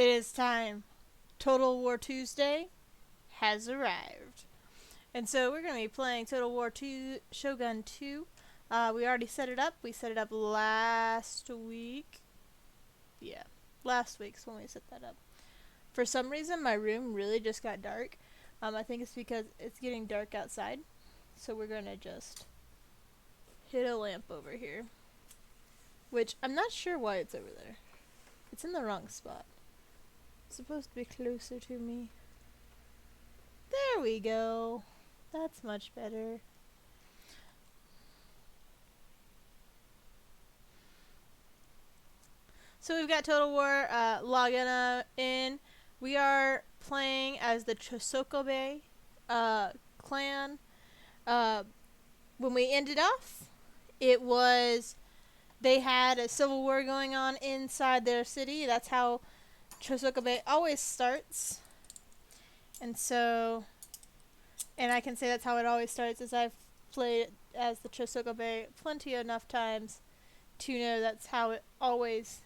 It is time. Total War Tuesday has arrived. And so we're going to be playing Total War 2 Shogun 2. We already set it up. We set it up last week. Yeah, last week's when we set that up. For some reason, my room really just got dark. I think it's because it's getting dark outside. So we're going to just hit a lamp over here. Which, I'm not sure why it's over there. It's in the wrong spot. It's supposed to be closer to me. There we go. That's much better. So we've got Total War login in. We are playing as the Chosokobe clan. When we ended off, it was they had a civil war going on inside their city. That's how Chosokobe always starts. And so, and I can say that's how it always starts, as I've played as the Chosokobe plenty enough times to know that's how it always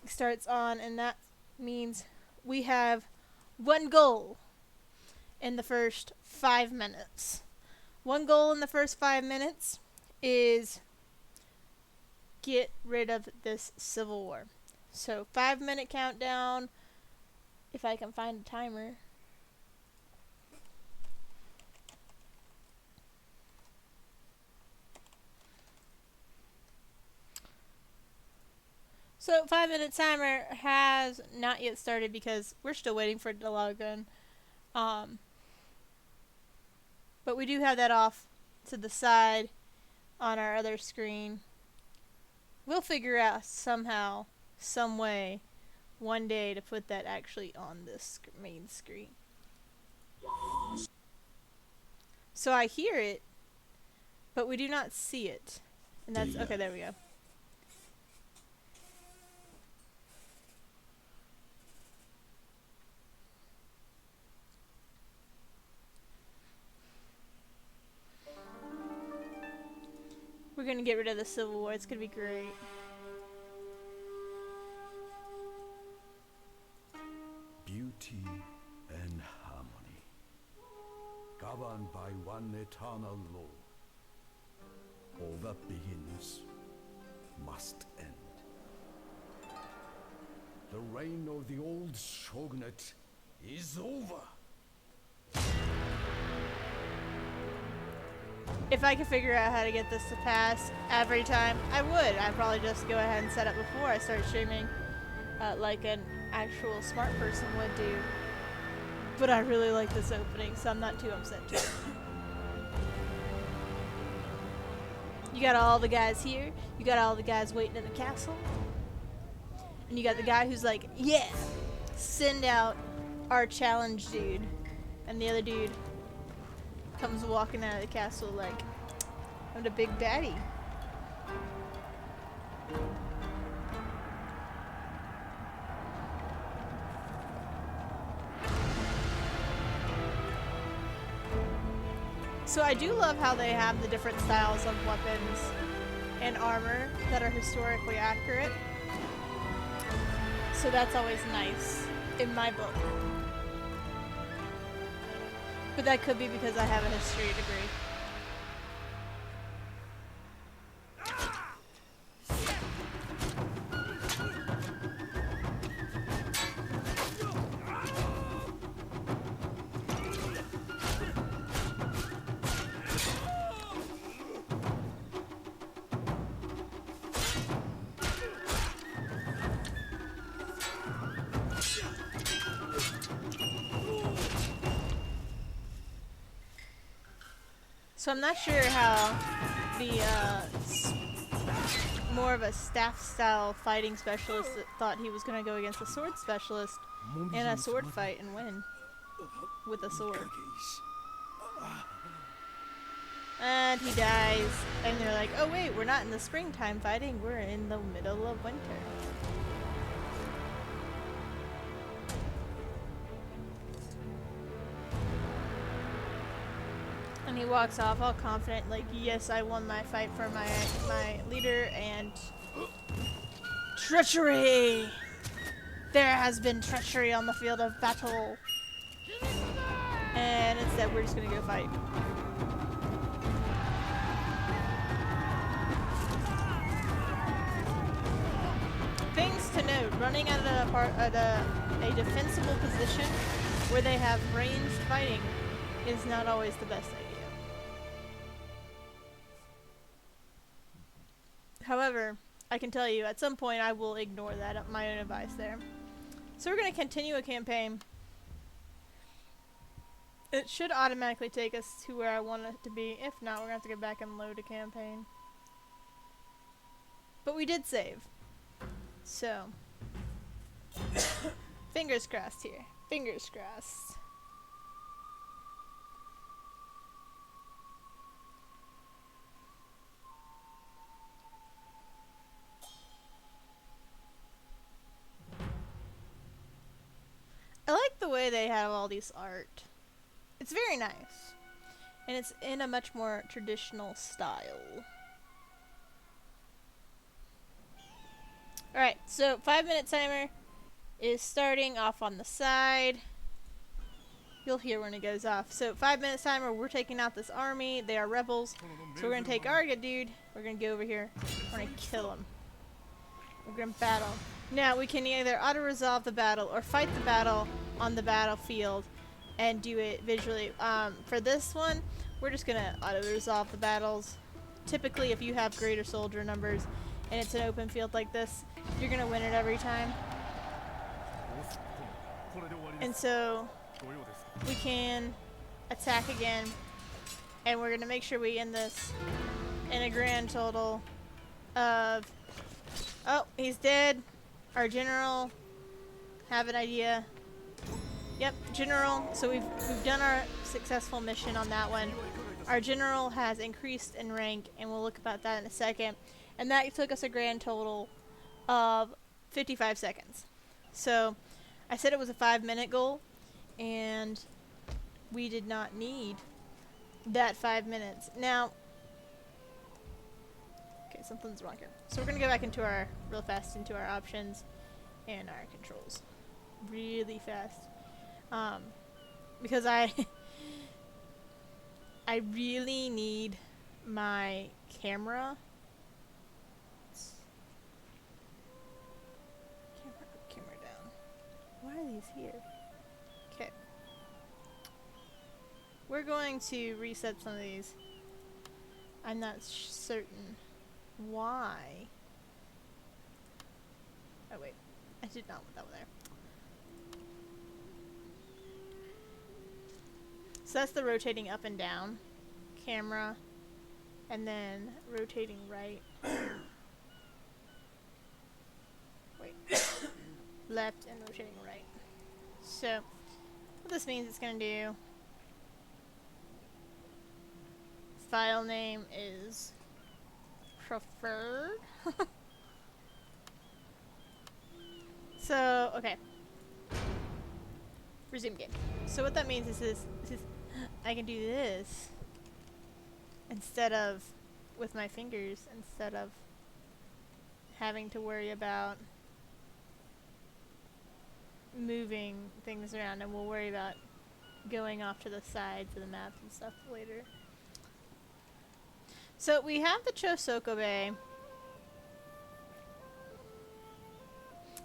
starts on, and that means we have one goal in the first 5 minutes. One goal in the first 5 minutes is get rid of this civil war. So 5-minute countdown, if I can find a timer. So 5-minute timer has not yet started because we're still waiting for it to log in. But we do have that off to the side on our other screen. We'll figure out somehow, some way, one day to put that actually on this main screen. So I hear it, but we do not see it. And that's, okay, there we go. We're gonna get rid of the Civil War. It's gonna be great. Beauty and harmony, governed by one eternal law. All that begins must end. The reign of the old shogunate is over. If I could figure out how to get this to pass every time, I would. I'd probably just go ahead and set up before I start streaming, like an actual smart person would do. But I really like this opening, so I'm not too upset to it. You got all the guys here. You got all the guys waiting in the castle. And you got the guy who's like, yeah, send out our challenge dude. And the other dude comes walking out of the castle like, I'm the big daddy. So I do love how they have the different styles of weapons and armor that are historically accurate. So that's always nice in my book. But that could be because I have a history degree. So I'm not sure how the more of a staff style fighting specialist thought he was going to go against a sword specialist in a sword fight and win with a sword. And he dies, and they're like, oh wait, we're not in the springtime fighting, we're in the middle of winter. And he walks off all confident, like, yes, I won my fight for my leader, and treachery! There has been treachery on the field of battle. And instead, we're just gonna go fight. Things to note: running at a defensible position where they have ranged fighting is not always the best idea. However, I can tell you, at some point I will ignore that, my own advice there. So we're going to continue a campaign. It should automatically take us to where I want it to be. If not, we're going to have to go back and load a campaign. But we did save. So, fingers crossed here. Fingers crossed. I like the way they have all these art. It's very nice. And it's in a much more traditional style. Alright, so 5-minute timer is starting off on the side. You'll hear when it goes off. So 5-minute timer, we're taking out this army. They are rebels. So we're going to take our good dude. We're going to go over here. We're going to kill him. We're going to battle. Now, we can either auto-resolve the battle or fight the battle on the battlefield and do it visually. For this one, we're just going to auto-resolve the battles. Typically, if you have greater soldier numbers and it's an open field like this, you're going to win it every time. And so, we can attack again, and we're going to make sure we end this in a grand total of... Oh, he's dead. Our general have an idea. Yep, general. So we've done our successful mission on that one. Our general has increased in rank, and we'll look about that in a second. And that took us a grand total of 55 seconds. So I said it was a 5-minute goal, and we did not need that 5 minutes. Now, okay, something's wrong here. So we're gonna go back into our, real fast, into our options and our controls. Really fast. Because I really need my camera. Camera down. Why are these here? Okay. We're going to reset some of these. I'm not certain why. Oh wait, I did not want that one there. So that's the rotating up and down camera, and then rotating right. Wait, left and rotating right. So what this means it's gonna do, file name is preferred. So, okay. Resume game. So what that means is I can do this instead of with my fingers, instead of having to worry about moving things around, and we'll worry about going off to the sides of the map and stuff later. So we have the Chosokobe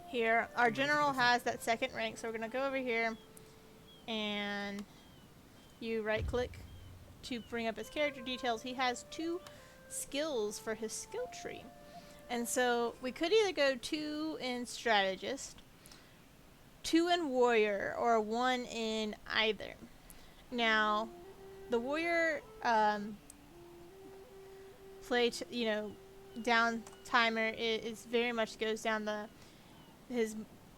here. Our general has that second rank, so we're gonna go over here and you right click to bring up his character details. He has 2 skills for his skill tree, and so we could either go 2 in strategist, 2 in warrior, or 1 in either. Now the warrior down timer is very much goes down his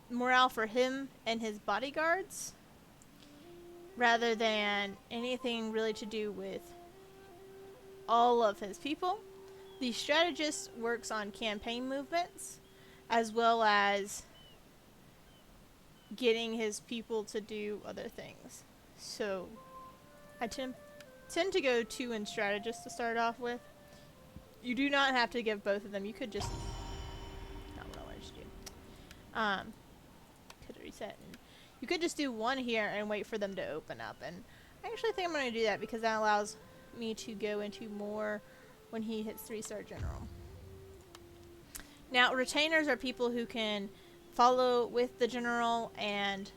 morale for him and his bodyguards, rather than anything really to do with all of his people. The strategist works on campaign movements, as well as getting his people to do other things. So I tend to go 2 in strategist to start off with. You do not have to give both of them. You could just... Not what I wanted to do. Could reset. And you could just do one here and wait for them to open up. And I actually think I'm going to do that because that allows me to go into more when he hits 3-star general. Now, retainers are people who can follow with the general and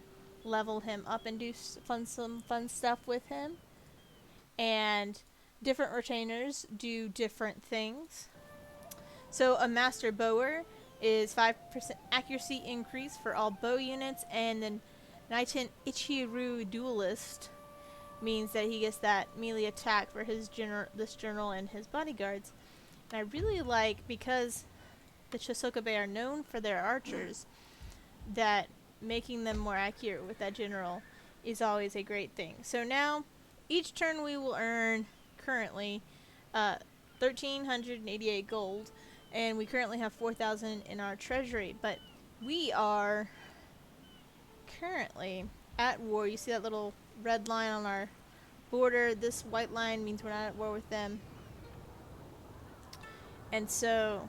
level him up and do some fun stuff with him. And different retainers do different things. So a master bower is 5% accuracy increase for all bow units, and then Knighton Ichiru Duelist means that he gets that melee attack for his this general and his bodyguards. And I really like, because the Chosokobe are known for their archers, that making them more accurate with that general is always a great thing. So now, each turn we will earn currently 1,388 gold, and we currently have 4,000 in our treasury, but we are currently at war. You see that little red line on our border? This white line means we're not at war with them. And so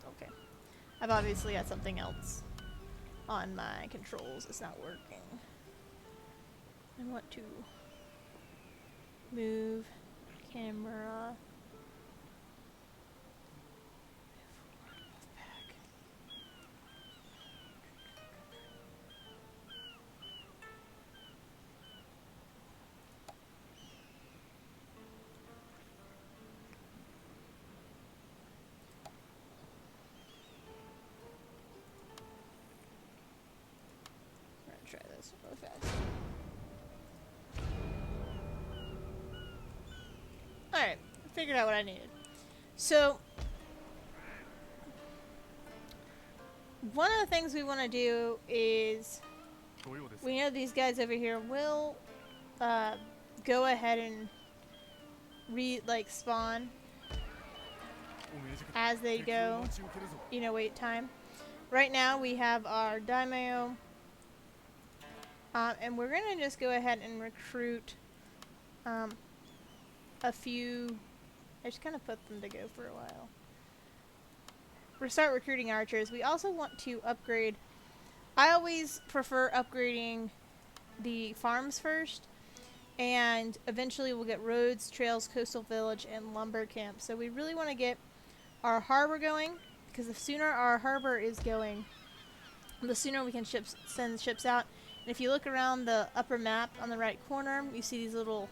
okay, I've obviously got something else on my controls. It's not working. I want to move camera back. I'm gonna try this real fast. Alright, I figured out what I needed. So, one of the things we want to do is, we know these guys over here will go ahead and spawn as they go, wait time. Right now we have our daimyo, and we're gonna just go ahead and recruit a few. I just kind of put them to go for a while. We'll start recruiting archers. We also want to upgrade. I always prefer upgrading the farms first, and eventually we'll get roads, trails, coastal village, and lumber camp. So we really want to get our harbor going, because the sooner our harbor is going, the sooner we can send ships out. And if you look around the upper map on the right corner, you see these little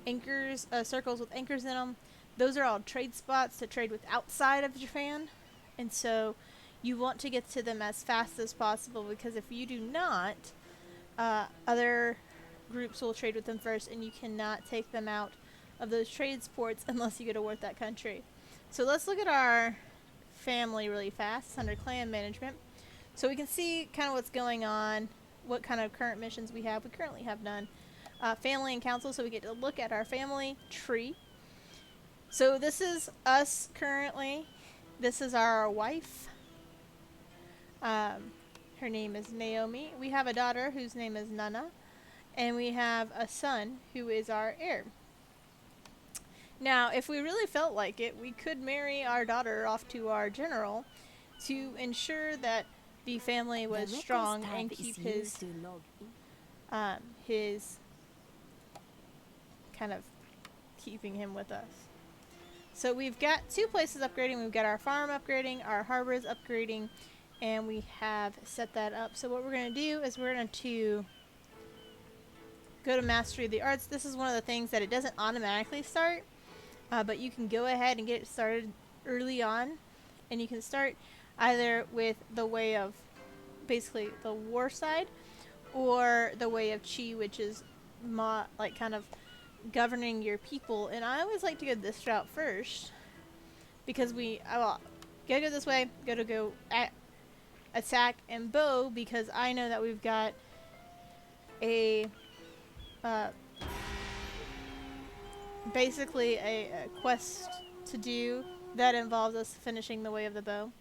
anchors, circles with anchors in them. Those are all trade spots to trade with outside of Japan. And so you want to get to them as fast as possible, because if you do not, other groups will trade with them first, and you cannot take them out of those trade ports unless you go to war with that country. So let's look at our family really fast under clan management, so we can see kind of what's going on, what kind of current missions we have. We currently have none. Family and council, so we get to look at our family tree. So this is us currently. This is our wife. Her name is Naomi. We have a daughter whose name is Nana, and we have a son who is our heir. Now, if we really felt like it, we could marry our daughter off to our general to ensure that the family was strong and keep his kind of keeping him with us. So we've got 2 places upgrading. We've got our farm upgrading, our harbor is upgrading, and we have set that up. So what we're going to do is we're going to go to Mastery of the Arts. This is one of the things that it doesn't automatically start, but you can go ahead and get it started early on, and you can start either with the way of basically the war side, or the way of Chi, which is kind of governing your people. And I always like to go this route first, because gotta go this way, go attack and bow, because I know that we've got a basically a quest to do that involves us finishing the way of the bow.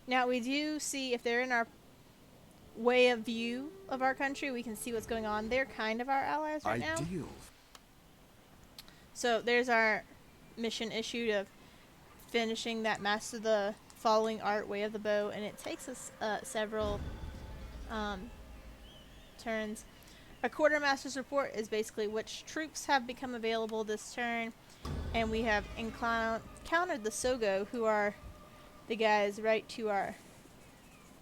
Now we do see, if they're in our way of view of our country, we can see what's going on. They're kind of our allies right now. So there's our mission issued of finishing that Master of the following art way of the bow, and it takes us several turns. A quartermaster's report is basically which troops have become available this turn, and we have encountered the Sogo, who are the guys right to our...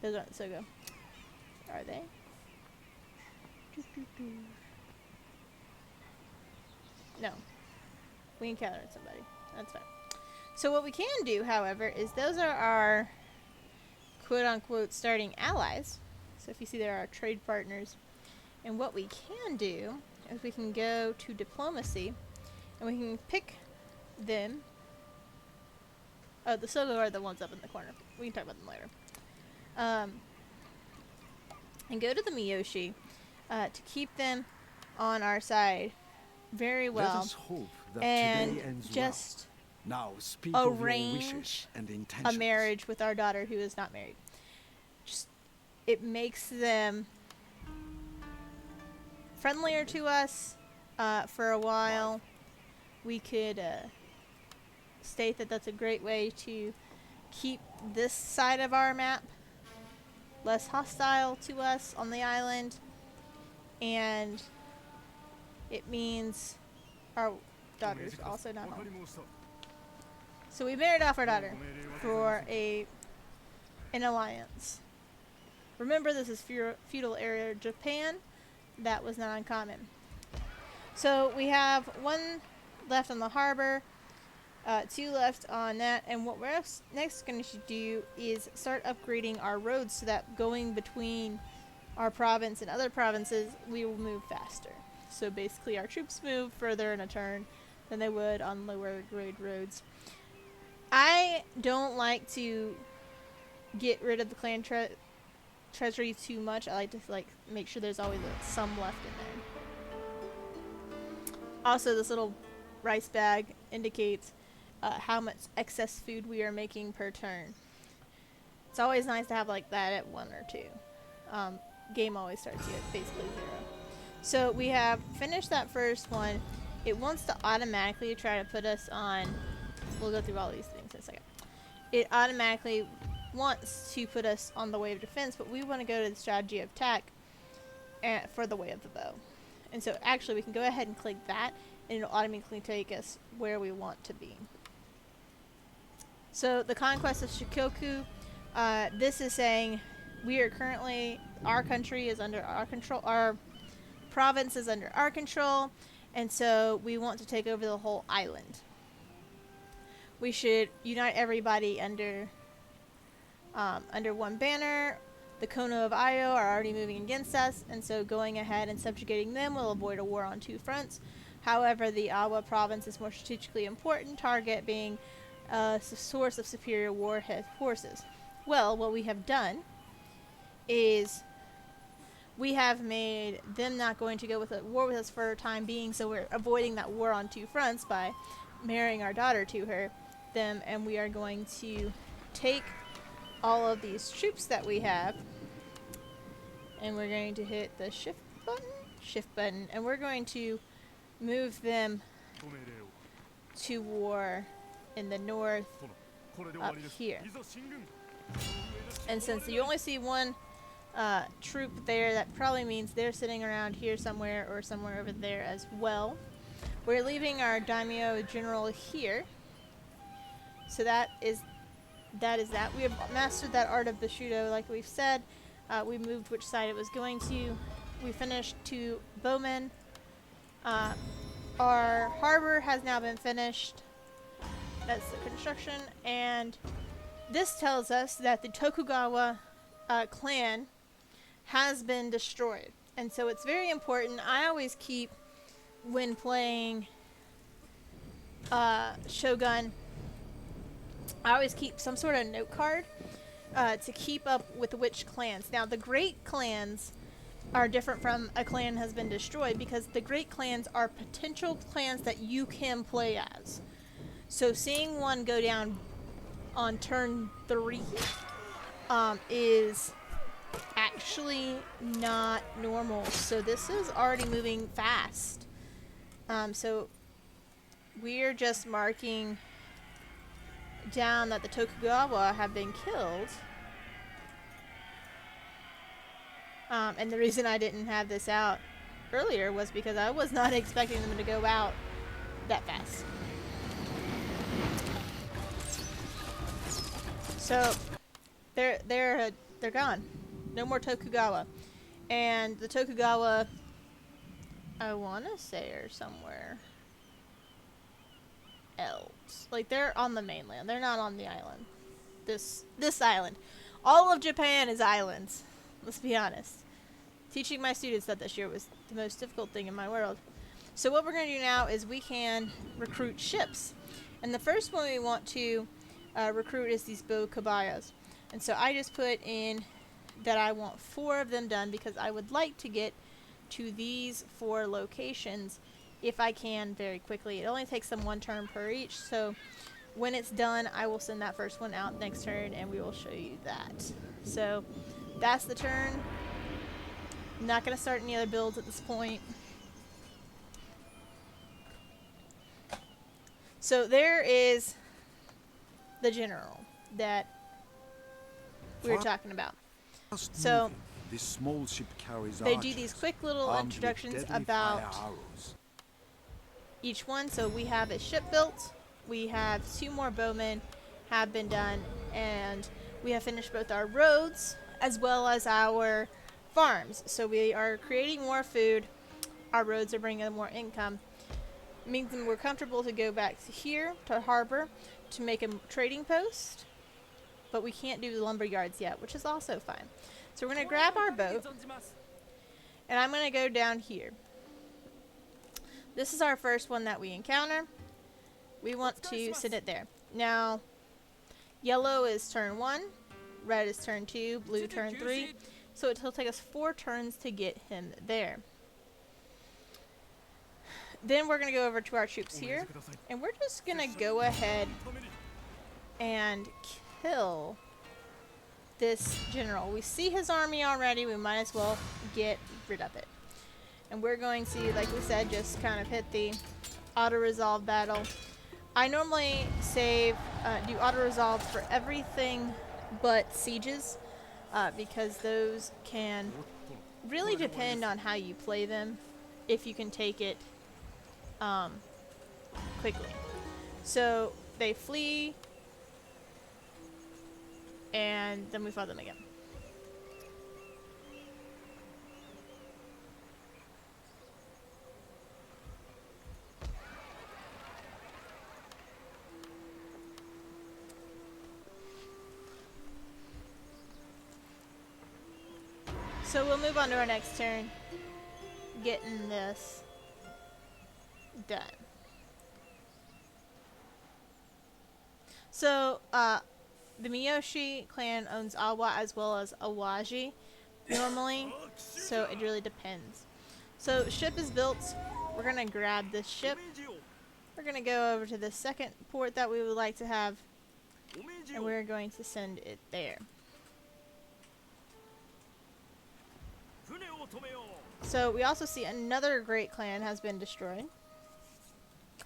Those aren't the Sogo. Are they? No. We encountered somebody. That's fine. So what we can do, however, is those are our quote-unquote starting allies. So if you see there are our trade partners. And what we can do is we can go to diplomacy, and we can pick them. Oh, the Sogo are the ones up in the corner. We can talk about them later. And go to the Miyoshi to keep them on our side very well. Let us hope that and today ends just well. Now speak of your arrange wishes and a intentions. marriage with our daughter who is not married. Just, it makes them friendlier to us for a while. We could state that that's a great way to keep this side of our map less hostile to us on the island, and it means our daughter's also not home. So we married off our daughter for an alliance. Remember, this is feudal era Japan. That was not uncommon. So we have 1 left on the harbor, 2 left on that, and what we're next going to do is start upgrading our roads so that going between our province and other provinces, we will move faster. So basically our troops move further in a turn than they would on lower grade roads. I don't like to get rid of the clan treasury too much. I like to make sure there's always some left in there. Also, this little rice bag indicates how much excess food we are making per turn. It's always nice to have like that at 1 or 2. Game always starts you at basically 0. So we have finished that first one. It wants to automatically try to put us on... We'll go through all these things in a second. It automatically wants to put us on the way of defense, but we want to go to the strategy of attack for the way of the bow. And so actually we can go ahead and click that, and it'll automatically take us where we want to be. So the conquest of Shikoku, this is saying we are currently, our country is under our control, our province is under our control, and so we want to take over the whole island. We should unite everybody under one banner. The Kono of Io are already moving against us, and so going ahead and subjugating them will avoid a war on 2 fronts. However, the Awa province is more strategically important, target being a source of superior warhead forces. Well, what we have done is we have made them not going to go with a war with us for a time being, so we're avoiding that war on 2 fronts by marrying our daughter to them, and we are going to take all of these troops that we have, and we're going to hit the shift button, and we're going to move them to war in the north up here. And since you only see 1 troop there, that probably means they're sitting around here somewhere or somewhere over there as well. We're leaving our daimyo general here. So that is that. We have mastered that art of Bushido, like we've said. We moved which side it was going to. We finished 2 bowmen. Our harbor has now been finished. That's the construction. And this tells us that the Tokugawa clan has been destroyed. And so it's very important. I always keep, when playing Shogun, I always keep some sort of note card to keep up with which clans. Now, the great clans are different from a clan has been destroyed, because the great clans are potential clans that you can play as. So seeing one go down on turn 3 is actually not normal. So this is already moving fast. So we're just marking down that the Tokugawa have been killed. And the reason I didn't have this out earlier was because I was not expecting them to go out that fast. So they're gone. No more Tokugawa. And the Tokugawa, I want to say, are somewhere else. Like, they're on the mainland. They're not on the island. This island. All of Japan is islands. Let's be honest. Teaching my students that this year was the most difficult thing in my world. So what we're going to do now is we can recruit ships. And the first one we want to recruit is these bow kabayas. And so I just put in that I want 4 of them done because I would like to get to these 4 locations if I can very quickly. It only takes them 1 turn per each, so when it's done I will send that first one out next turn and we will show you that. So that's the turn. I'm not going to start any other builds at this point. So there is the general that we were talking about. So this small ship carries they do these quick little introductions about each one. So we have a ship built, we have 2 more bowmen have been done, and we have finished both our roads as well as our farms. So we are creating more food, our roads are bringing in more income. It means that we're comfortable to go back to here, to harbor, to make a trading post, but we can't do the lumber yards yet, which is also fine. So we're going to grab our boat, and I'm going to go down here. This is our first one that we encounter. We want to send it there. Now, yellow is turn 1, red is turn 2, blue turn 3. So it'll take us 4 turns to get him there. Then we're going to go over to our troops here, and we're just going to go ahead and kill this general. We see his army already, we might as well get rid of it. And we're going to, like we said, just kind of hit the auto-resolve battle. I normally save, do auto-resolve for everything but sieges, because those can really depend on how you play them, if you can take it quickly. So they flee, and then we fought them again. So we'll move on to our next turn, getting this done. So, the Miyoshi clan owns Awa as well as Awaji normally, so it really depends. So, ship is built. We're going to grab this ship. We're going to go over to the second port that we would like to have, and we're going to send it there. So, we also see another great clan has been destroyed.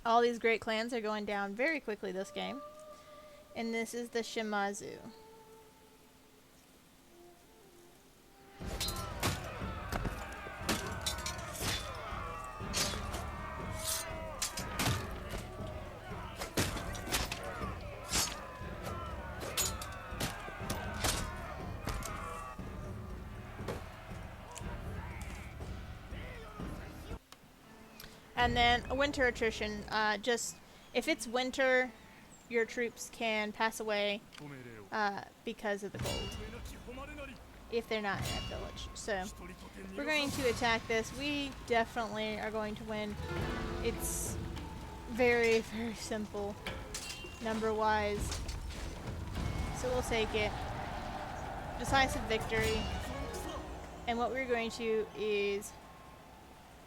All these great clans are going down very quickly this game. And this is the Shimazu. And then a winter attrition, just if it's winter, your troops can pass away because of the cold, if they're not in a village. So we're going to attack this. We definitely are going to win. It's very, very simple number wise. So we'll take it. Decisive victory. And what we're going to is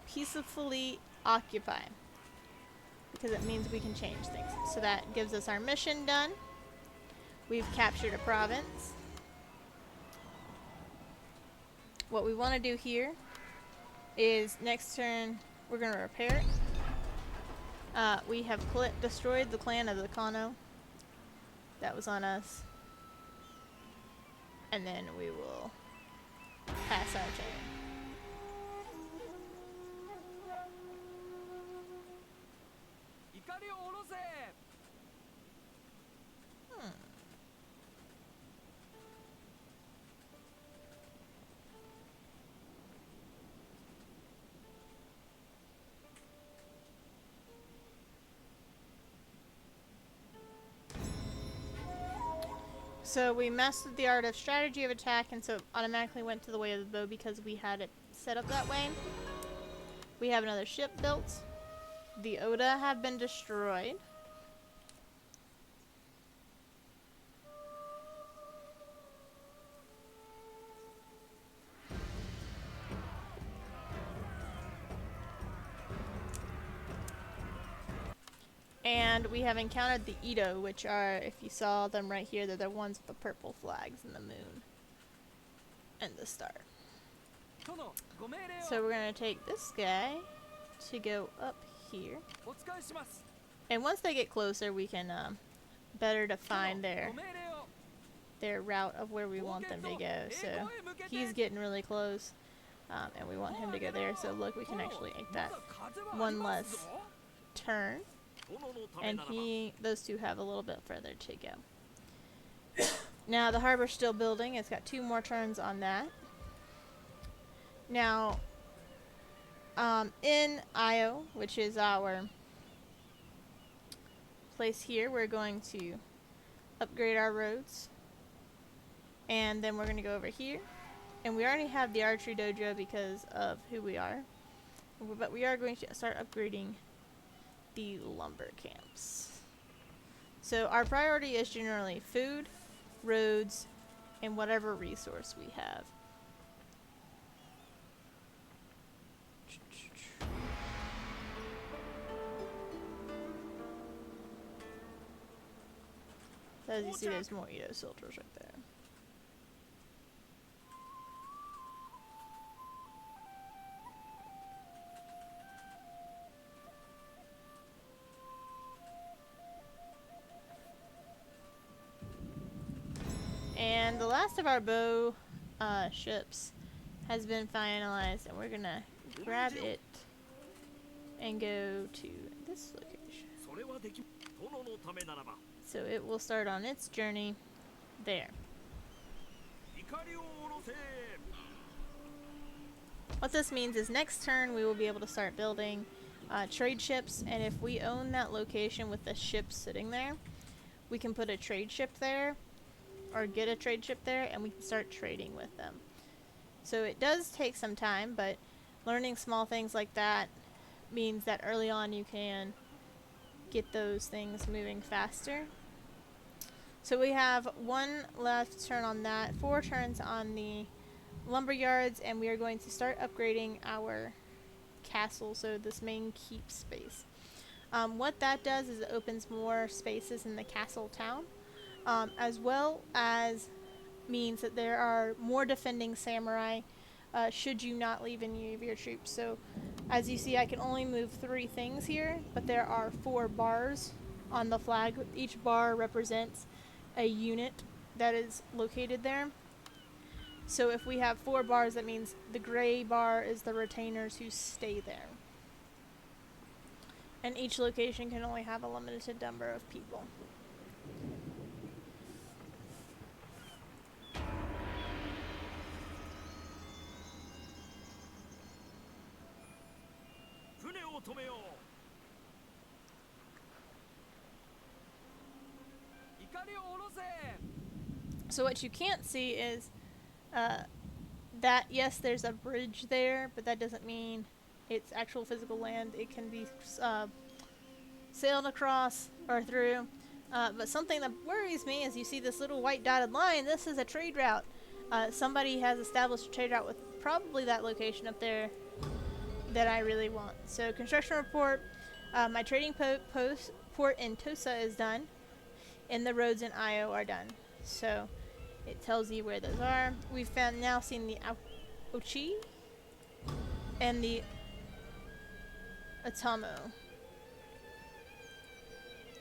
peacefully occupy, because it means we can change things. So that gives us our mission done. We've captured a province. What we want to do here is next turn we're going to repair it. We have destroyed the clan of the Kano. that was on us. And then we will pass our turn. Hmm. So we mastered the art of strategy of attack, and so it automatically went to the way of the bow because we had it set up that way. We have another ship built. The Oda have been destroyed. And we have encountered the Ito, which are, if you saw them right here, they're the ones with the purple flags and the moon and the star. So we're going to take this guy to go up here. And once they get closer, we can better define their route of where we want them to go. So he's getting really close, and we want him to go there. So look, we can actually make that one less turn. And those two have a little bit further to go. Now the harbor's still building. It's got 2 more turns on that. Now, in Io, which is our place here, we're going to upgrade our roads. And then we're going to go over here. And we already have the archery dojo because of who we are. But we are going to start upgrading the lumber camps. So our priority is generally food, roads, and whatever resource we have. So as you see, there's more Ito soldiers right there. And the last of our bow ships has been finalized, and we're gonna grab it and go to this location. So it will start on its journey there. What this means is next turn we will be able to start building trade ships, and if we own that location with the ship sitting there, we can put a trade ship there or get a trade ship there, and we can start trading with them. So it does take some time, but learning small things like that means that early on you can get those things moving faster. So we have 1 left turn on that, 4 turns on the lumber yards, and we are going to start upgrading our castle, so this main keep space. What that does is it opens more spaces in the castle town, as well as means that there are more defending samurai should you not leave any of your troops. So as you see, I can only move 3 things here, but there are 4 bars on the flag. Each bar represents a unit that is located there. So if we have 4 bars, that means the gray bar is the retainers who stay there. And each location can only have a limited number of people. So what you can't see is that, yes, there's a bridge there, but that doesn't mean it's actual physical land. It can be sailed across or through. But something that worries me is you see this little white dotted line. This is a trade route. Somebody has established a trade route with probably that location up there that I really want. So construction report. My trading port in Tosa is done, and the roads in Io are done. So it tells you where those are. We've now seen the Ochi and the Atamo.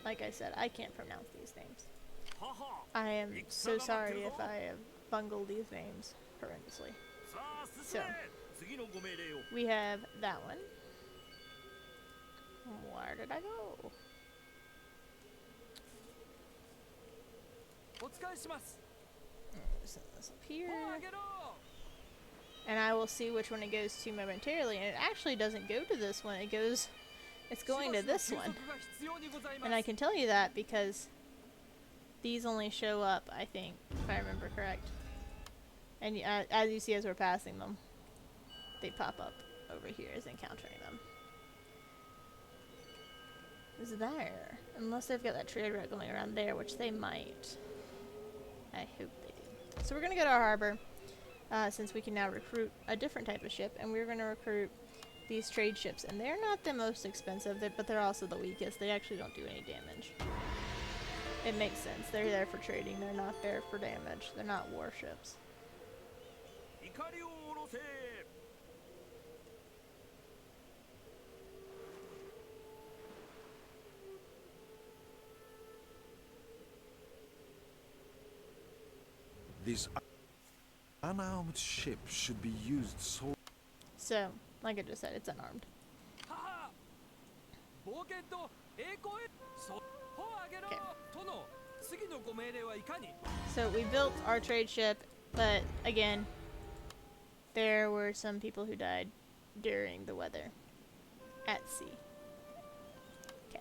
Like I said, I can't pronounce these names. I am so sorry if I have bungled these names horrendously. So, we have that one. Where did I go? Send this up here. And I will see which one it goes to momentarily. And it actually doesn't go to this one. It's going to this one. And I can tell you that because these only show up, I think, if I remember correct. And as you see as we're passing them, they pop up over here as encountering them. Is there? Unless they've got that trade route going around there, which they might. I hope they do. So we're going to go to our harbor, since we can now recruit a different type of ship, and we're going to recruit these trade ships. And they're not the most expensive, but they're also the weakest. They actually don't do any damage. It makes sense. They're there for trading. They're not there for damage. They're not warships. This unarmed ship should be used solely. So, like I just said, it's unarmed. Okay. So we built our trade ship, but again, there were some people who died during the weather at sea. Okay.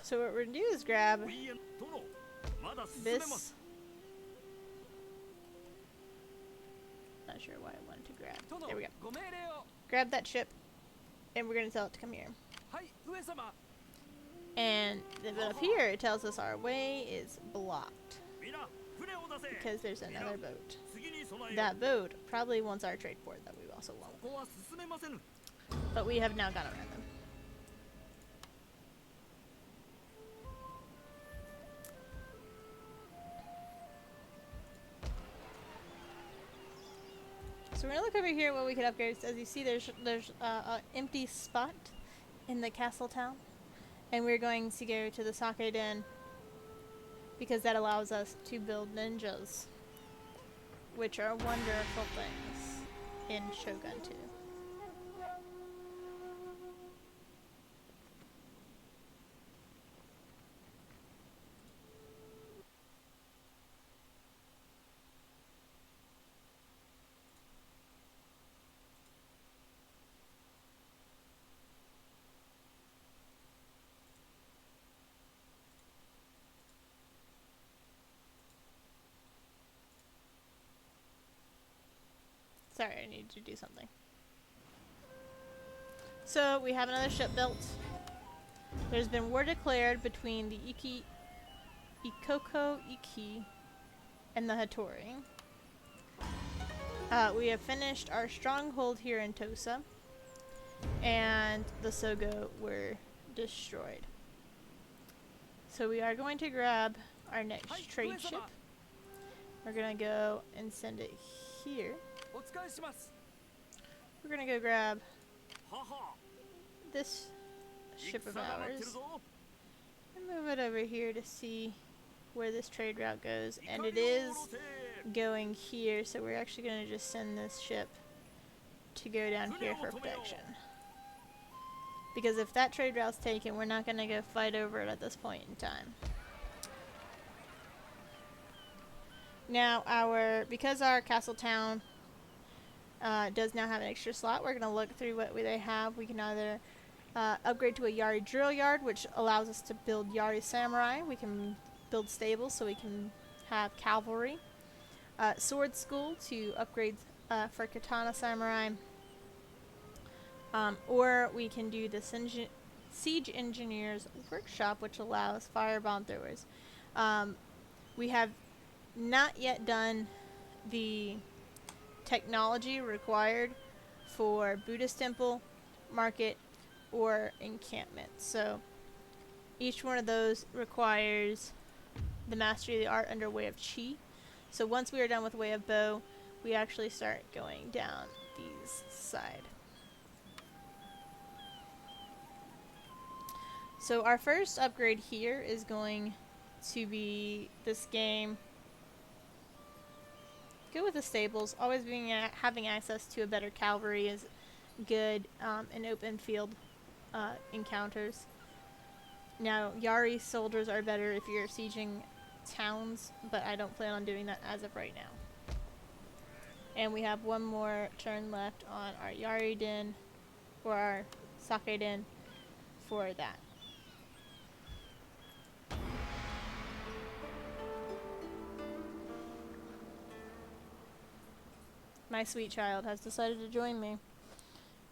So what we're gonna do is grab this. Not sure why I wanted to grab. There we go. Grab that ship, and we're gonna tell it to come here. And then up here, it tells us our way is blocked because there's another boat. That boat probably wants our trade port that we also want. But we have now gone around them. So we're gonna look over here at what we could upgrade. As you see, there's an empty spot in the castle town, and we're going to go to the sake den because that allows us to build ninjas, which are wonderful things in Shogun 2. Sorry, I need to do something. So, we have another ship built. There's been war declared between the Ikoko Iki and the Hattori. We have finished our stronghold here in Tosa, and the Sogo were destroyed. So we are going to grab our next trade ship. We're going to go and send it here. We're going to go grab this ship of ours and move it over here to see where this trade route goes. And it is going here, so we're actually going to just send this ship to go down here for protection. Because if that trade route's taken, we're not going to go fight over it at this point in time. Now, because our castle town does now have an extra slot, we're going to look through what they have. We can either upgrade to a Yari drill yard, which allows us to build Yari samurai. We can build stables so we can have cavalry. Sword school to upgrade for katana samurai. Or we can do the siege engineer's workshop, which allows firebomb throwers. We have not yet done the technology required for Buddhist temple, market, or encampment. So each one of those requires the mastery of the art under Way of Chi. So once we are done with Way of Bow, we actually start going down these side. So our first upgrade here is going to be this game. Good with the stables. Always having access to a better cavalry is good in open field encounters. Now, Yari soldiers are better if you're sieging towns, but I don't plan on doing that as of right now. And we have one more turn left on our Yari Den, or our Sake Den, for that. My sweet child has decided to join me.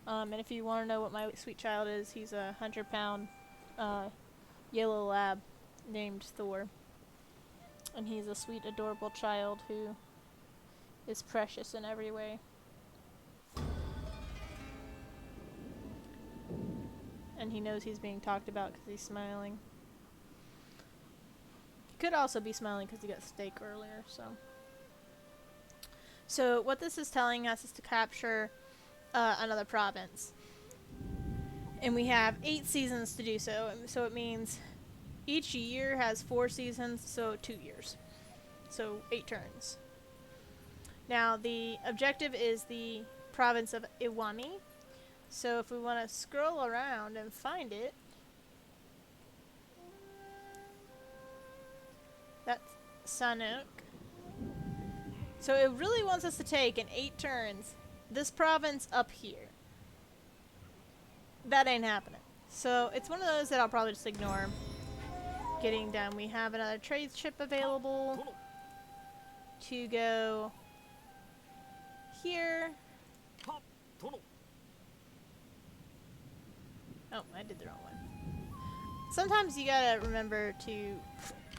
And if you want to know what my sweet child is, he's a 100-pound yellow lab named Thor. And he's a sweet, adorable child who is precious in every way. And he knows he's being talked about because he's smiling. He could also be smiling because he got steak earlier, so. So what this is telling us is to capture another province. And we have 8 seasons to do so. So it means each year has 4 seasons, so 2 years. So 8 turns. Now the objective is the province of Iwami. So if we want to scroll around and find it, that's Sanuk. So it really wants us to take in 8 turns this province up here. That ain't happening. So it's one of those that I'll probably just ignore getting done. We have another trade ship available to go here. Oh, I did the wrong one. Sometimes you gotta remember to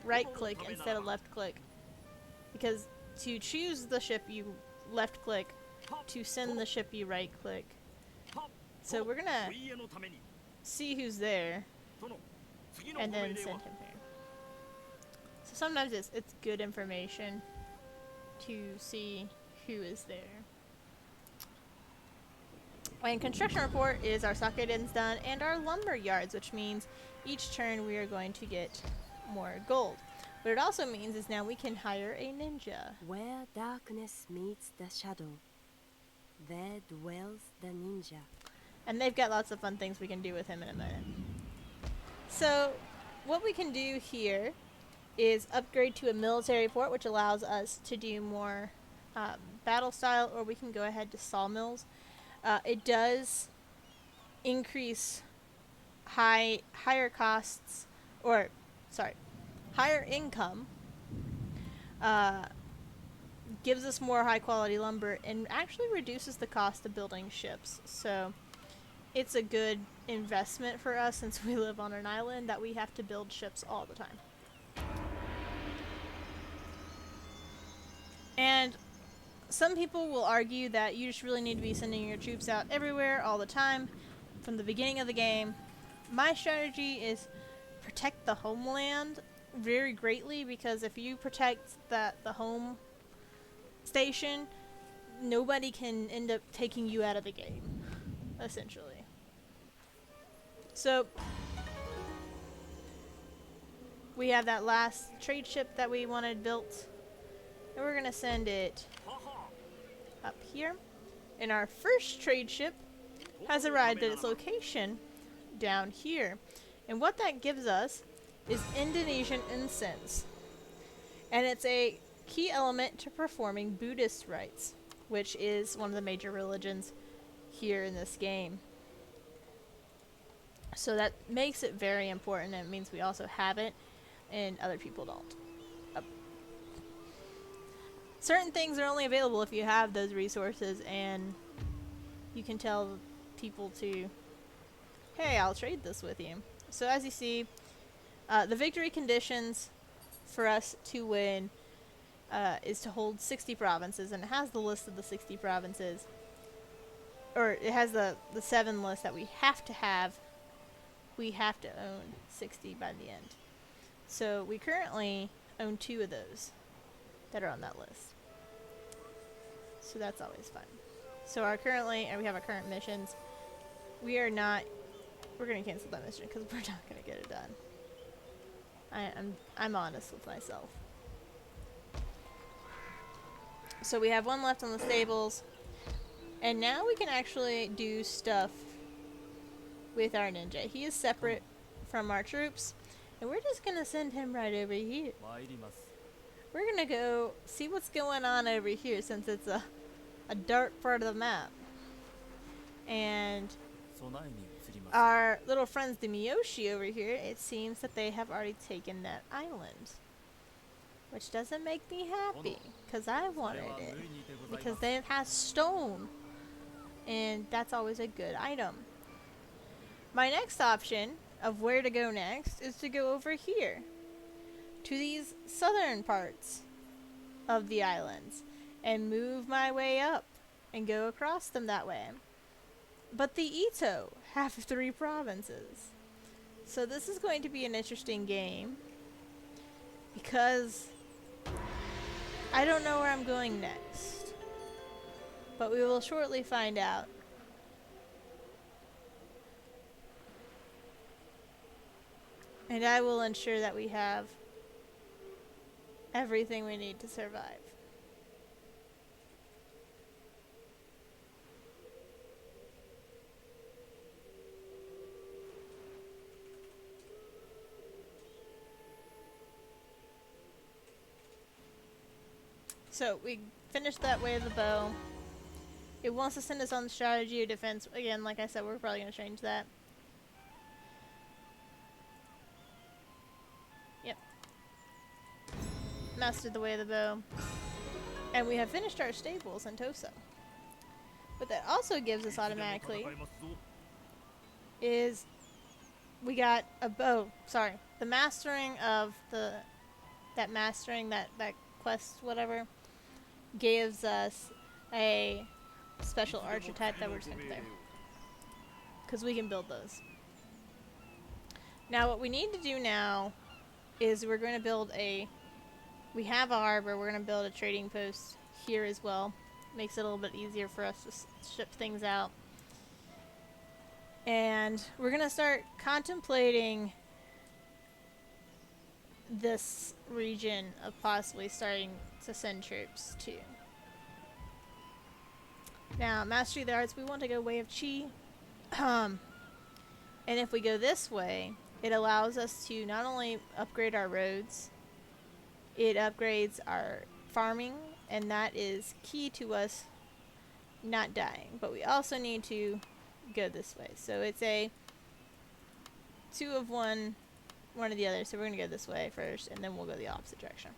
right click instead of left click, because to choose the ship you left click, to send the ship you right click. So we're gonna see who's there and then send him here. So sometimes it's good information to see who is there. And construction report is our sake dens done and our lumber yards, which means each turn we are going to get more gold. What it also means is now we can hire a ninja. Where darkness meets the shadow, there dwells the ninja. And they've got lots of fun things we can do with him in a minute. So what we can do here is upgrade to a military fort, which allows us to do more battle style, or we can go ahead to sawmills. It does increase higher costs, or sorry, higher income. Gives us more high quality lumber and actually reduces the cost of building ships. So it's a good investment for us since we live on an island that we have to build ships all the time. And some people will argue that you just really need to be sending your troops out everywhere all the time from the beginning of the game. My strategy is protect the homeland very greatly, because if you protect the home station, nobody can end up taking you out of the game, essentially. So we have that last trade ship that we wanted built, and we're gonna send it up here. And our first trade ship has arrived at its location down here. And what that gives us is Indonesian incense. And it's a key element to performing Buddhist rites, which is one of the major religions here in this game. So that makes it very important, and it means we also have it and other people don't. Certain things are only available if you have those resources, and you can tell people to, hey, I'll trade this with you. So as you see, the victory conditions for us to win is to hold 60 provinces, and it has the list of the 60 provinces, or it has the 7 list that we have to have. We have to own 60 by the end. So we currently own 2 of those that are on that list. So that's always fun. So our currently, and we have our current missions. We are not. We're gonna cancel that mission because we're not gonna get it done. I'm honest with myself. So we have one left on the stables, and now we can actually do stuff with our ninja. He is separate from our troops, and we're just gonna send him right over here. We're gonna go see what's going on over here since it's a dark part of the map. And our little friends, the Miyoshi over here, it seems that they have already taken that island. Which doesn't make me happy, because I wanted it. Because it has stone. And that's always a good item. My next option of where to go next is to go over here. To these southern parts of the islands. And move my way up. And go across them that way. But the Ito have 3 provinces. So this is going to be an interesting game. Because I don't know where I'm going next. But we will shortly find out. And I will ensure that we have everything we need to survive. So we finished that way of the bow. It wants to send us on strategy or defense. Again, like I said, we're probably going to change that. Yep. Mastered the way of the bow. And we have finished our stables in Tosa. What that also gives us automatically is we got a bow. Sorry. The mastering of that quest, whatever, gives us a special archer type that we're just gonna put there. Because we can build those. Now what we need to do now is we're going to build we have a harbor, we're going to build a trading post here as well. Makes it a little bit easier for us to ship things out. And we're going to start contemplating this region of possibly starting to send troops to. Now, Mastery of the Arts, we want to go Way of Chi. And if we go this way, it allows us to not only upgrade our roads, it upgrades our farming, and that is key to us not dying. But we also need to go this way. So it's a 2 of one or the other. So we're going to go this way first, and then we'll go the opposite direction.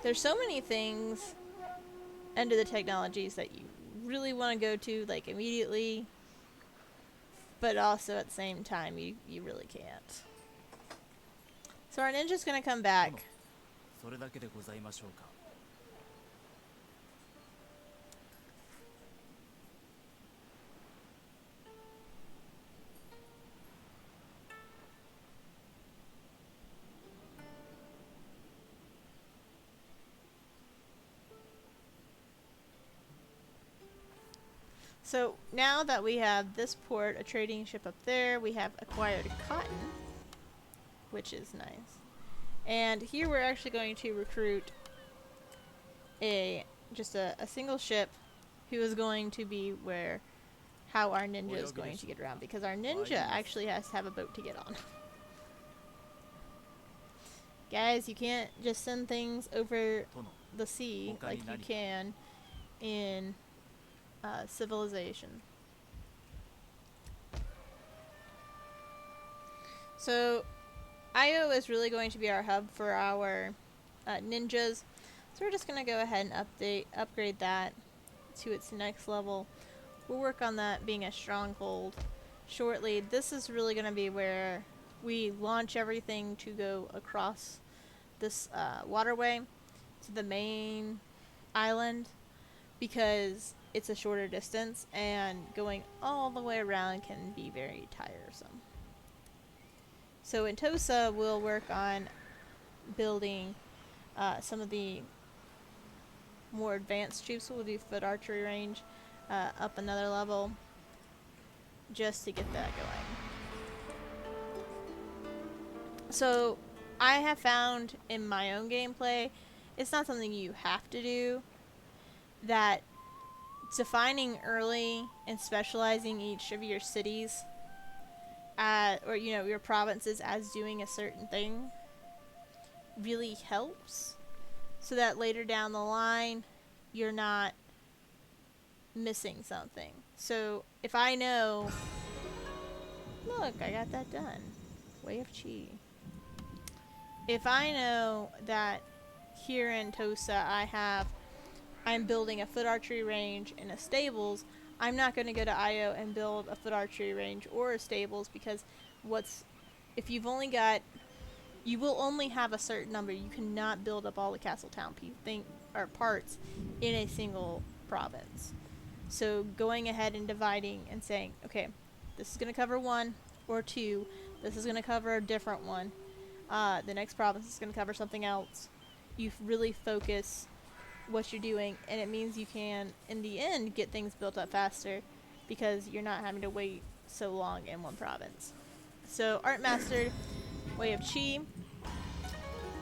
There's so many things under the technologies that you really want to go to, like, immediately, but also at the same time you really can't. So our ninja's gonna come back. So now that we have this port, a trading ship up there, we have acquired cotton, which is nice. And here we're actually going to recruit just a single ship who is going to be how our ninja is going to get around, because our ninja actually has to have a boat to get on. Guys, you can't just send things over the sea like you can in Civilization. So Io is really going to be our hub for our ninjas. So we're just going to go ahead and upgrade that to its next level. We'll work on that being a stronghold shortly. This is really going to be where we launch everything to go across this waterway to the main island, because it's a shorter distance and going all the way around can be very tiresome. So in Tosa, we'll work on building some of the more advanced troops. We'll do foot archery range up another level just to get that going. So I have found in my own gameplay, it's not something you have to do, that defining early and specializing each of your cities or your provinces as doing a certain thing really helps, so that later down the line you're not missing something. So if I know, look, I got that done. Way of Chi. If I know that here in Tosa I'm building a foot archery range and a stables, I'm not going to go to Io and build a foot archery range or a stables, because if you've only got, you will only have a certain number. You cannot build up all the castle town or parts in a single province. So going ahead and dividing and saying, okay, this is going to cover 1 or 2. This is going to cover a different one. The next province is going to cover something else. You really focus what you're doing, and it means you can, in the end, get things built up faster because you're not having to wait so long in one province. So, Art Mastered, Way of Chi.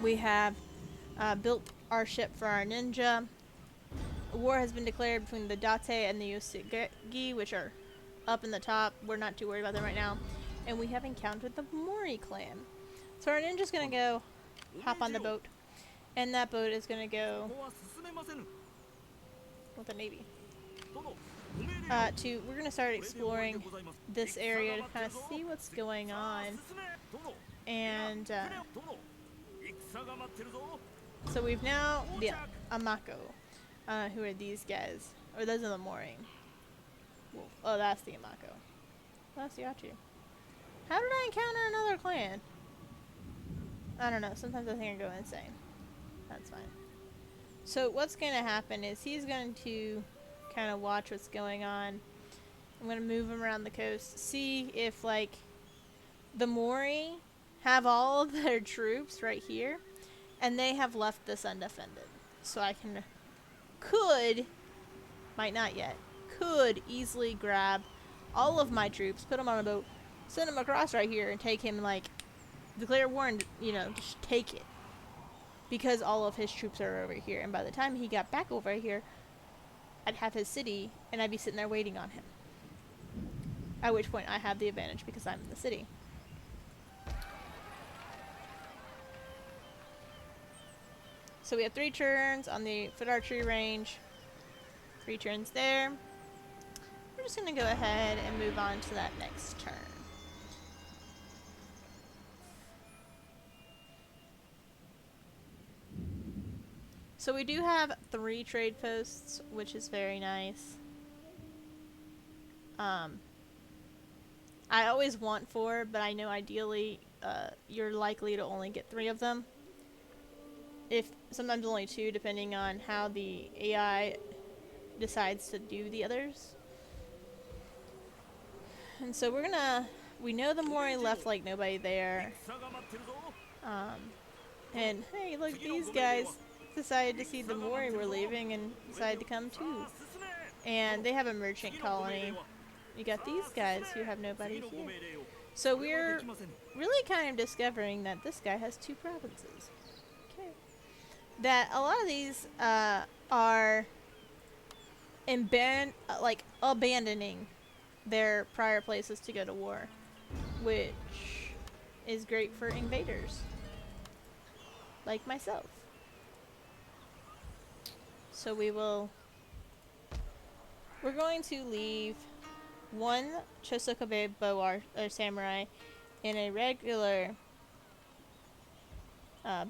We have built our ship for our ninja. A war has been declared between the Date and the Yosugegi, which are up in the top. We're not too worried about them right now. And we have encountered the Mori clan. So our ninja's gonna go hop on the boat, and that boat is gonna go with the navy. We're gonna start exploring this area to kind of see what's going on. And so we've now the Amako, who are these guys, or those are the Mori. Oh, that's the Amako. That's the Achu. How did I encounter another clan? I don't know. Sometimes I think I go insane. That's fine. So what's going to happen is he's going to kind of watch what's going on. I'm going to move him around the coast. See if, like, the Mori have all of their troops right here. And they have left this undefended. So I might not yet, could easily grab all of my troops, put them on a boat, send them across right here, and take him, like, declare war and, just take it. Because all of his troops are over here. And by the time he got back over here, I'd have his city, and I'd be sitting there waiting on him. At which point I have the advantage because I'm in the city. So we have 3 turns on the foot archery range. 3 turns there. We're just going to go ahead and move on to that next turn. So we do have 3 trade posts, which is very nice. I always want 4, but I know ideally you're likely to only get 3 of them. Sometimes only 2, depending on how the AI decides to do the others. And so we know the Mori left like nobody there. And hey, look, these guys decided to see the Mori were leaving and decided to come too. And they have a merchant colony. You got these guys who have nobody here. So we're really kind of discovering that this guy has 2 provinces. Okay. That a lot of these are abandoning their prior places to go to war, which is great for invaders like myself. So we're going to leave 1 Chosokabe bow or samurai in a regular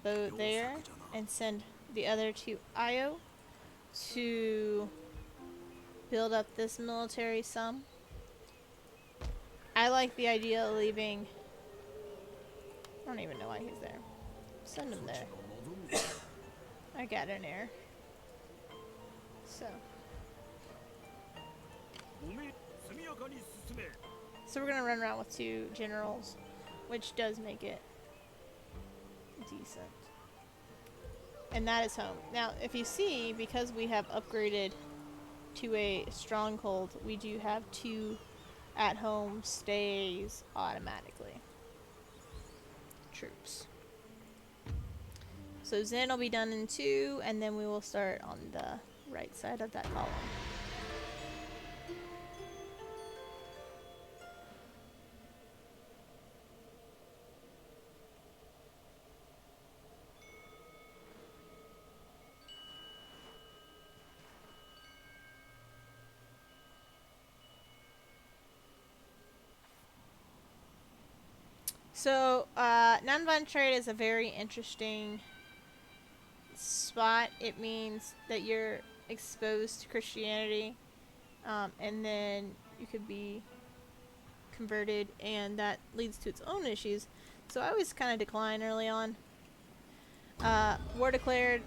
boat there, and send the other to Io to build up this military sum. I like the idea of leaving. I don't even know why he's there. Send him there. I got an air. So we're gonna run around with 2 generals, which does make it decent. And that is home. Now, if you see, because we have upgraded to a stronghold, we do have 2 at-home stays automatically. Troops. So Zen will be done in 2, and then we will start on the right side of that column. So, non-violent trade is a very interesting spot. It means that you're exposed to Christianity, and then you could be converted, and that leads to its own issues. So I always kind of decline early on. War declared.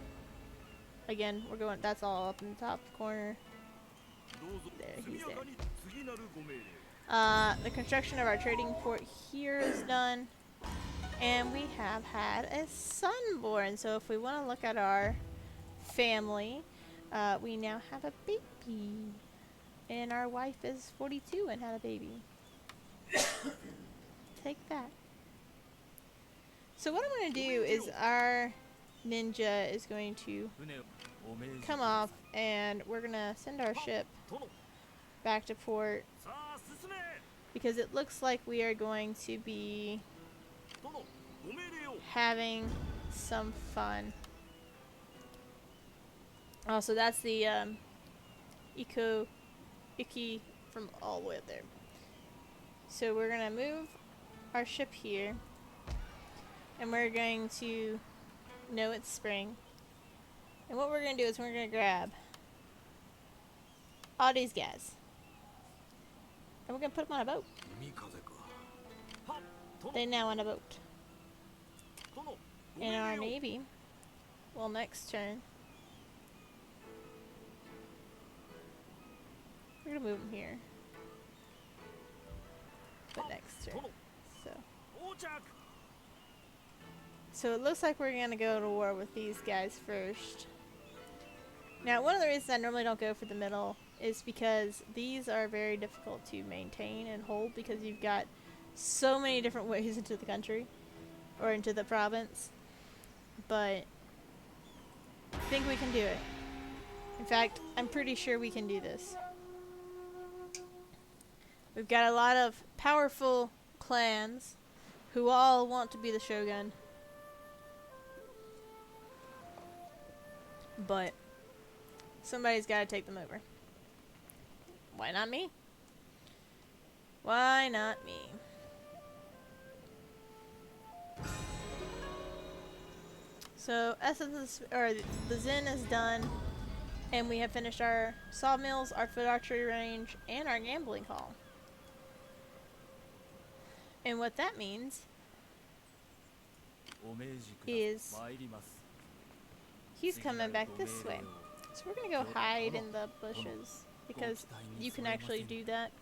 Again, we're going. That's all up in the top corner. There, he's there. The construction of our trading port here is done. And we have had a son born. So if we want to look at our family, we now have a baby. And our wife is 42 and had a baby. Take that. So what I'm going to do is our ninja is going to come off, and we're going to send our ship back to port, because it looks like we are going to be having some fun. Oh, so that's the Iki from all the way up there. So we're gonna move our ship here, and we're going to know it's spring. And what we're gonna do is we're gonna grab all these guys, and we're gonna put them on a boat. They now on a boat. In our navy, well, next turn, we're gonna move them here. But next turn, so it looks like we're gonna go to war with these guys first. Now, one of the reasons I normally don't go for the middle is because these are very difficult to maintain and hold, because you've got so many different ways into the country or into the province. But I think we can do it. In fact, I'm pretty sure we can do this. We've got a lot of powerful clans who all want to be the shogun. But somebody's got to take them over. Why not me? Why not me? So essence, or the Zen is done, and we have finished our sawmills, our foot archery range, and our gambling hall. And what that means is he's coming back this way. So we're gonna go hide in the bushes, because you can actually do that.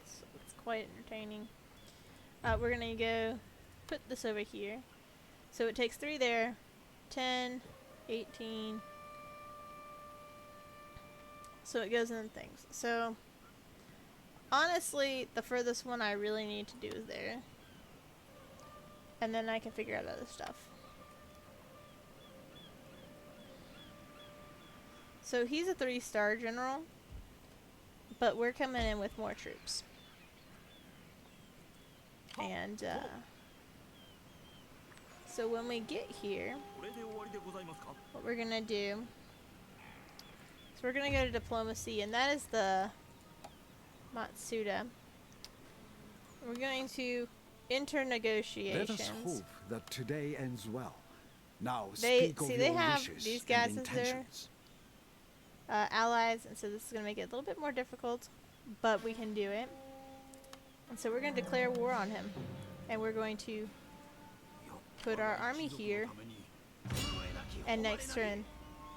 It's quite entertaining. We're gonna go put this over here. So it takes 3 there, 10, 18. So it goes in things. So honestly, the furthest one I really need to do is there. And then I can figure out other stuff. So he's a 3-star general, but we're coming in with more troops. And so when we get here, what we're gonna do is we're gonna go to diplomacy, and that is the Matsuda. We're going to enter negotiations. Let us hope that today ends well. Now They speak of your have wishes these guys and as their intentions. allies, and so this is gonna make it a little bit more difficult, but we can do it. And so we're gonna declare war on him, and we're going to put our army here, and next turn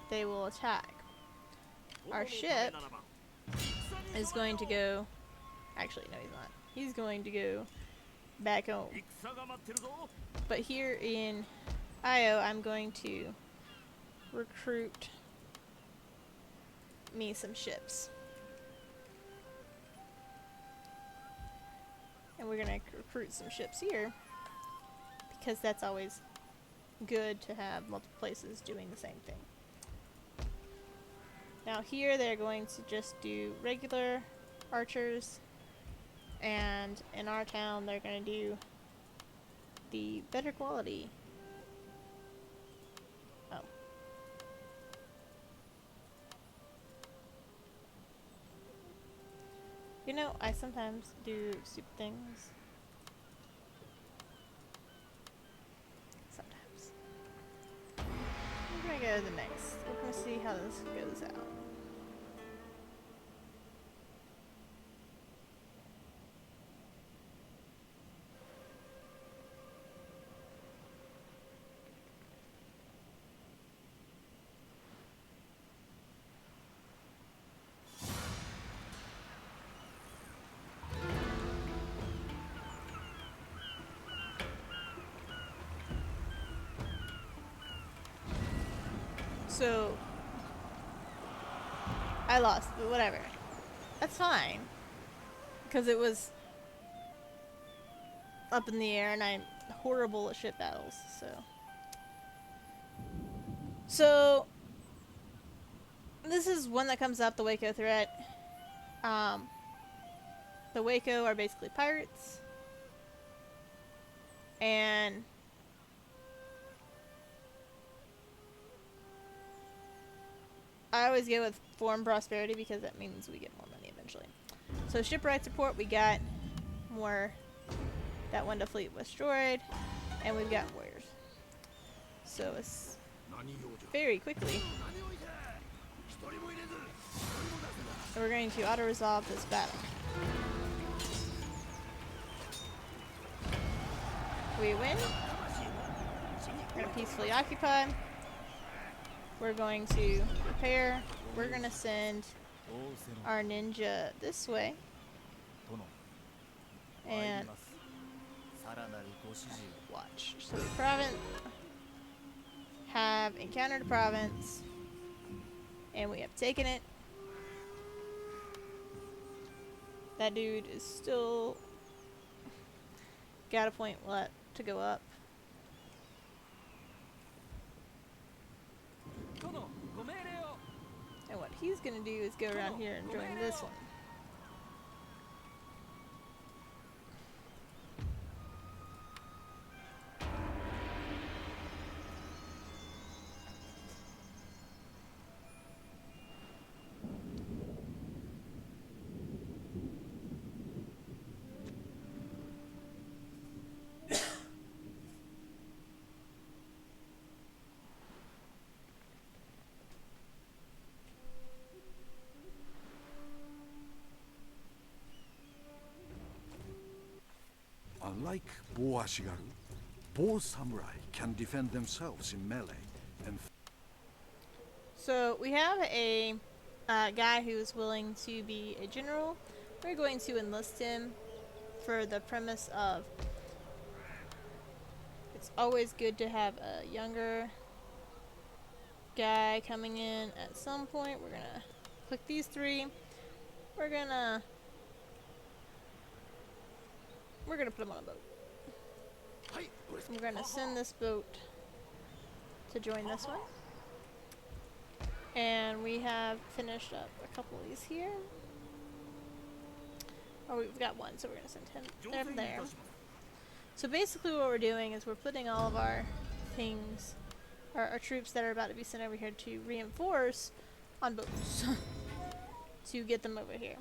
they will attack. Our ship is going to go, actually no, he's not. He's going to go back home. But here in Io, I'm going to recruit me some ships. And we're gonna recruit some ships here because that's always good to have multiple places doing the same thing. Now here they're going to just do regular archers, and in our town they're going to do the better quality. Oh. You know, I sometimes do stupid things. Sometimes. We're gonna go to the next. We're gonna see how this goes out. So, I lost, but whatever. That's fine. Because it was up in the air and I'm horrible at ship battles, so. So, this is one that comes up, the Waco threat. The Waco are basically pirates. And I always go with foreign prosperity because that means we get more money eventually. So shipwright support, we got more. That one to fleet was destroyed, and we've got warriors. So it's very quickly. So we're going to auto resolve this battle. We win. We're gonna peacefully occupy. We're going to repair. We're gonna send our ninja this way. And watch. So the province have encountered a province, and we have taken it. That dude is still got a point left to go up. And what he's gonna do is go around here and join this one. Unlike Boashigaru, both samurai can defend themselves in melee and So we have a guy who's willing to be a general. We're going to enlist him for the premise of it's always good to have a younger guy coming in at some point. We're gonna click these three. We're gonna put him on a boat. We're gonna send this boat to join this one. And we have finished up a couple of these here. Oh, we've got one, so we're gonna send him there. So basically what we're doing is we're putting all of our things, our troops that are about to be sent over here to reinforce on boats to get them over here.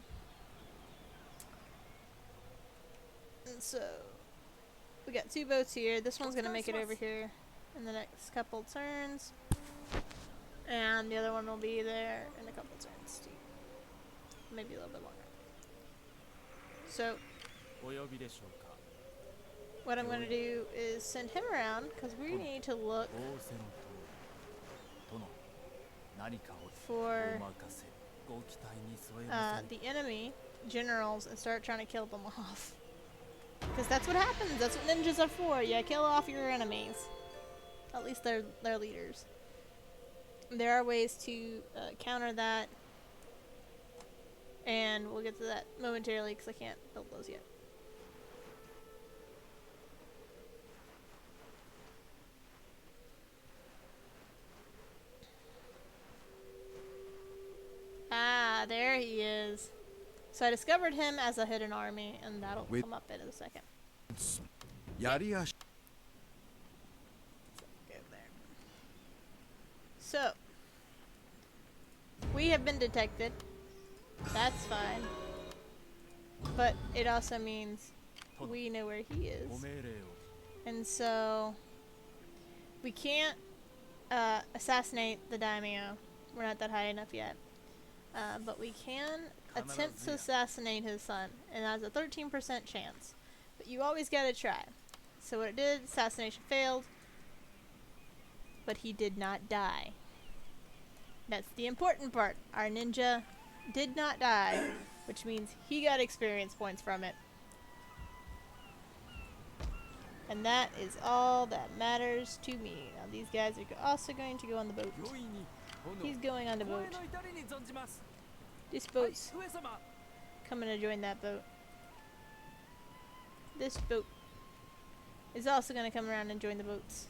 And so we got two boats here. This one's gonna make it over here in the next couple turns, and the other one will be there in a couple turns too, maybe a little bit longer. So what I'm going to do is send him around because we need to look for the enemy generals and start trying to kill them off. Because that's what happens. That's what ninjas are for. You kill off your enemies. At least their leaders. There are ways to counter that, and we'll get to that momentarily because I can't build those yet. Ah, there he is. So I discovered him as a hidden army, and that'll With come up in a second. Yariashi. Go there. So, we have been detected. That's fine. But it also means we know where he is. And so, we can't assassinate the daimyo. We're not that high enough yet. But we can attempt to assassinate his son. And that's a 13% chance. But you always gotta try. So what it did, assassination failed. But he did not die. That's the important part. Our ninja did not die, which means he got experience points from it. And that is all that matters to me. Now these guys are also going to go on the boat. He's going on the boat. This boat's coming to join that boat. This boat is also going to come around and join the boats.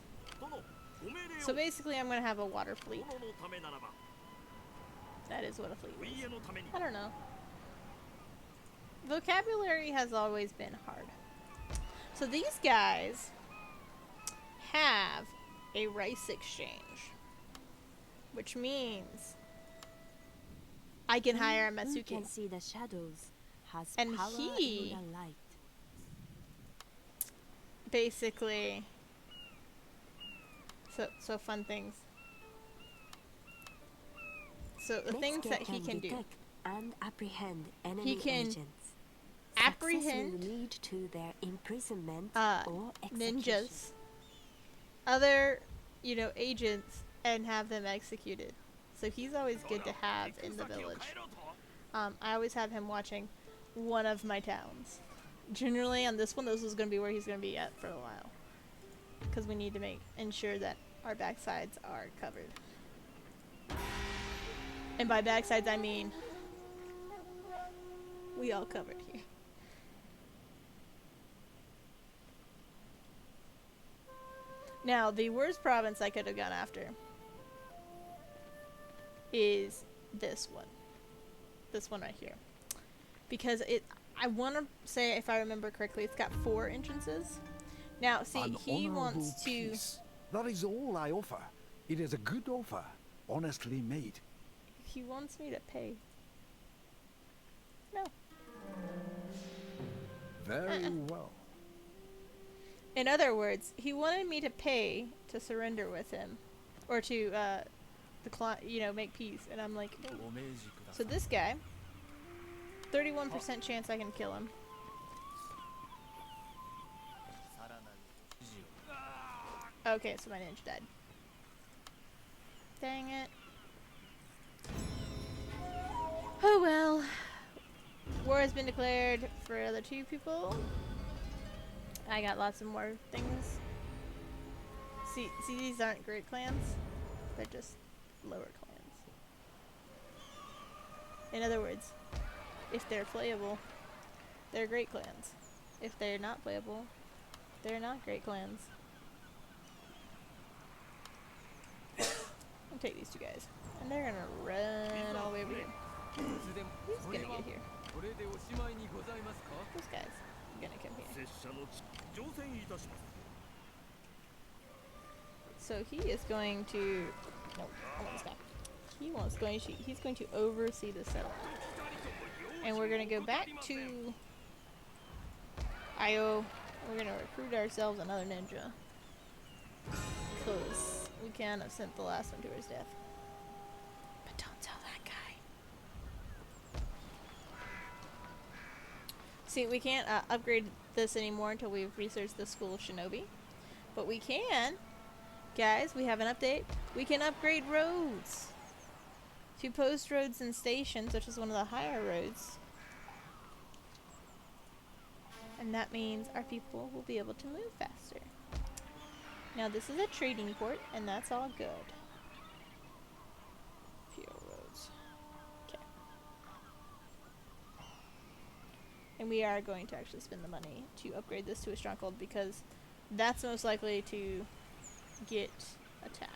So basically I'm going to have a water fleet. That is what a fleet is. I don't know. Vocabulary has always been hard. So these guys have a rice exchange, which means I can hire a Who Matsuki. can see the shadows has And power he- in the light. Basically, so fun things. So the things Mitsuki that he can do, detect and apprehend enemy can agents. apprehend Success will lead to their imprisonment or execution. ninjas, other, agents, and have them executed. So he's always good to have in the village. I always have him watching one of my towns. Generally on this one, this is going to be where he's going to be at for a while. Because we need to ensure that our backsides are covered. And by backsides, I mean we all covered here. Now, the worst province I could have gone after is this one. This one right here. Because I want to say, if I remember correctly, it's got 4 entrances. Now, see, An he honorable wants to... peace. That is all I offer. It is a good offer, honestly made. He wants me to pay. No. Very well. In other words, he wanted me to pay to surrender with him. Or to, make peace. And I'm like, no. So this guy, 31% chance I can kill him. Okay, so my ninja died. Dang it. Oh well. War has been declared for other 2 people. I got lots of more things. See, these aren't great clans. They're just lower clans. In other words, if they're playable, they're great clans. If they're not playable, they're not great clans. I'll take these 2 guys. And they're gonna run all the way over here. Who's gonna get here? This guy's gonna come here. So he is going to... No, I want this guy. He's going to oversee the settlement. And we're gonna go back to Io. We're gonna recruit ourselves another ninja. Because we can't have sent the last one to his death. But don't tell that guy. See, we can't upgrade this anymore until we've researched the School of Shinobi. But we can, guys, we have an update. We can upgrade roads to post roads and stations, which is one of the higher roads. And that means our people will be able to move faster. Now this is a trading port, and that's all good. And we are going to actually spend the money to upgrade this to a stronghold because that's most likely to get attacked.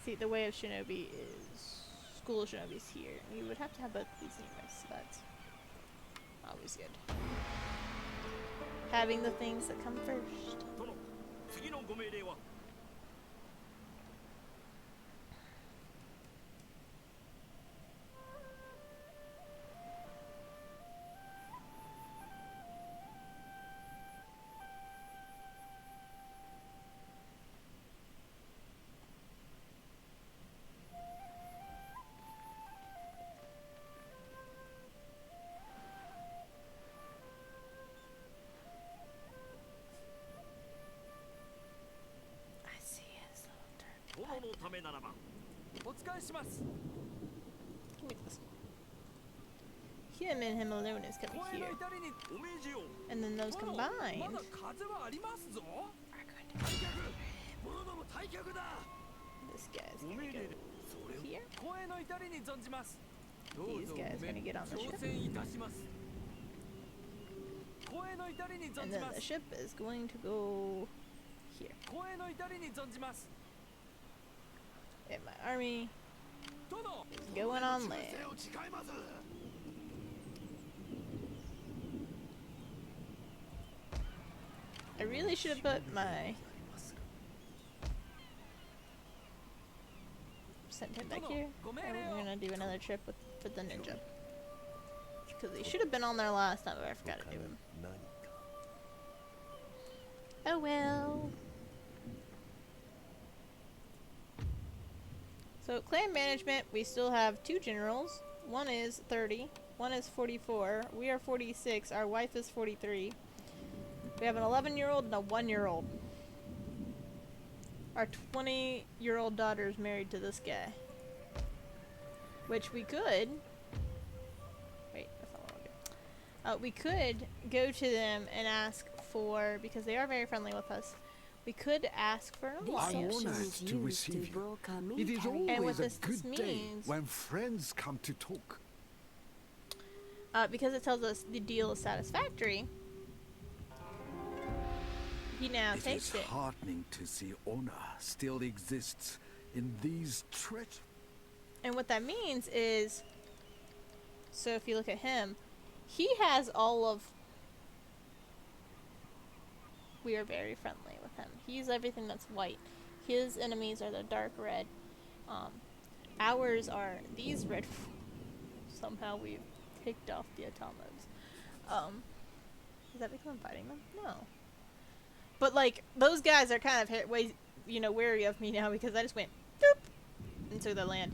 See, the way of shinobi is school of shinobi's here. You would have to have both of these anyways, so that's always good. Having the things that come first. 殿、次のご命令は I see his little dirt 殿 pipe. のためならばお仕えします Give me this. Him and him alone is coming 声 here. の至りにお命じを And then those 殿 combined まだ風はありますぞ are going to 退却者ども退却だ this guy's お gonna 命令 go でそれを here. 声の至りに存じますどう These ぞ guys ごめん gonna get on the 挑 ship. 戦いたします声の至りに存 And じ then ま the す ship is going to go here. 声の至りに存じます And my army 殿 is going on land. を誓います I really should have put my sent him back here. And we're gonna do another trip for the ninja. Because he should have been on there last time, but I forgot to do him. Oh well. So clan management, we still have 2 generals. One is 30, one is 44. We are 46. Our wife is 43. We have an 11-year-old and a 1-year-old. Our 20-year-old daughter is married to this guy. Which we could... Wait, that's not what I want to do. We could go to them and ask for... Because they are very friendly with us. We could ask for an This I'm alliance. section honored is to used receive to you. broker It is military And what always a this good day means- when friends come to talk. Because it tells us the deal is satisfactory. He now It takes is it. heartening to see honor still exists in these And what that means is, so if you look at him, he has all of, we are very friendly with him. He's everything that's white. His enemies are the dark red. Ours are these red. Somehow we've picked off the Atomos. Does that become fighting them? No. But like, those guys are kind of way, wary of me now because I just went boop into the land.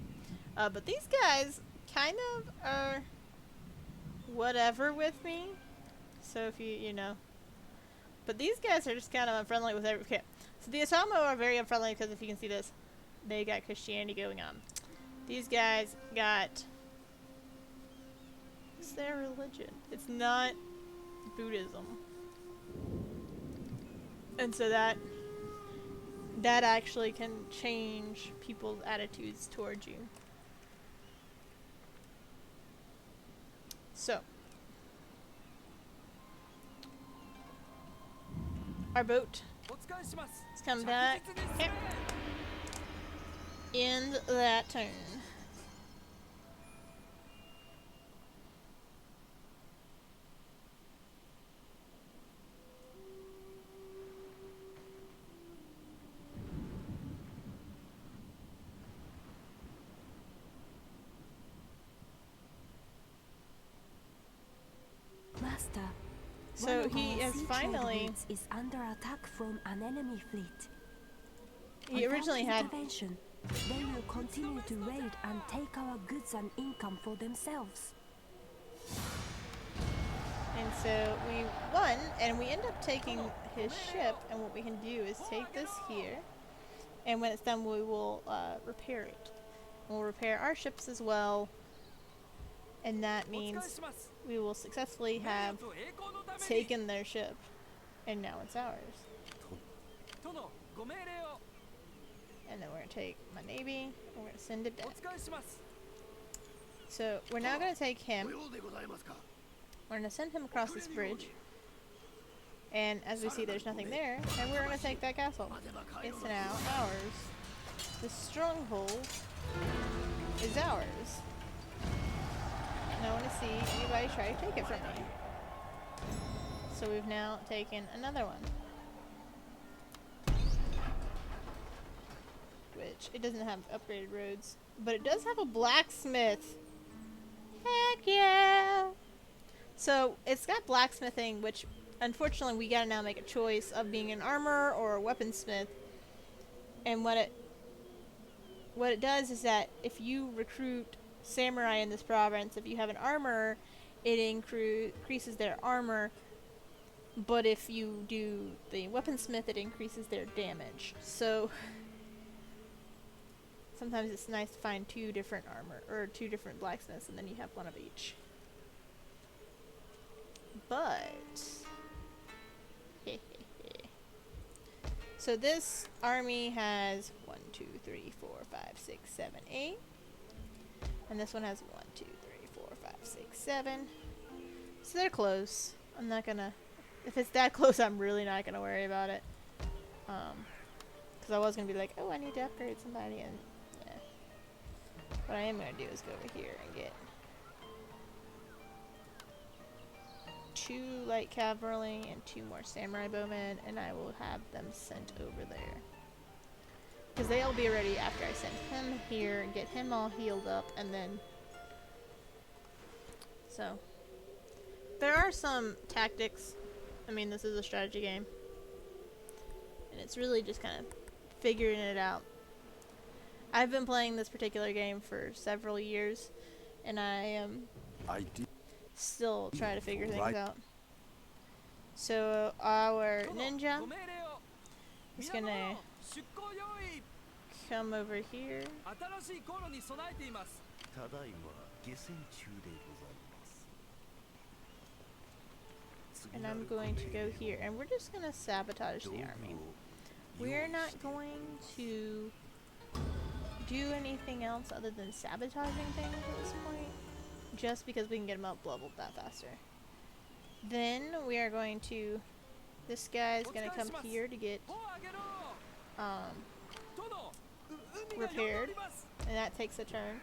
But these guys kind of are whatever with me. So if you know. But these guys are just kind of unfriendly with every. Okay. So the Atomo are very unfriendly because if you can see this, they got Christianity going on. These guys got. It's their religion. It's not Buddhism. And so that actually can change people's attitudes towards you. So, our boat お使いします has come back. 着実に進め End that turn. Master, So one of he our has sea trade finally. routes is under attack from an enemy fleet. He originally Without had. intervention, they will continue to raid and take our goods and income for themselves. And so we won, and we end up taking his ship, and what we can do is take this here, and when it's done we will repair it. We'll repair our ships as well, and that お使い means します we will successfully 名 have 誉と栄光のために taken their ship, and now it's ours. 殿ご命令を And then we're going to take my navy, and we're going to send it お back. 使いします So we're now going to take him. We're going to send him across this bridge. And as we see, there's nothing there. And we're going to take that castle. It's now ours. The stronghold is ours. And I want to see anybody try to take it from me. So we've now taken another one. Which, it doesn't have upgraded roads. But it does have a blacksmith. Heck yeah! So, it's got blacksmithing, which unfortunately we gotta now make a choice of being an armor or a weaponsmith. And what it does is that if you recruit samurai in this province, if you have an armor, it increases their armor. But if you do the weaponsmith, it increases their damage. So sometimes it's nice to find two different armor, or two different blacksmiths, and then you have one of each. But so this army has 1, 2, 3, 4, 5, 6, 7, 8. And this one has 1, 2, 3, 4, 5, 6, 7. So they're close. I'm not gonna... If it's that close, I'm really not gonna worry about it. Because I was gonna be like, oh, I need to upgrade somebody, and yeah. What I am gonna do is go over here and get 2 light cavalry and 2 more samurai bowmen, and I will have them sent over there. Because they'll be ready after I send him here and get him all healed up, and then... So, there are some tactics. I mean, this is a strategy game. And it's really just kind of figuring it out. I've been playing this particular game for several years, and I am still trying to figure things out. So, our ninja is gonna come over here. And I'm going to go here, and we're just going to sabotage the army. We're not going to do anything else other than sabotaging things at this point, just because we can get them up leveled that faster. Then we are going to, this guy is going to come here to get repaired, and that takes a turn.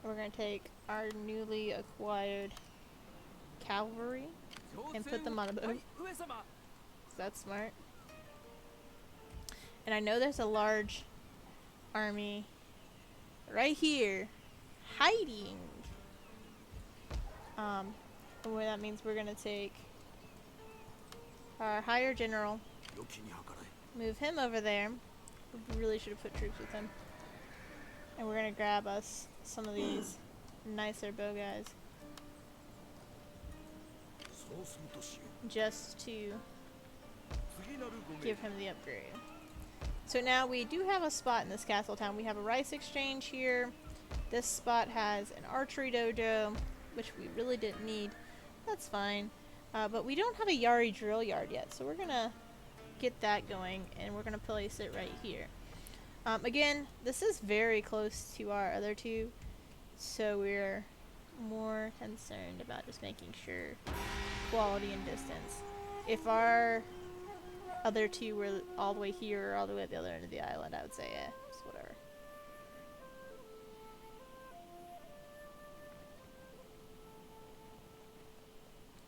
We're going to take our newly acquired cavalry and put them on a boat. That's smart. And I know there's a large army right here hiding. And what that means, we're gonna take our higher general, move him over there. We really should have put troops with him. And we're gonna grab us some of these nicer bow guys, just to give him the upgrade. So now we do have a spot in this castle town. We have a rice exchange here. This spot has an archery dojo, which we really didn't need. That's fine. But we don't have a Yari drill yard yet, so we're gonna get that going, and we're gonna place it right here. Again, this is very close to our other two, so we're more concerned about just making sure quality and distance. If our other two were all the way here or all the way at the other end of the island, I would say, yeah, just whatever.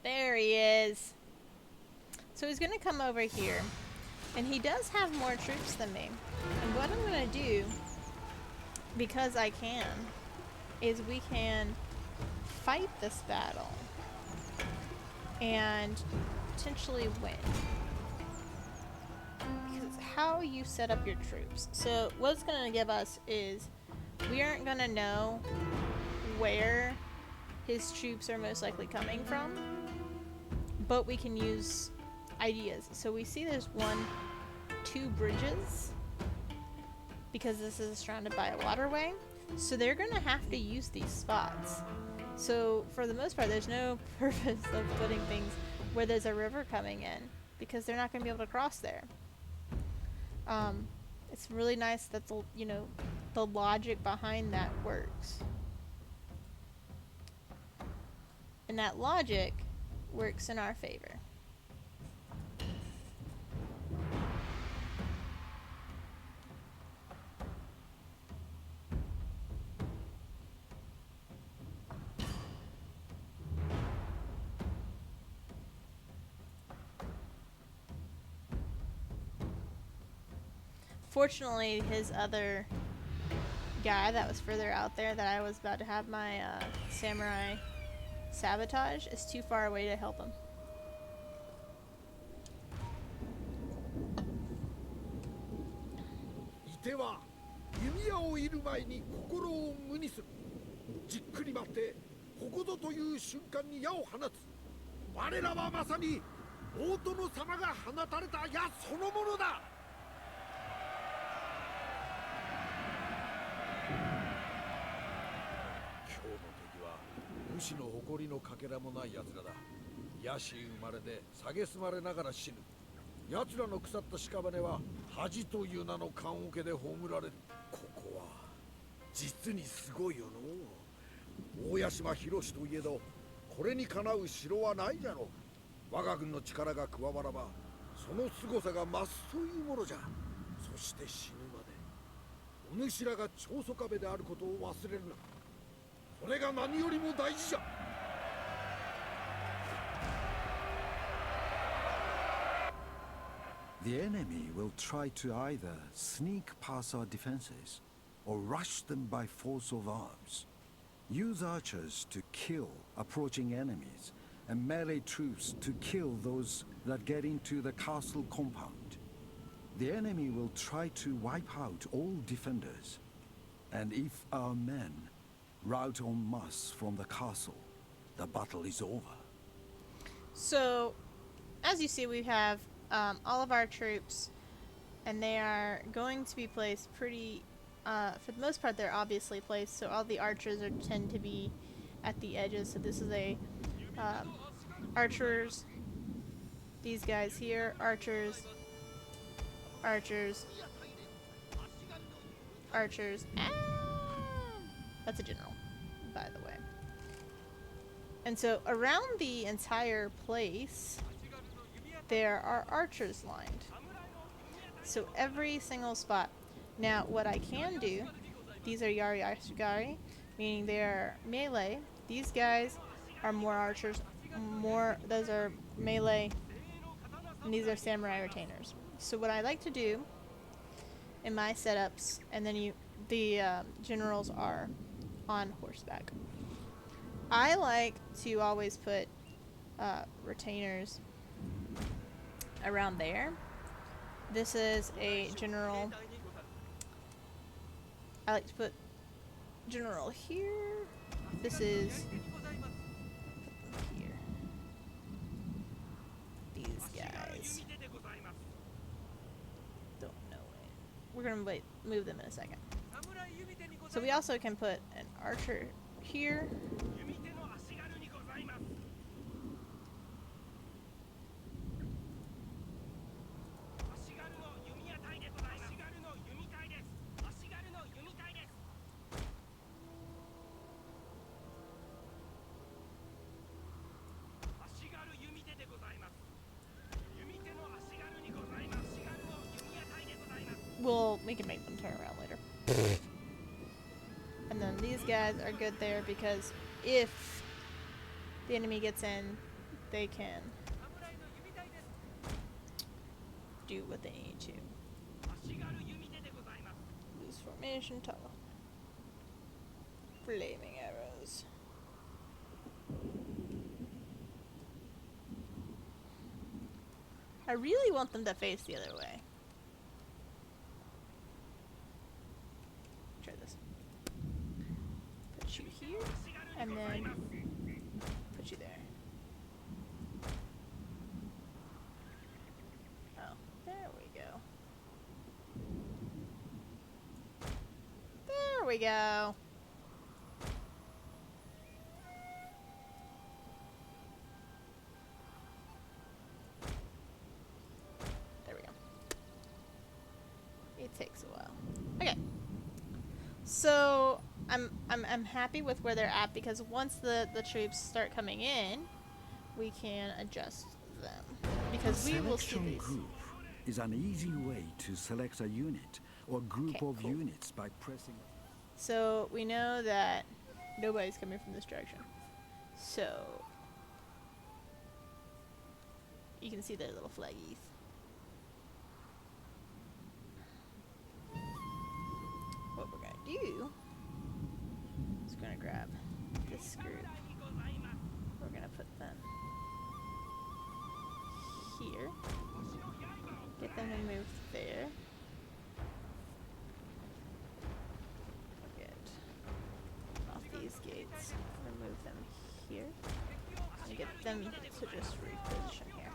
There he is. So he's gonna come over here, and he does have more troops than me. And what I'm gonna do, because I can, is we can fight this battle and potentially win. Because how you set up your troops. So what it's going to give us is we aren't going to know where his troops are most likely coming from, but we can use ideas. So we see there's 2 bridges, because this is surrounded by a waterway. So they're going to have to use these spots. So for the most part, there's no purpose of putting things where there's a river coming in, because they're not going to be able to cross there. It's really nice that the logic behind that works. And that logic works in our favor. Fortunately, his other guy that was further out there that I was about to have my samurai sabotage is too far away to help him. いては弓矢を射る前に心を無にする。じっくり待ってここぞという瞬間に矢を放つ。我らはまさに大殿様が放たれた矢そのものだ。今日の敵は武士の誇りのかけらもない奴らだ。野心生まれで蔑まれながら死ぬ。奴らの腐った屍は恥という名の棺桶で葬られる。ここは実にすごいよの。大屋島広しといえどこれにかなう城はないじゃろう。我が軍の力が加わらばその凄さが増すというものじゃ。そして死ぬまでお主らが長宗我部であることを忘れるな。それが何よりも大事じゃ。The enemy will try to either sneak past our defenses or rush them by force of arms. Use archers to kill approaching enemies and melee troops to kill those that get into the castle compound. The enemy will try to wipe out all defenders, and if our men rout en masse from the castle, the battle is over. So, as you see, we have all of our troops, and they are going to be placed pretty, for the most part, they're obviously placed, so all the archers tend to be at the edges. So this is a archers, these guys here, archers, archers, archers. That's a general, by the way. And so around the entire place, there are archers lined. So every single spot. Now, what I can do, these are Yari Ashigari, meaning they are melee. These guys are more archers, those are melee, and these are samurai retainers. So what I like to do in my setups, and then the generals are on horseback. I like to always put retainers around there. This is a general. I like to put general here. This is here. These guys. Don't know it. We're gonna move them in a second. So we also can put an archer here. We can make them turn around later. And then these guys are good there because if the enemy gets in, they can do what they need to. Loose formation, tunnel. Flaming arrows. I really want them to face the other way. Try this. Put you here, and then put you there. Oh, there we go. There we go. There we go. It takes a while. Okay. So, I'm happy with where they're at because once the troops start coming in, we can adjust them A because we will see selection these. group is an easy way to select a unit or group Okay, of cool. units by pressing. So we know that nobody's coming from this direction. So you can see their little flaggies. What we're gonna do is we're gonna grab this group. We're gonna put them here. Get them to move there. Get off these gates. Remove them here. And get them to just reposition here.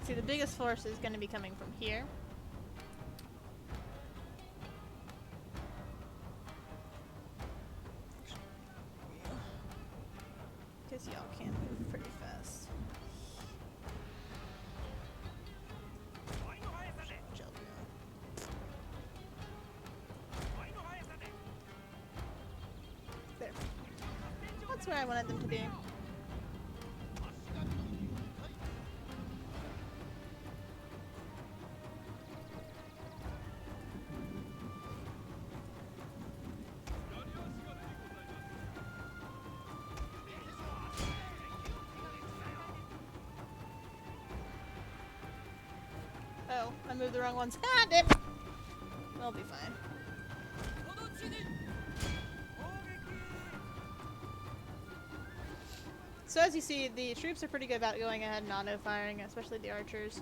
See, the biggest force is going to be coming from here. Because y'all can move pretty fast. Gel down. There. That's where I wanted them to be. Oh, I moved the wrong ones. Ah, damn it! I'll be fine. So as you see, the troops are pretty good about going ahead and auto-firing, especially the archers.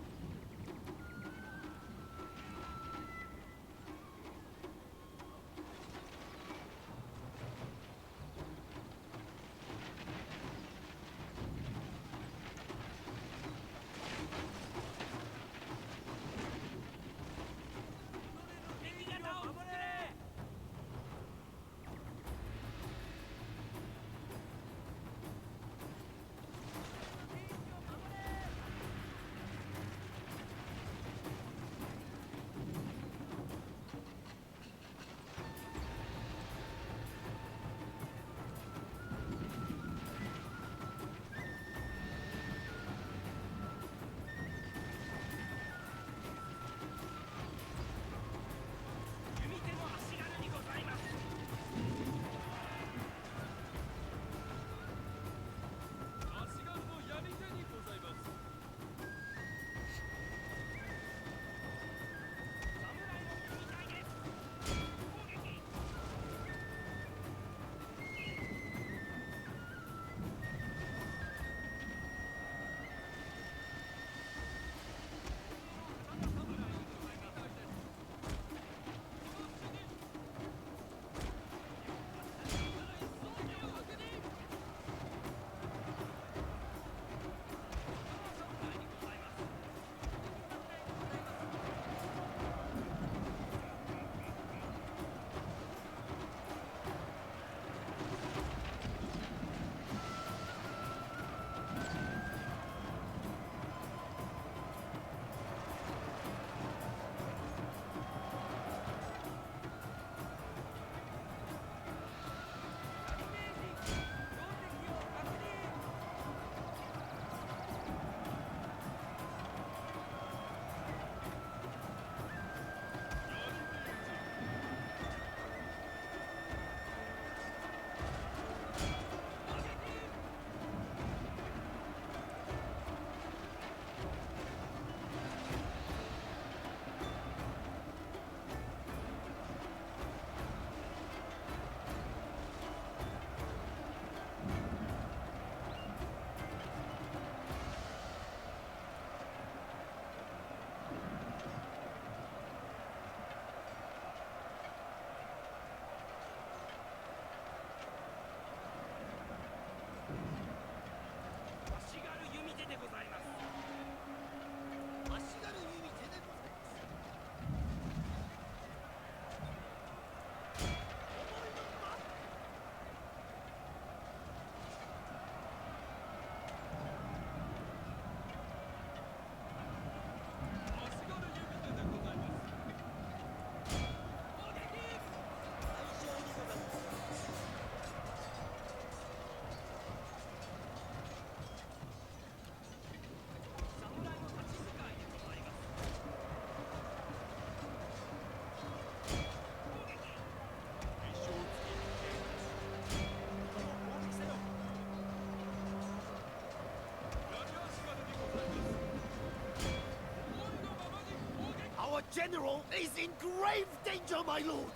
general is in grave danger, my lord!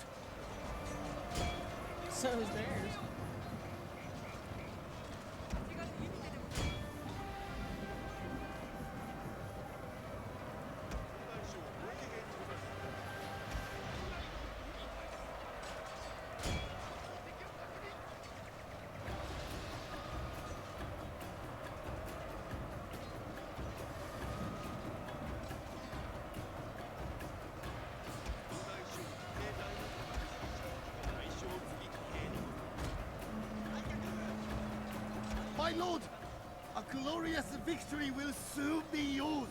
So is theirs. My lord, a glorious victory will soon be yours!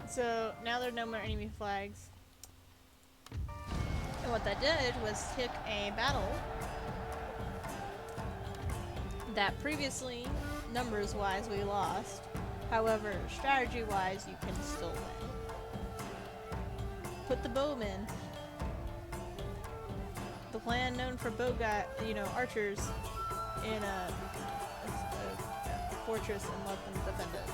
So now there are no more enemy flags. And what that did was took a battle that previously, numbers-wise, we lost. However, strategy-wise, you can still win. Put the bowmen, the clan known for archers, in a fortress and let them defend it.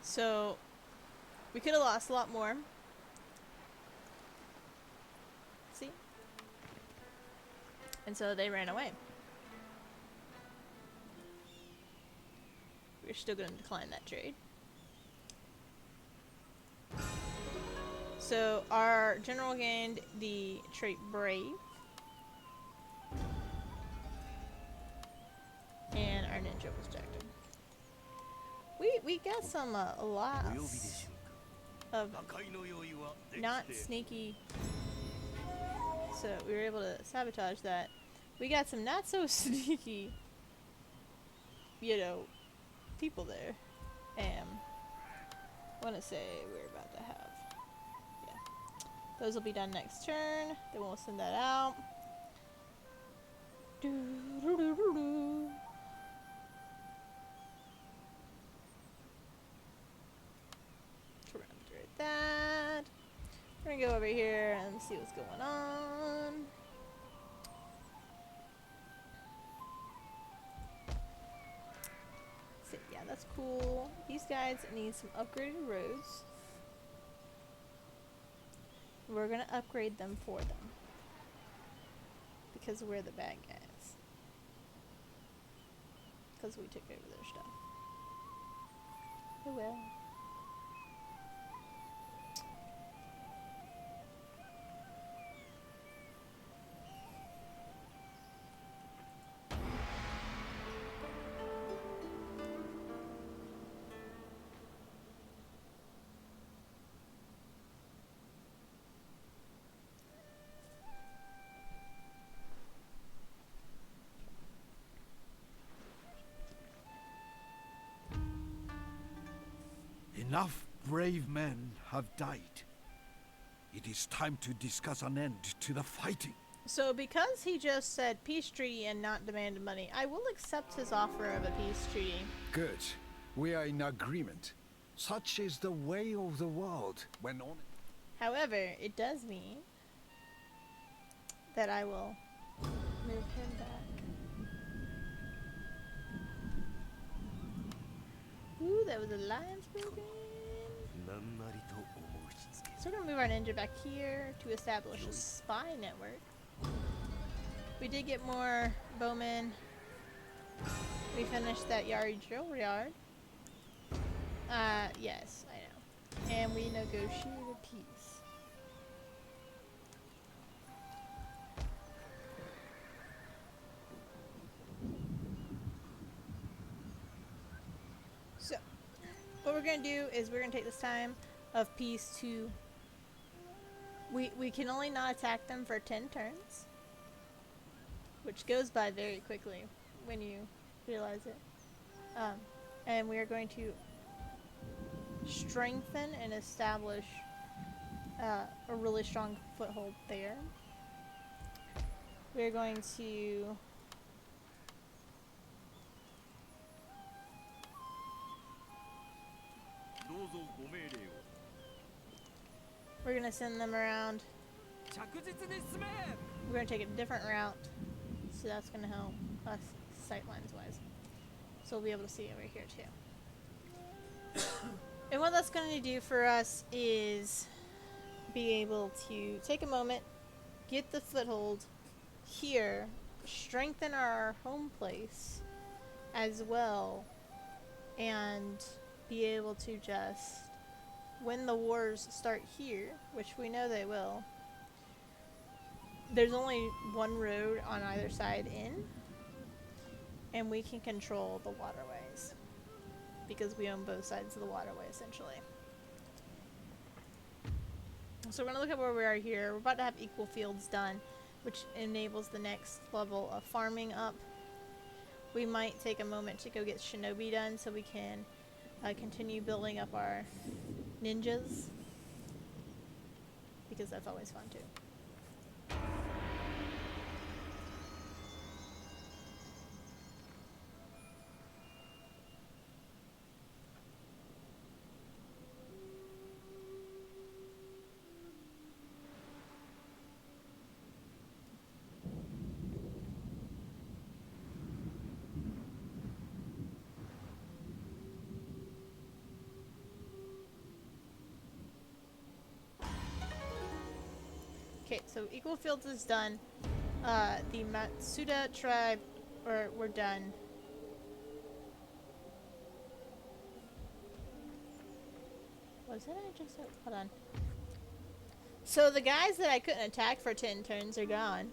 So, we could have lost a lot more. See? And so they ran away. We're still going to decline that trade. So, our general gained the trait Brave. And our ninja was jacked up. We got some lots of not sneaky, so we were able to sabotage that. We got some not so sneaky, people there. And I want to say we're about to have, those will be done next turn. Then we'll send that out. That. We're gonna go over here and see what's going on. So yeah, that's cool. These guys need some upgraded roads. We're gonna upgrade them for them. Because we're the bad guys. Because we took over their stuff. Oh well. Enough brave men have died. It is time to discuss an end to the fighting. So because he just said peace treaty and not demanded money, I will accept his offer of a peace treaty. Good. We are in agreement. Such is the way of the world when on. However, it does mean that I will move him back. Ooh, that was a lion spoken. So we're gonna move our ninja back here to establish a spy network. We did get more bowmen. We finished that Yari drill yard. Yes, I know. And we negotiated peace. So, what we're gonna do is we're gonna take this time of peace to... We can only not attack them for 10 turns. Which goes by very quickly when you realize it. And we are going to strengthen and establish a really strong foothold there. We're going to we're gonna send them around. 着実に進め。 We're gonna take a different route, so that's gonna help us sightlines wise. So we'll be able to see over here too. And what that's gonna do for us is be able to take a moment, get the foothold here, strengthen our home place as well, and be able to just, when the wars start here, which we know they will, there's only one road on either side in, and we can control the waterways because we own both sides of the waterway essentially. So we're gonna look at where we are here. We're about to have equal fields done, which enables the next level of farming up. We might take a moment to go get shinobi done so we can continue building up our ninjas, because that's always fun too. Okay, so equal fields is done. The Matsuda tribe, we're done. Was it I just hold on. So the guys that I couldn't attack for 10 turns are gone.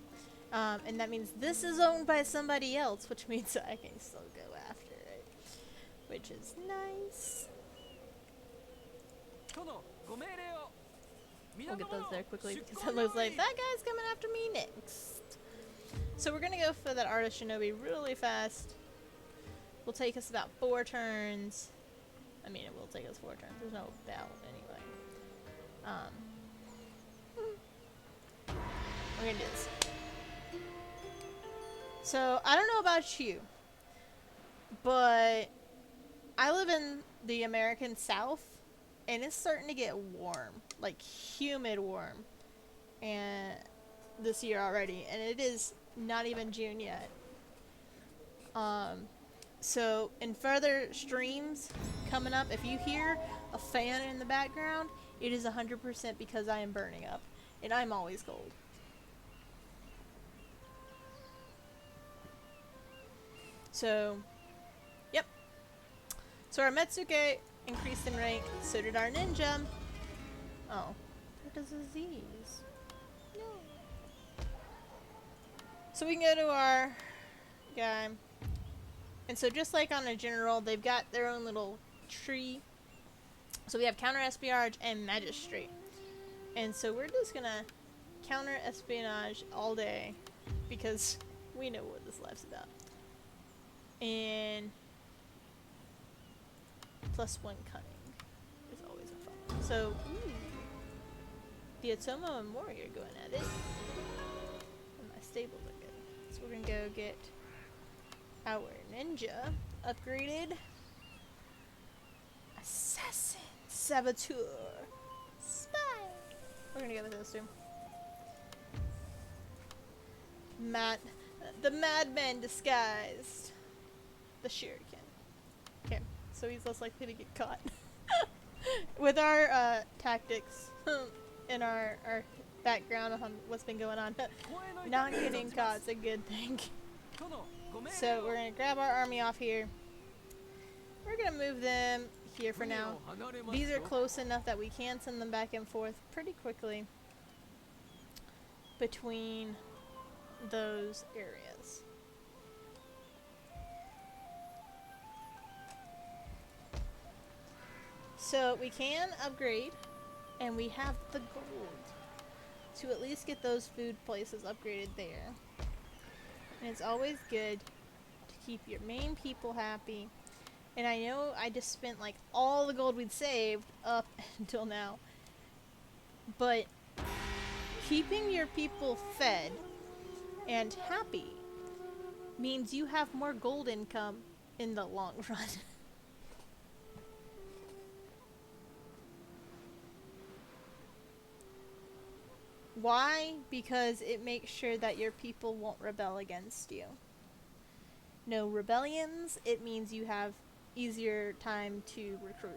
And that means this is owned by somebody else, which means I can still go after it. Which is nice. 殿、ご命令を。 We'll get those there quickly because it looks like that guy's coming after me next. So we're gonna go for that artist shinobi really fast. Will take us about 4 turns. I mean, it will take us 4 turns. There's no doubt anyway. We're gonna do this. So I don't know about you, but I live in the American South, and it's starting to get warm, like humid warm, and this year already, and it is not even June yet. So in further streams coming up, if you hear a fan in the background, it is 100% because I am burning up, and I'm always cold. So, yep. So our Metsuke increased in rank, so did our ninja. Oh, what does these? No. So we can go to our guy. And so just like on a general, they've got their own little tree. So we have counter espionage and magistrate. And so we're just gonna counter espionage all day because we know what this life's about. And +1 cunning is always a fun. So, the Otomo and Mori are going at it. And my stables are good. So we're gonna go get our ninja upgraded. Assassin, saboteur, spy. We're gonna go with those two. The madman disguised. The shuriken. Okay, so he's less likely to get caught. With our tactics and our background on what's been going on, not getting caught is a good thing. So we're gonna grab our army off here. We're gonna move them here for now. These are close enough that we can send them back and forth pretty quickly between those areas. So we can upgrade, and we have the gold to at least get those food places upgraded there. And it's always good to keep your main people happy. And I know I just spent like all the gold we'd saved up until now. But keeping your people fed and happy means you have more gold income in the long run. Why? Because it makes sure that your people won't rebel against you. No rebellions, it means you have easier time to recruit.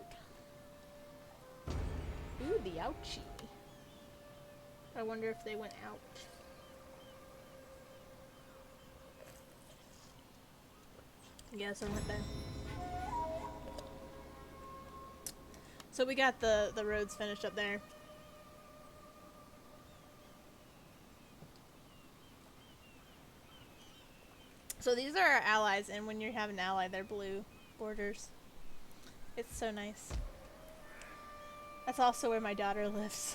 Ooh, the ouchie. I wonder if they went out. Yes, I went there. So we got the roads finished up there. So these are our allies, and when you have an ally, they're blue borders. It's so nice. That's also where my daughter lives.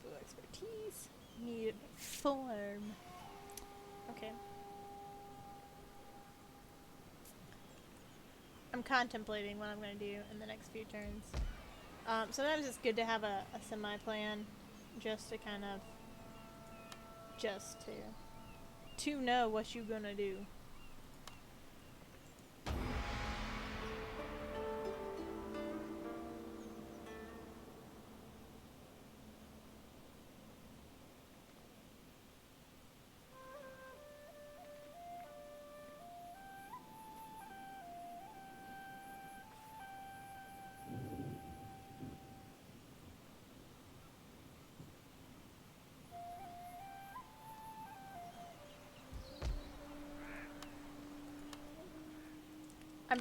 Blue expertise. Need form. Okay. I'm contemplating what I'm going to do in the next few turns. Sometimes it's good to have a semi-plan just to kind of to know what you're going to do.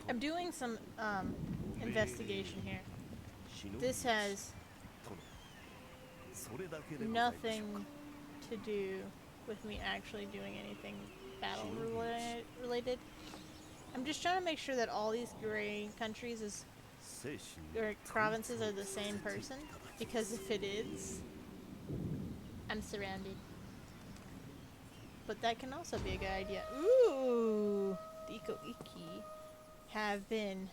I'm doing some investigation here. This has nothing to do with me actually doing anything battle related. I'm just trying to make sure that all these gray countries or provinces are the same person, because if it is, I'm surrounded. But that can also be a good idea. Ooh, the Iko Iki have been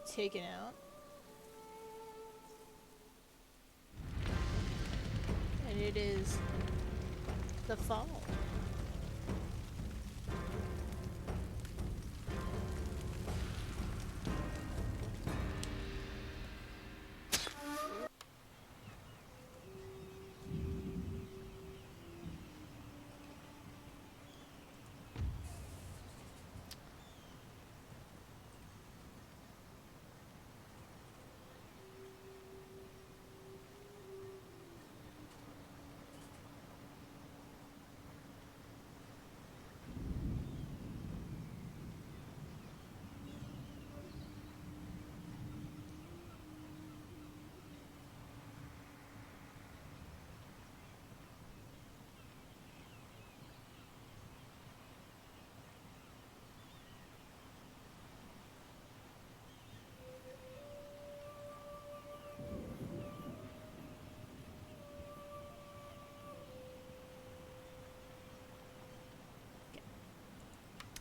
taken out. And it is the fall.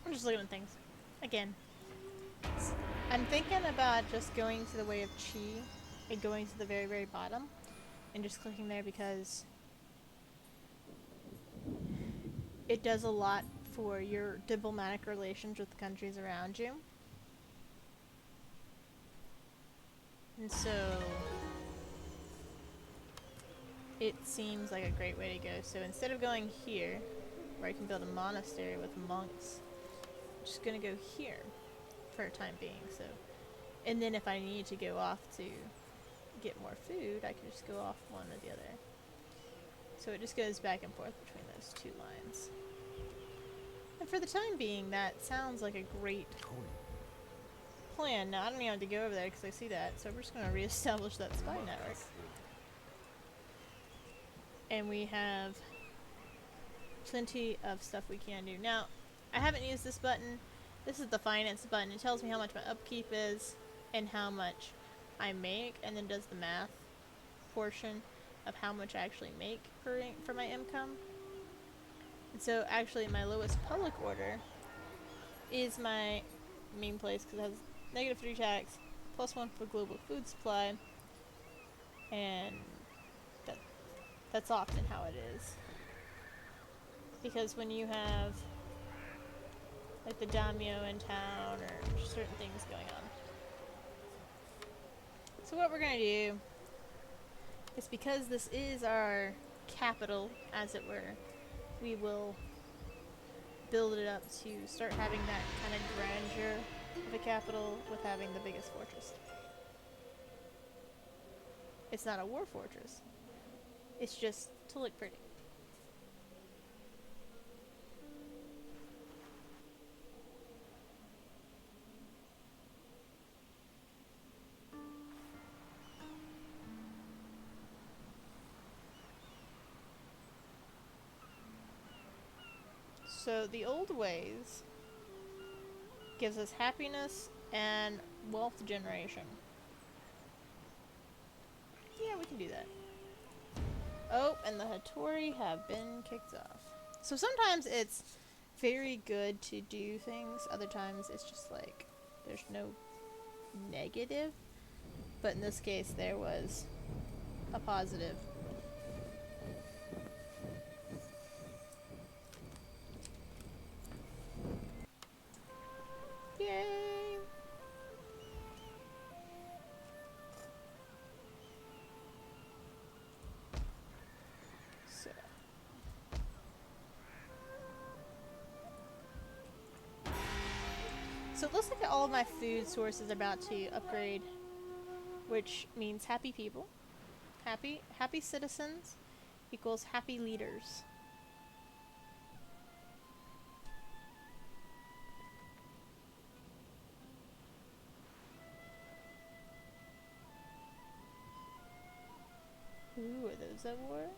I'm just looking at things. Again. I'm thinking about just going to the way of Chi and going to the very, very bottom and just clicking there, because it does a lot for your diplomatic relations with the countries around you. And so it seems like a great way to go. So instead of going here, where I can build a monastery with monks, I'm just gonna go here for a time being. So, and then if I need to go off to get more food, I can just go off one or the other. So it just goes back and forth between those two lines. And for the time being, that sounds like a great plan. Now, I don't even have to go over there because I see that, so we're just going to reestablish that spy network. and we have plenty of stuff we can do. Now, I haven't used this button. This is the finance button. It tells me how much my upkeep is and how much I make, and then does the math portion of how much I actually make for my income. And so actually my lowest public order is my main place because it has -3 tax, +1 for global food supply, and that's often how it is. Because when you have like the daimyo in town or certain things going on. So what we're gonna do is, because this is our capital, as it were, we will build it up to start having that kind of grandeur of a capital with having the biggest fortress. It's not a war fortress. It's just to look pretty. So the old ways gives us happiness and wealth generation. Yeah, we can do that. Oh, and the Hattori have been kicked off. So sometimes it's very good to do things, other times it's just like there's no negative, but in this case there was a positive. Yay! So it looks like all of my food sources are about to upgrade, which means happy people. Happy citizens equals happy leaders. Ooh, are those at war?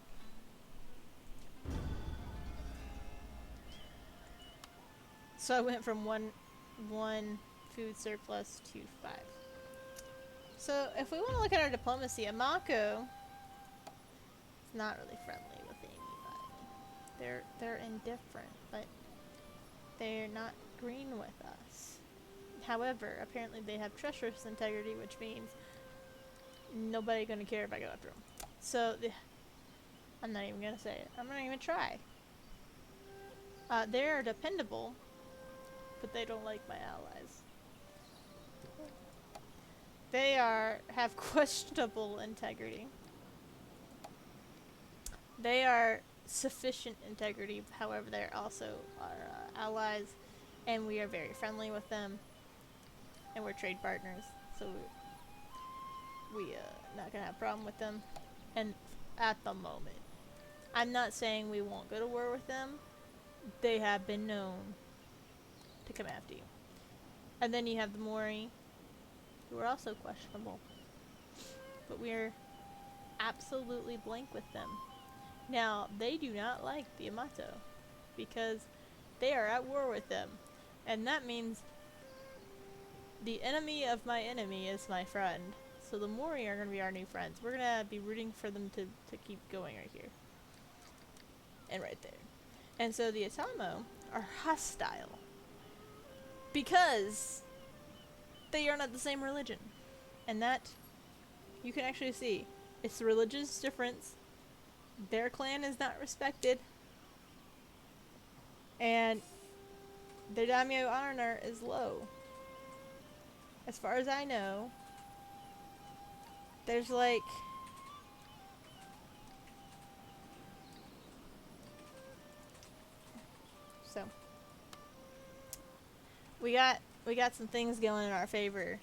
So I went from one food surplus to 5. So if we want to look at our diplomacy, Amako is not really friendly with anybody. They're indifferent, but they're not green with us. However, apparently they have treacherous integrity, which means nobody gonna care if I go after them. So I'm not even gonna say it. I'm not even try. They're dependable, but they don't like my allies. They have questionable integrity. They are sufficient integrity, however they're also our allies, and we are very friendly with them, and we're trade partners, so we not gonna have a problem with them. And at the moment, I'm not saying we won't go to war with them. They have been known to come after you. And then you have the Mori, who are also questionable, but we're absolutely blank with them. Now, they do not like the Yamato, because they are at war with them, and that means the enemy of my enemy is my friend. So the Mori are going to be our new friends. We're going to be rooting for them to keep going right here. And right there. And so the Atamo are hostile, because they are not the same religion. And that, you can actually see, it's the religious difference. Their clan is not respected, and their daimyo honor is low. As far as I know, there's like so we got some things going in our favor.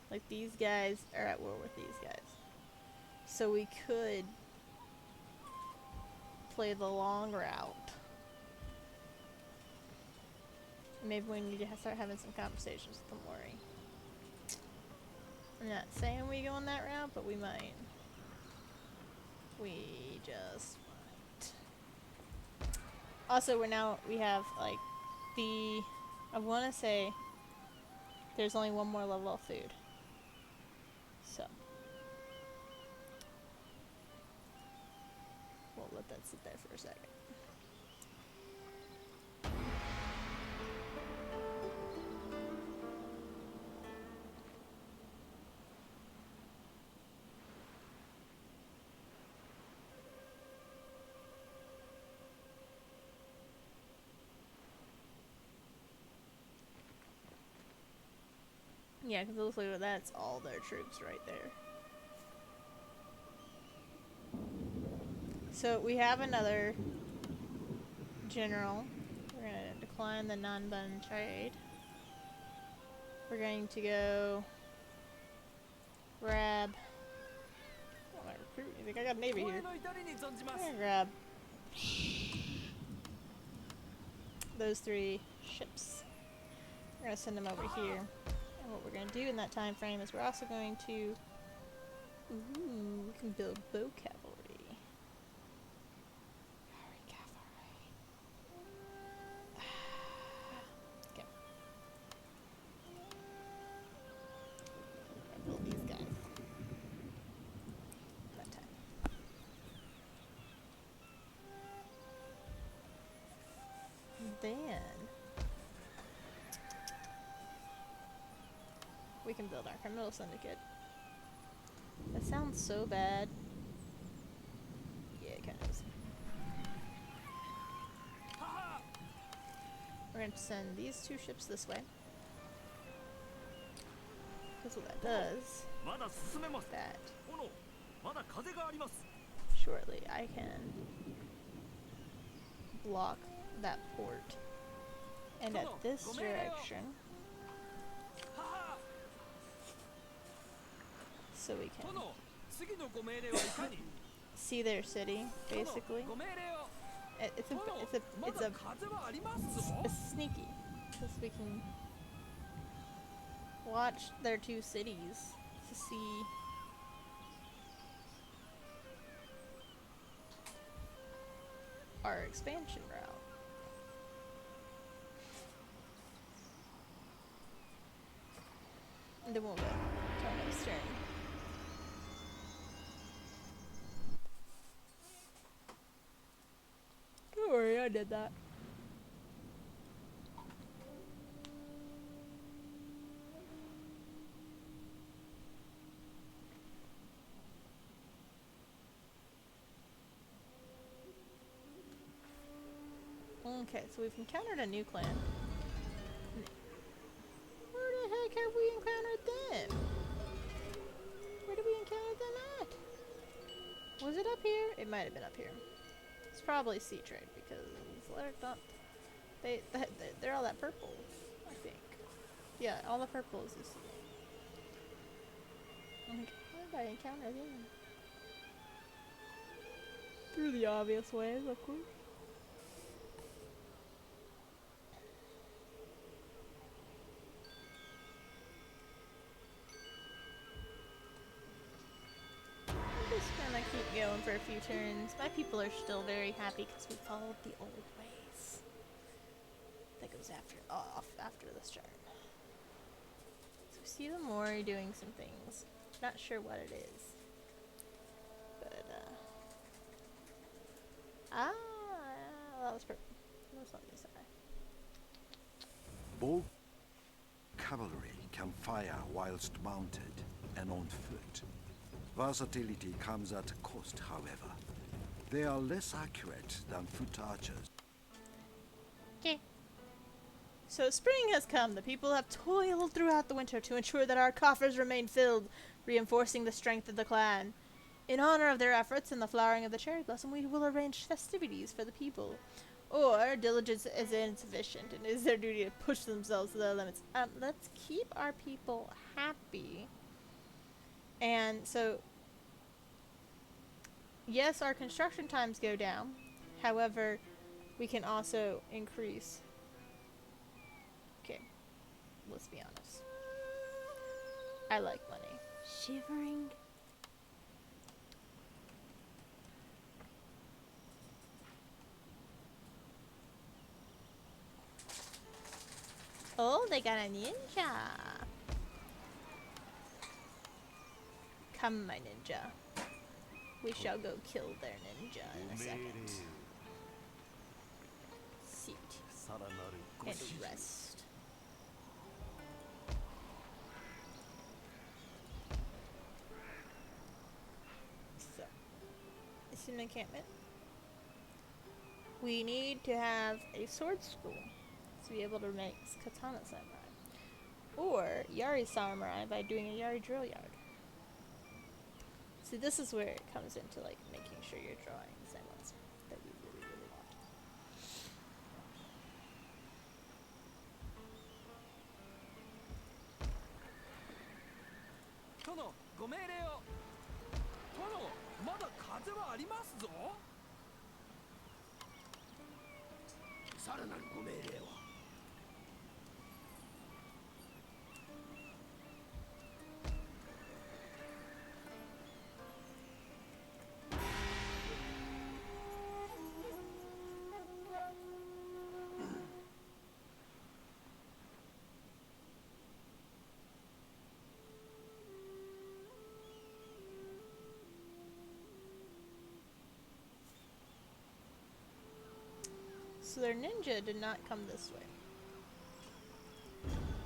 Like, these guys are at war with these guys, so we could play the long route. Maybe we need to start having some conversations with the Mori. I'm not saying we go on that route, but we might. We just might. Also, we have like I want to say there's only one more level of food. So we'll let that sit there for a second. Yeah, because it looks like that's all their troops right there. So we have another general. We're going to decline the non-bun trade. We're going to go grab... Oh, my recruit. You think I got a navy here? I'm going to grab those 3 ships. We're going to send them over here. And what we're going to do in that time frame is we're also going to... Ooh, we can build bow cavalry. Cavalry. Okay. I'll build these guys. That time. Then we can build our criminal syndicate. That sounds so bad. Yeah, it kind of is. We're going to send these 2 ships this way. Because what that does, that shortly I can block that port. And at this direction, so we can see their city, basically. It's sneaky, because we can watch their 2 cities to see our expansion route. And then we'll go to our next turn. Don't worry, I did that. Okay, so we've encountered a new clan. Where the heck have we encountered them? Where did we encounter them at? Was it up here? It might have been up here. It's probably sea trade because they're not. They're all that purple, I think. Yeah, all the purple is this. Like, where did I encounter them? Through the obvious ways, of course. I'm just gonna keep going for a few turns. My people are still very happy because we followed the old ways. That goes after this turn. So we see the Mori doing some things. Not sure what it is. But, that was purple. That's not this eye. All cavalry can fire whilst mounted and on foot. Versatility comes at a cost, however. They are less accurate than foot archers. Okay. So spring has come. The people have toiled throughout the winter to ensure that our coffers remain filled, reinforcing the strength of the clan. In honor of their efforts and the flowering of the cherry blossom, we will arrange festivities for the people. Or diligence is insufficient and it is their duty to push themselves to their limits. Let's keep our people happy. And so, yes, our construction times go down. However, we can also increase. Okay, let's be honest. I like money. Shivering. Oh, they got a ninja. Come, my ninja. We shall go kill their ninja in a second. Sit and rest. So, it's an encampment. We need to have a sword school to be able to make katana samurai. Or yari samurai by doing a yari drill yard. See, this is where it comes into like making sure you're drawing the same ones that we really, really want. 殿、ご命令を。殿、まだ風はありますぞ。さらなるご命令を。So their ninja did not come this way.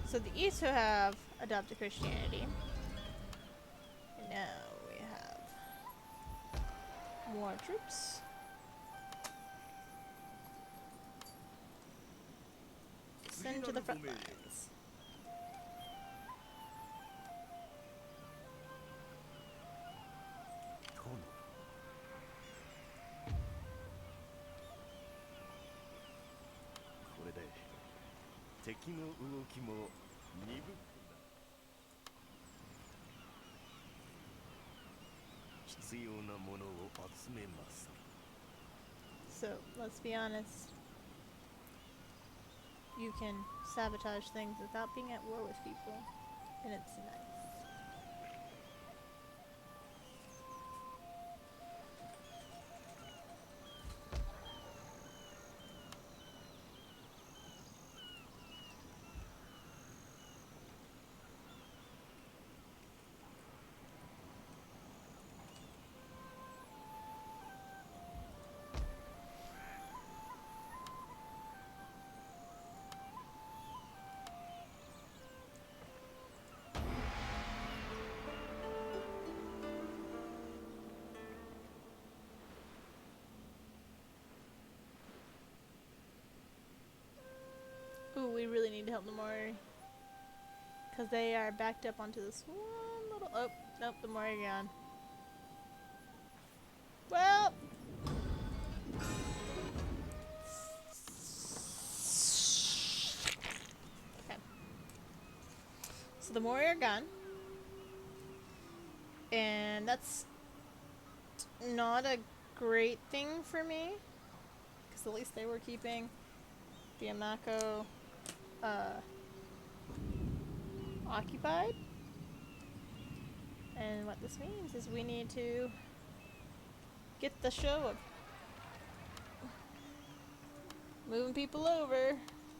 So the Isu have adopted Christianity. And now we have more troops. Send to the front lines. これで敵の動きも鈍くなる。必要なものを集めます。 So let's be honest. You can sabotage things without being at war with people, and it's nice. Ooh, we really need to help the Mori. Because they are backed up onto this one little... Oh, nope, the Mori are gone. Well... Okay. So the Mori are gone. And that's not a great thing for me. Because at least they were keeping the Amako occupied. And what this means is we need to get the show of moving people over,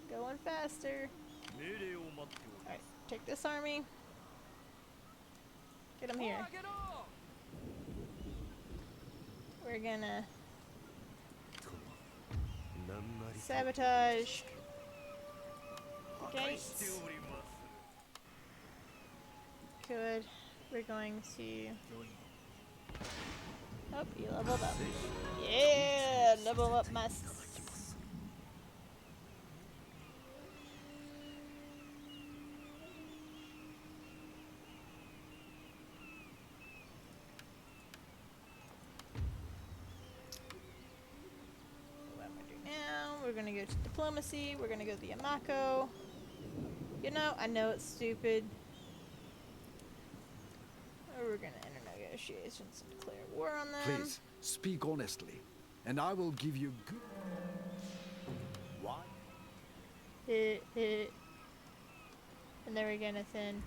going faster. Alright, take this army. Get them here. We're gonna sabotage the gates. Good. We're going to... Oh, you leveled up. Yeah! Level up my... What am I doing now? We're gonna go to diplomacy. We're gonna go to the Yamako. You know, I know it's stupid. We're gonna enter negotiations and declare war on them. Please, speak honestly, and I will give you good... Why? And then we're gonna send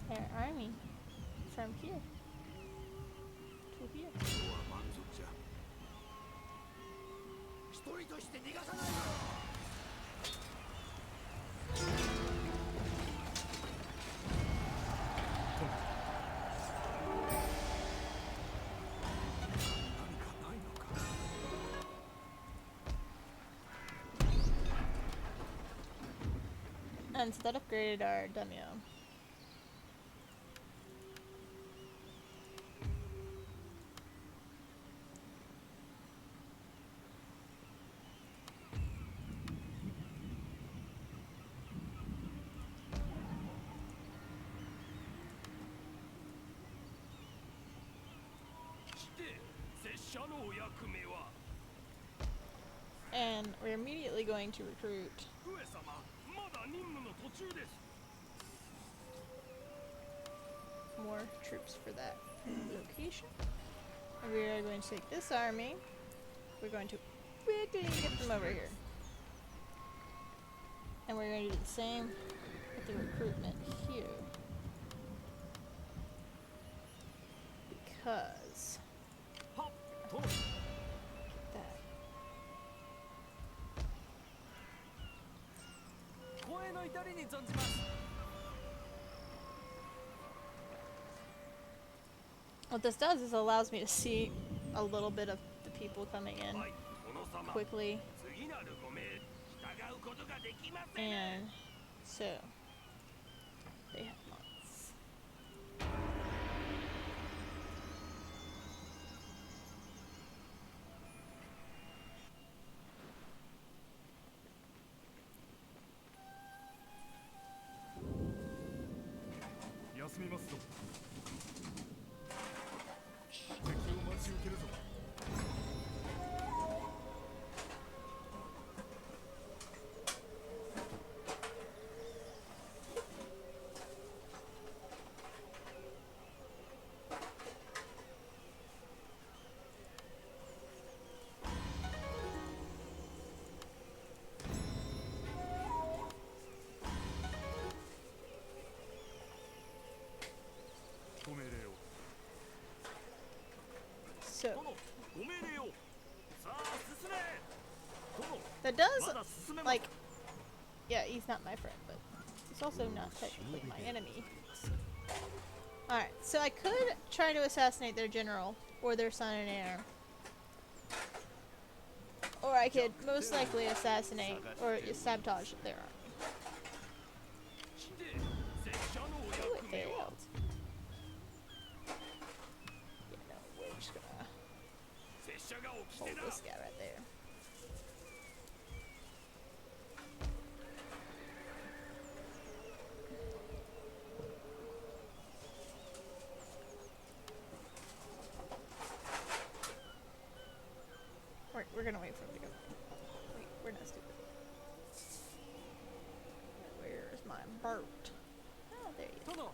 our army from here to here. 満足じゃ。一人として逃がさないぞ。And so that upgraded our Demio. And we're immediately going to recruit more troops for that location. And we are going to take this army. We're going to quickly get them over here. And we're going to do the same with the recruitment here. Because that. What this does is allows me to see a little bit of the people coming in quickly. And so they have months. So that does, like, yeah, he's not my friend, but he's also not technically my enemy. Alright, so I could try to assassinate their general, or their son and heir. Or I could most likely assassinate, or sabotage their army. Ooh, it failed. Yeah, no, we're just gonna hold this guy right there. We're gonna wait for him to go. Wait, we're not stupid. Where's my boat? Oh, there you go.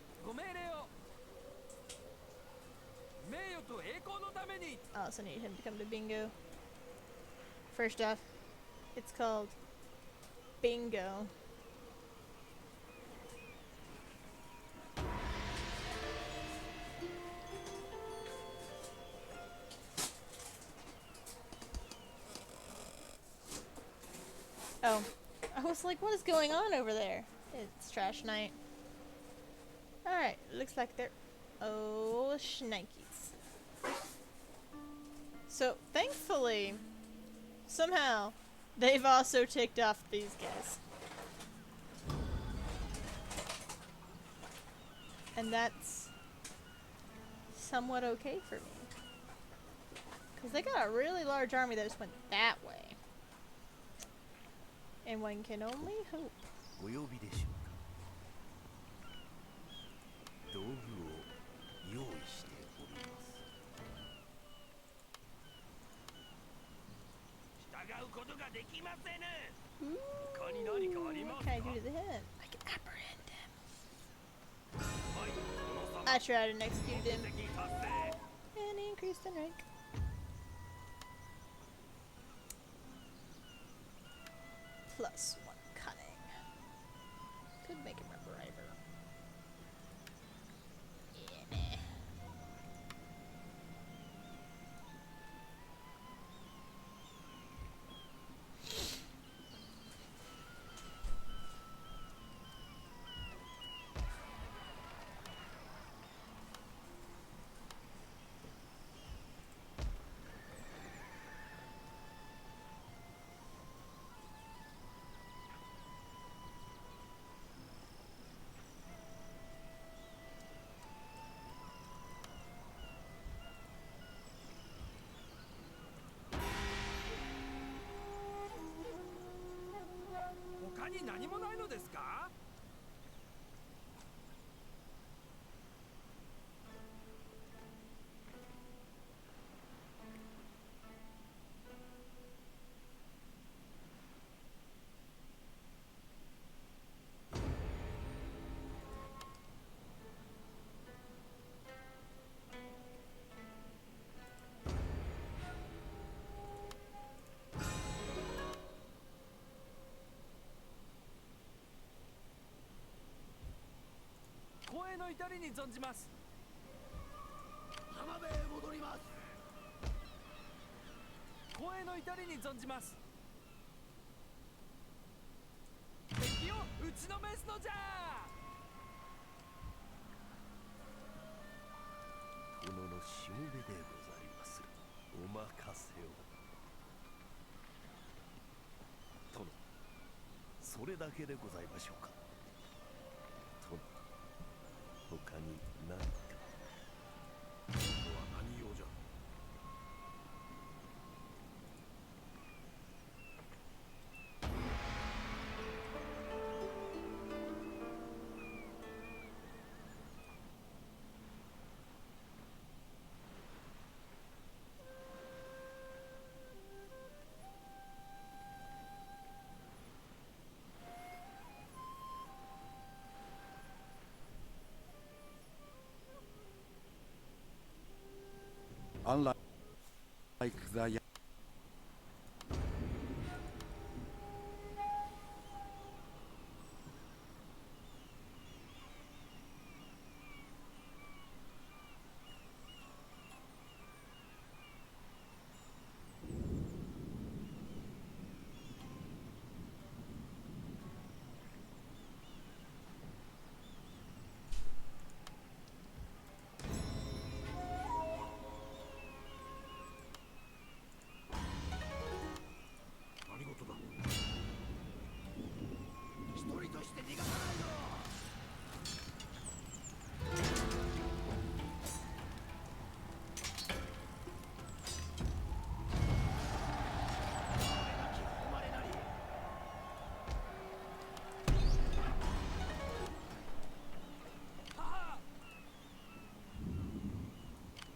I also need him to come to bingo. First off, it's called bingo. Oh, I was like, what is going on over there? It's trash night. Alright, looks like they're... oh, shnikes. So, thankfully, somehow, they've also ticked off these guys. And that's somewhat okay for me. Because they got a really large army that just went that way. And one can only hope. お呼びでしょうか。道具を用意しております。従うことができませぬ。 Ooh, what can I do to him? I can apprehend him. I tried and executed him. And he increased in rank. Plus 1 cunning. Could make him a braver. Yeah, nah. 光栄の至りに存じます。浜辺へ戻ります。光栄の至りに存じます。敵を打ちのめすのじゃ。殿のしもべでございまする。お任せを。殿、それだけでございましょうか。殿、他に何か。今度は何用じゃ。Unlike the何事だ。一人として逃がさないぞ。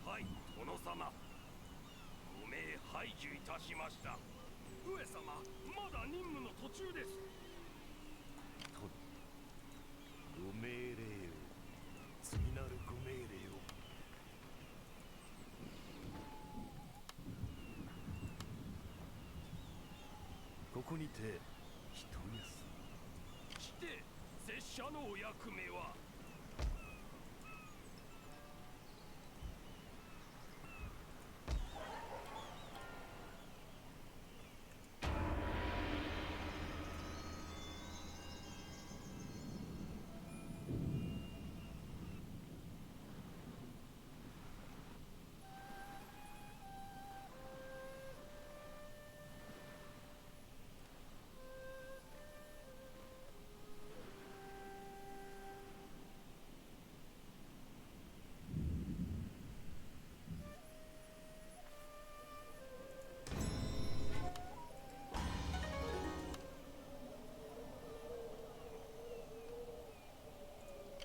はい、殿様。ご命拝受いたしました。上様、まだ任務の途中です。殿、ご命令を。次なるご命令を。ここにて一休して拙者のお役目は。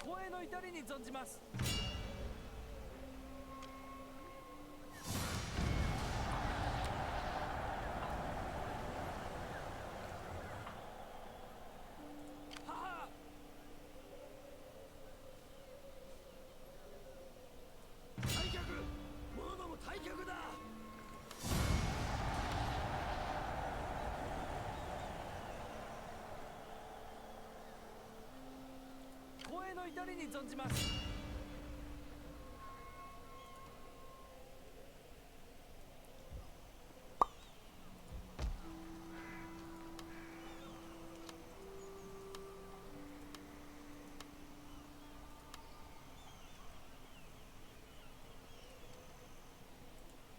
光栄の至りに存じます。はは。退却。者ども退却だ。光栄の至りに存じます。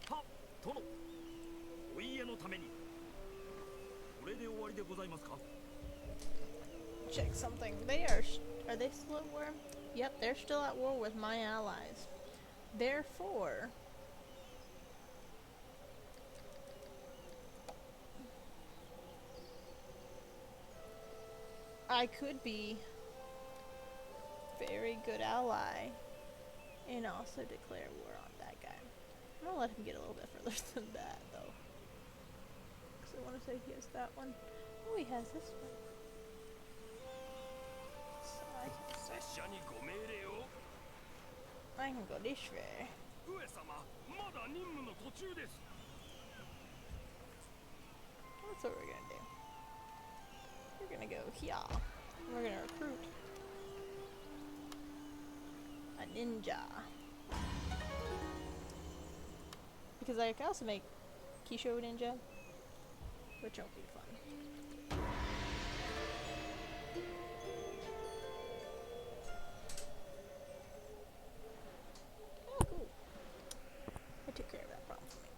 はっ、殿。お家のために。これで終わりでございますか。Check something. Are they still at war? Yep, they're still at war with my allies. Therefore, I could be very good ally and also declare war on that guy. I'm gonna let him get a little bit further than that though, because I want to say he has that one. Oh, he has this one. So拙者にご命令を。I can go this way. 上様、まだ任務の途中です。That's what we're gonna do. We're gonna go here. We're gonna recruit. ninja. Because I can also make Kisho ninja, which will be fun. Oh, cool. I took care of that problem for me.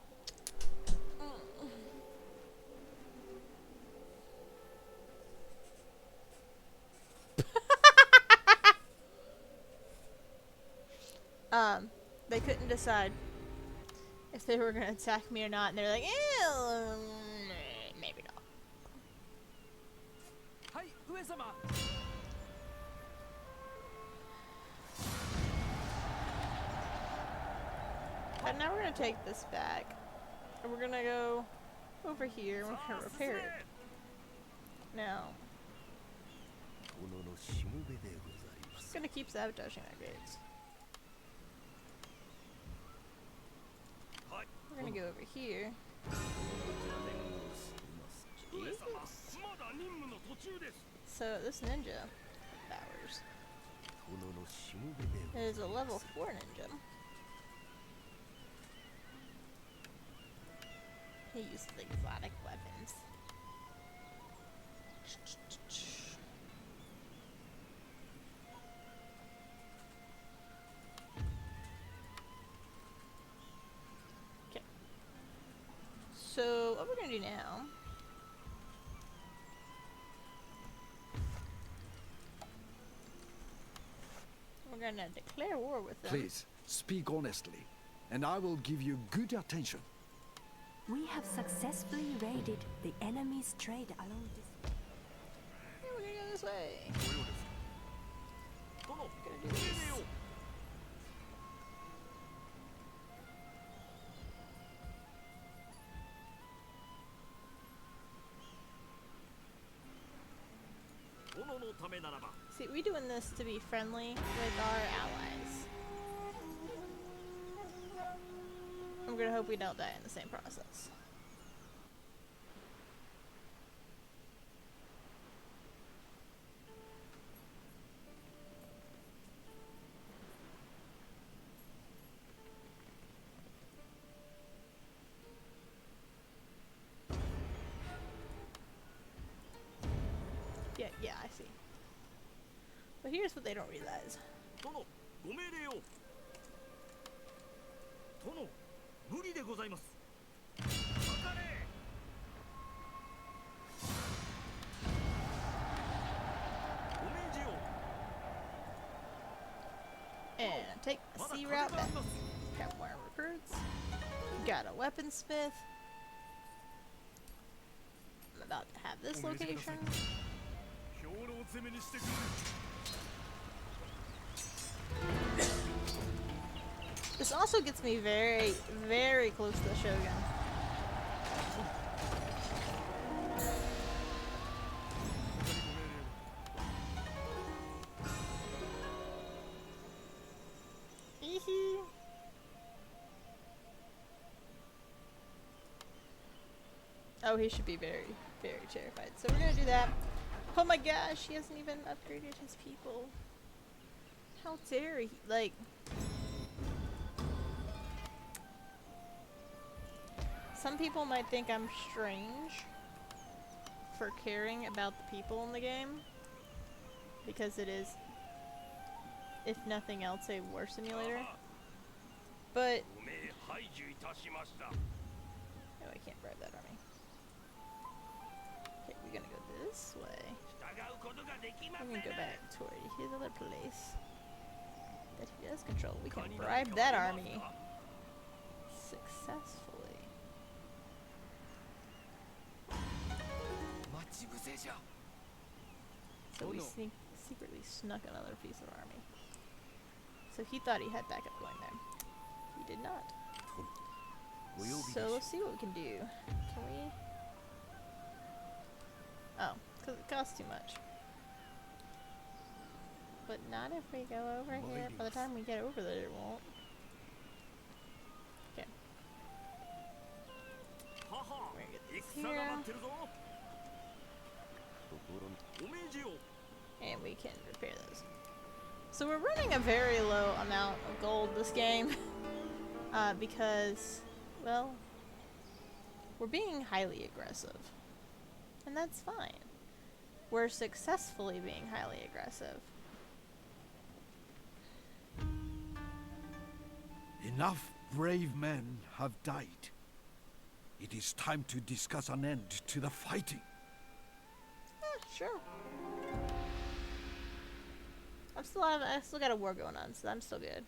They couldn't decide if they were gonna attack me or not, and they're like, maybe not. はい上様 And now we're gonna take this back, and we're gonna go over here, and we're gonna repair it. Now, 殿のしもべでございま just す。 gonna keep sabotaging our gates. はい We're gonna go over here. 邪念をすみます。上様まだ任務の途中です So this ninja of ours 殿のしもべでござい is a ま level す。 4 ninja. He uses exotic weapons. Okay. So what we're gonna do now? We're gonna declare war with them. Please, speak honestly, and I will give you good attention. We have successfully raided the enemy's trade along this. Yeah, we're gonna go this way. 殿 Gonna do 命 this. 令を 殿のためならば See, we doing this to be friendly with our allies. I'm gonna hope we don't die in the same process. Yeah, I see. But here's what they don't realize. 殿ご命令を殿無理でございますかかれ ご命じを And take the まだ sea 風 route があ back. ります Got more recruits. Got a weaponsmith. I'm about to have this location. 兵糧攻めにしてくる This also gets me very, very close to the Shogun. Hee. Oh, he should be very, very terrified. So we're gonna do that. Oh my gosh, he hasn't even upgraded his people. How dare he? Like, some people might think I'm strange for caring about the people in the game, because it is, if nothing else, a war simulator. But ご命排除いたしました oh, I can't bribe that army. Okay, we're gonna go this way. 従うことができま We're せん gonna go back toward his other place that he does control. We can bribe that army successfully. 待ち伏せじゃ So we Oh, no. secretly snuck another piece of army. So he thought he had backup going there. He did not. お呼びでし So ょう let's see what we can do. Can we? Oh, because it costs too much. But not if we go over here. By the time we get over there, it won't. Okay, はは we're gonna get this 戦が here. 待ってるぞ心にご命じを And we can repair those. So So we're running a very low amount of gold this game. Because, well, we're being highly aggressive. And that's fine. We're successfully being highly aggressive. Enough brave men have died. It is time to discuss an end to the fighting. Yeah, sure. I still got a war going on, so I'm still good.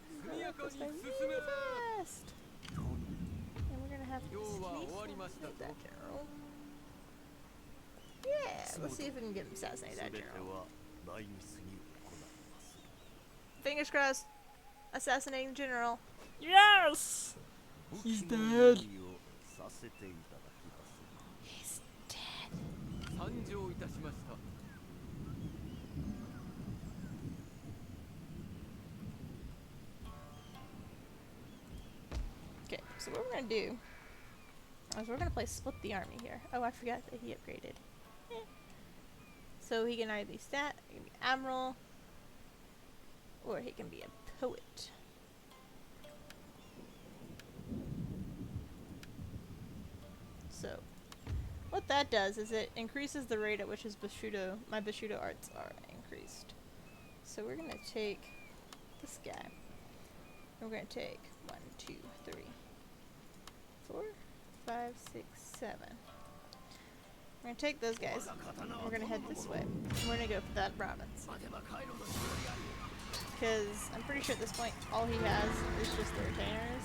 What happens really fast? And we're gonna have to assassinate that general. Yeah, let's see if we can get him assassinated that 全て general. は内密に行います Fingers crossed. Assassinating the general. Yes! 武 He's 器の dead. 用意をさせていただきます He's dead. 参上いたしました。 Okay, so what we're gonna do is we're gonna play split the army here. Oh, I forgot that he upgraded. Eh. So he can either be he can be admiral, or he can be a poet. So what that does is it increases the rate at which my Bushido arts are increased. So we're gonna take this guy. And we're gonna take 1, 2, 3, 4, 5, 6, 7. We're gonna take those guys. And we're gonna head this way. And we're gonna go for that province. Because I'm pretty sure at this point all he has is just the retainers.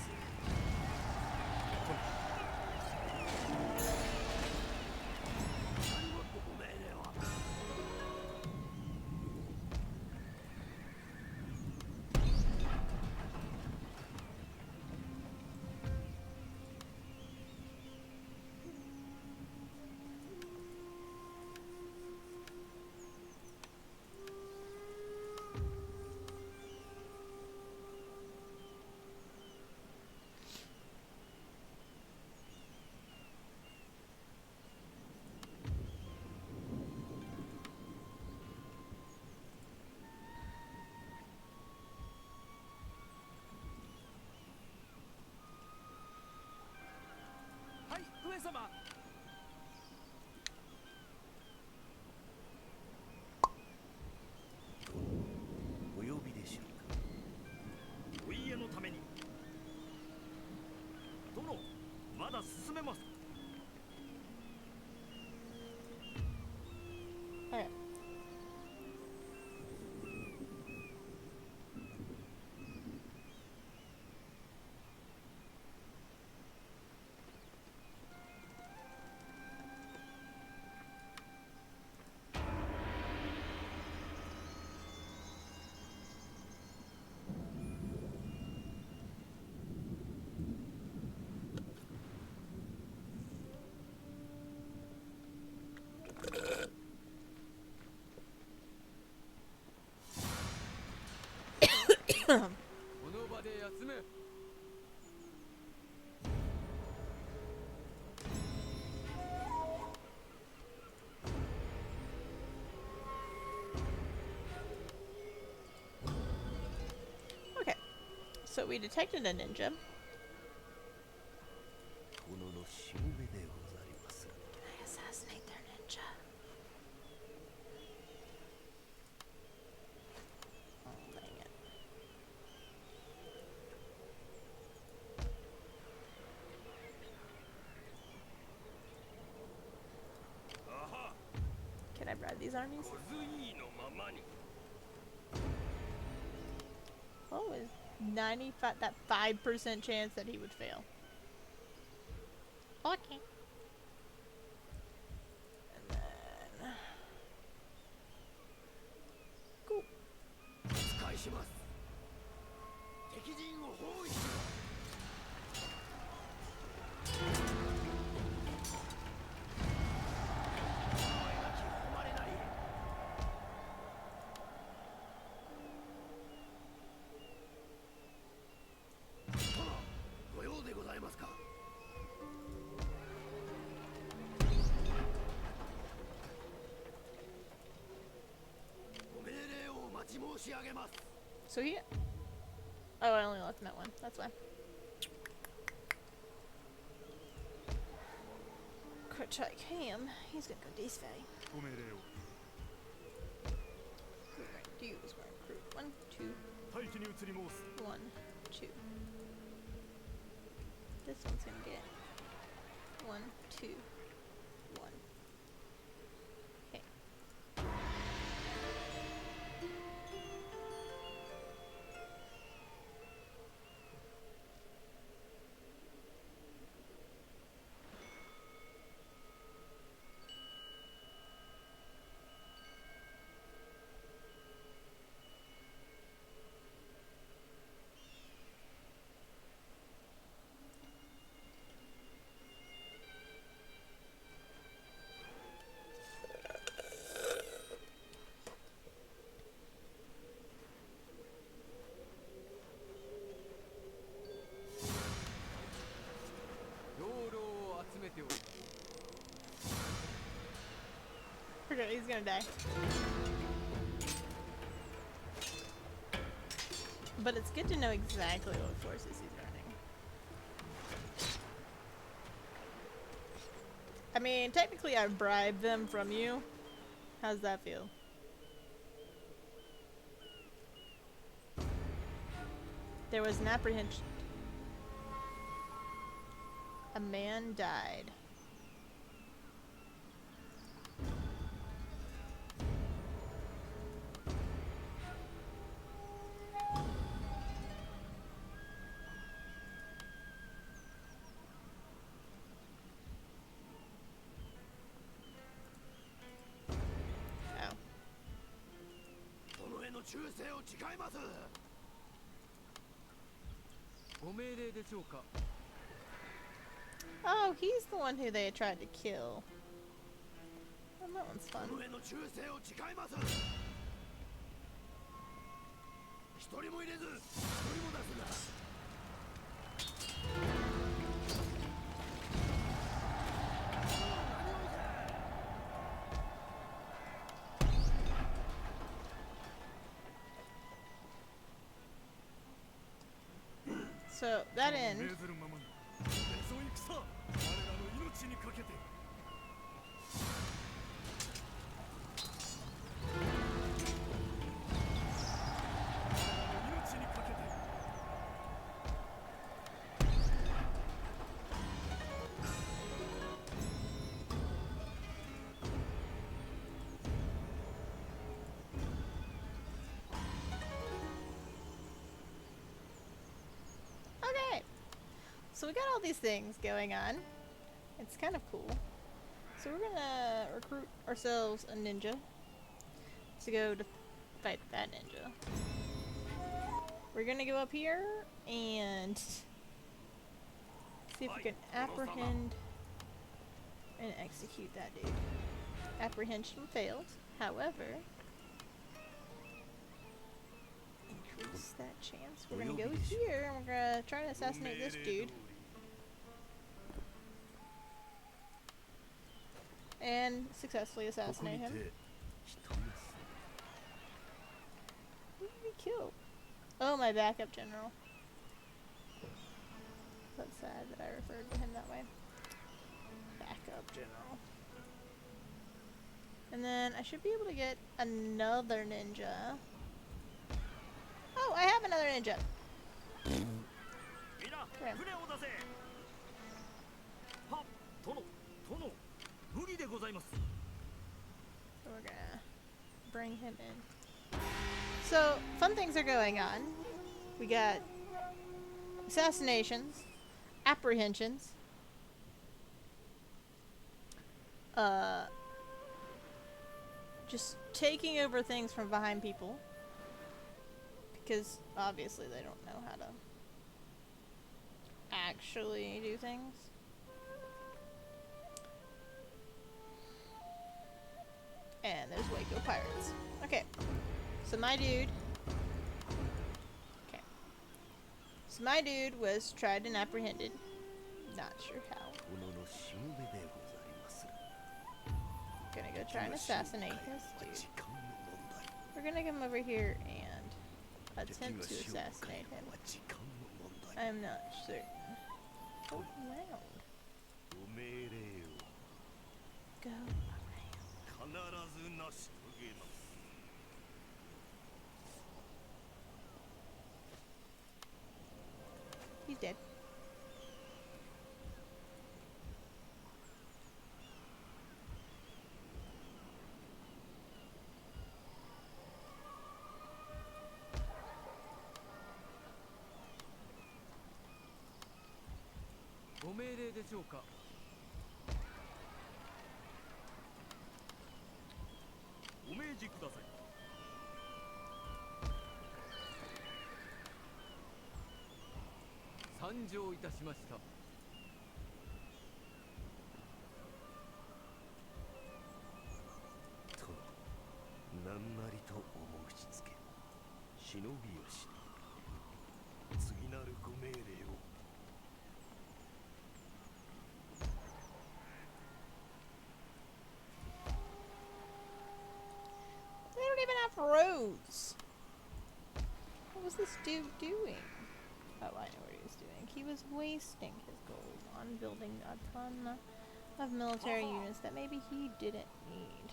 Okay. Okay, so we detected a ninja. 殿のしもべでござります I assassinate their ninja. Oh, dang it. Can I bribe these armies? What was 95? That 5% chance that he would fail. Okay. And then cool. 返します敵陣を包囲しろ Okay, So he... Oh, I only left him at one. That's why. Quick check him. He's gonna go this way. ご命令を What we're gonna do is we're gonna recruit 1, 2, 待機に移り申す 1, 2. This one's gonna get 1, 2, 1. Okay. Forget he's gonna die. But it's good to know exactly what forces he's running. I mean, technically I bribed them from you. How's that feel? There was an apprehension. A man died. Oh. 殿への忠誠を誓います。ご命令でしょうか Oh, he's the one who they tried to kill. Well, that one's fun. 殿への忠誠を誓います。一人も入れず、一人も出すな。 So, that end. 命ずるままに別を戦我らの命にかけて Okay. So we got all these things going on. It's kind of cool. So we're gonna recruit ourselves a ninja to go to fight that ninja. We're gonna go up here and see if we can apprehend and execute that dude. Apprehension failed. However, increase that chance. We're gonna go here and we're gonna try to assassinate this dude. And successfully assassinate him. Who did we kill? Oh, my backup general. That's sad that I referred to him that way. Backup general. And then I should be able to get another ninja. Oh, I have another ninja. Okay. 無理でございます So we're gonna bring him in. So, fun things are going on. We got assassinations, apprehensions, just taking over things from behind people. Because obviously they don't know how to actually do things. And there's Waco Pirates. Okay. So my dude... Okay. So my dude was tried and apprehended. Not sure how. Gonna go try and assassinate this dude. We're gonna come over here and... attempt to assassinate him. I am not certain. Go around. Go around. He's dead. They don't even have roads. What was this dude doing? Oh, I know what he was doing. He was wasting his gold on building a ton of military units that maybe he didn't need.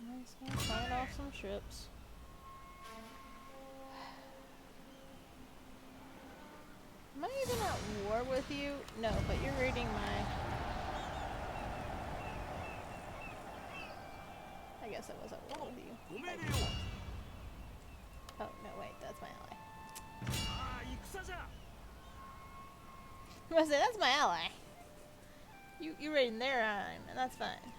Nice, find off some ships. Am I even at war with you? No, but you're raiding my... I guess I was at war with you. Oh, no, wait, that's my ally. I was gonna say, that's my ally. You raiding their ally, and that's fine.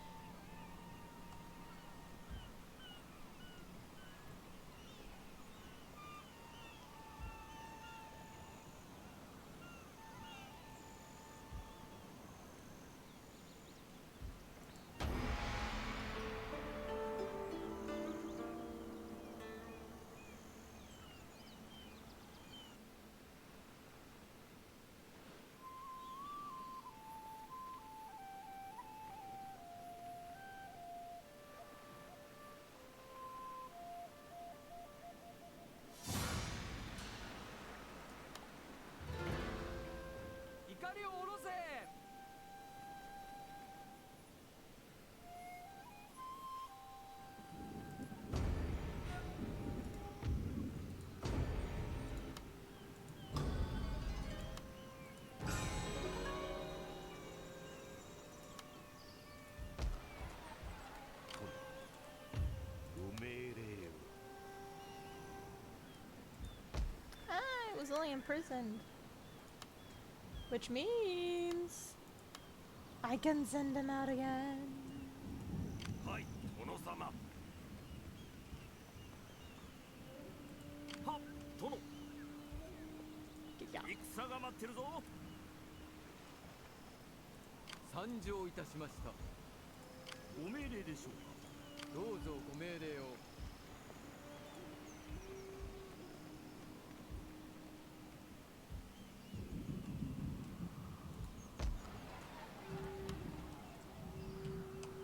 I was only imprisoned. Which means... I can send him out again. Yeah. 参上いたしました。ご命令でしょうか。どうぞご命令を。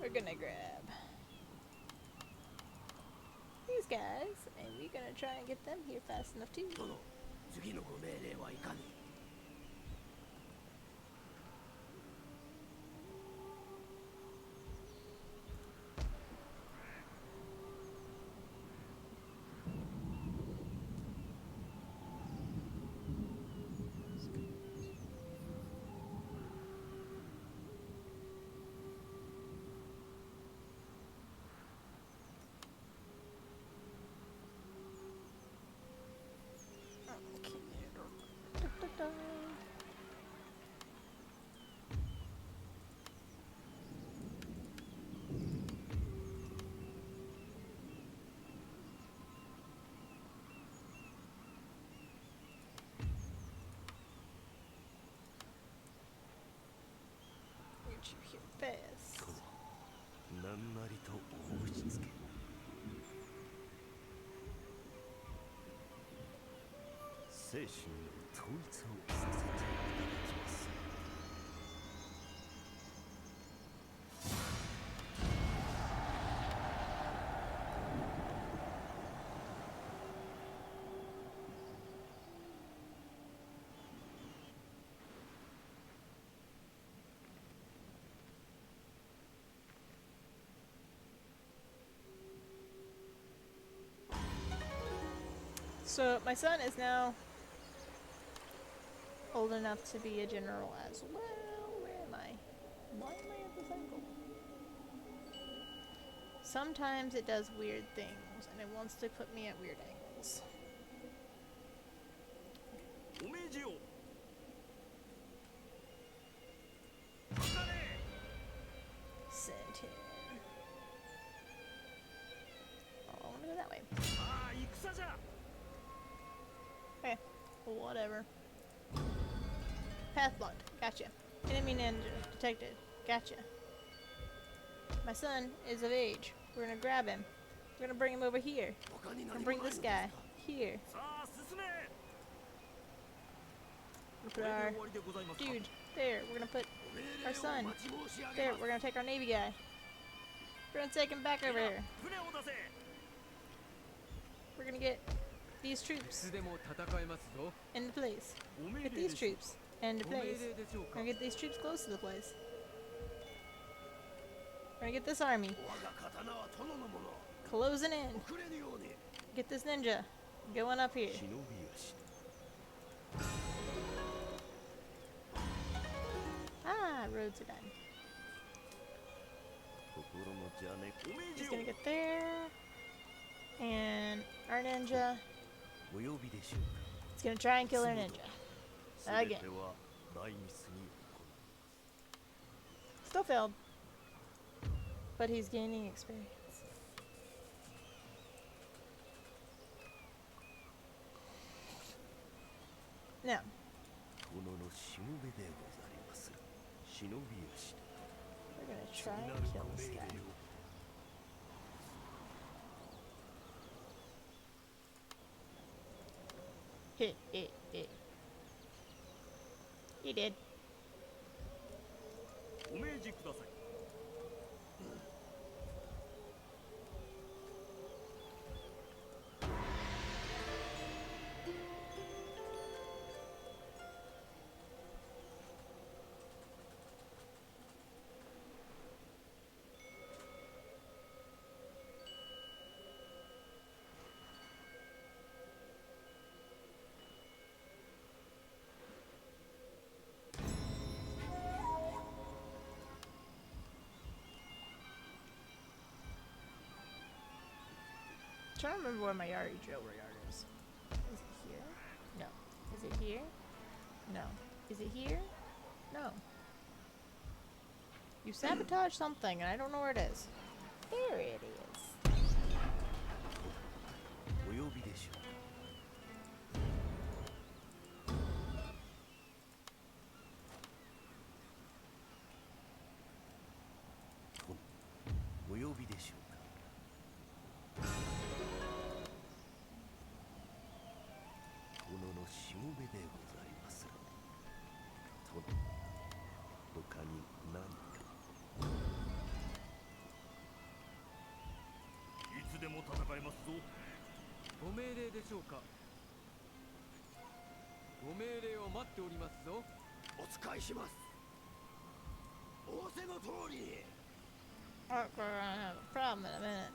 We're gonna grab these guys, and we're gonna try and get them here fast enough too. 次のご命令はいかに。Get you here fast. なんなりとお打ちつけ。精神の統一をさせていただきます。So my son is now old enough to be a general as well. Where am I? Why am I at this angle? Sometimes it does weird things, and it wants to put me at weird angles. お命じよ。 Send him. Oh, I want to go that way. ああ、戦じゃ。 Okay, whatever. Path blocked. Gotcha. Enemy ninja detected. Gotcha. My son is of age. We're gonna grab him. We're gonna bring him over here. We're gonna bring this guy here. さあ、進め。 We'll put our dude there. We're gonna put our son there. We're gonna take our navy guy. We're gonna take him back over here. 船を出せ。 We're gonna get these い troops つでも戦えますぞ。 into place. お命 Get 令 these でしょう troops into ご命 place. 令でしょう We're か。 gonna get these troops close to the place. We're gonna get this army 我が刀は殿のもの。 closing in. 遅れぬように。 Get this ninja going up here. 忍び足。 Ah, roads are done. 心の邪念。お命じ He's よ。 gonna get there. And our ninja お呼びでしょうか。 is gonna try and kill our ninja. すべ Again. ては大ミスに Still failed. But he's gaining experience. Now, 殿のしもべでござります。忍び足。 we're gonna try and kill this guy. Hit, hit, hit. He did. お命じください。 Trying to remember where my Yari drill yard is. Is it here? No. Is it here? No. Is it here? No. You sabotaged something and I don't know where it is. There it is. お呼びでしょうか。 お呼びでしょうか。 殿のしもべでございます。殿、他に何か。いつでも戦えますぞ。ご命令でしょうか。ご命令を待っておりますぞ。お使いします。仰せの通り。 Oh, we're gonna have a problem in a minute.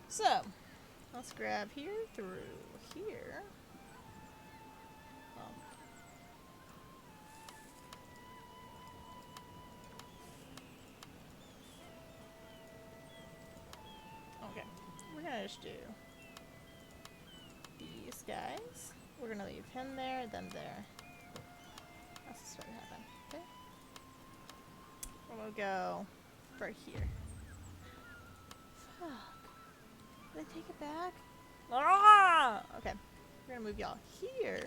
So, let's grab here through here. Okay, we're gonna just do these guys. We're gonna leave him there, them there. That's what happened. Okay. We'll go right here. Fuck. Did I take it back? Ah! Okay. We're gonna move y'all here.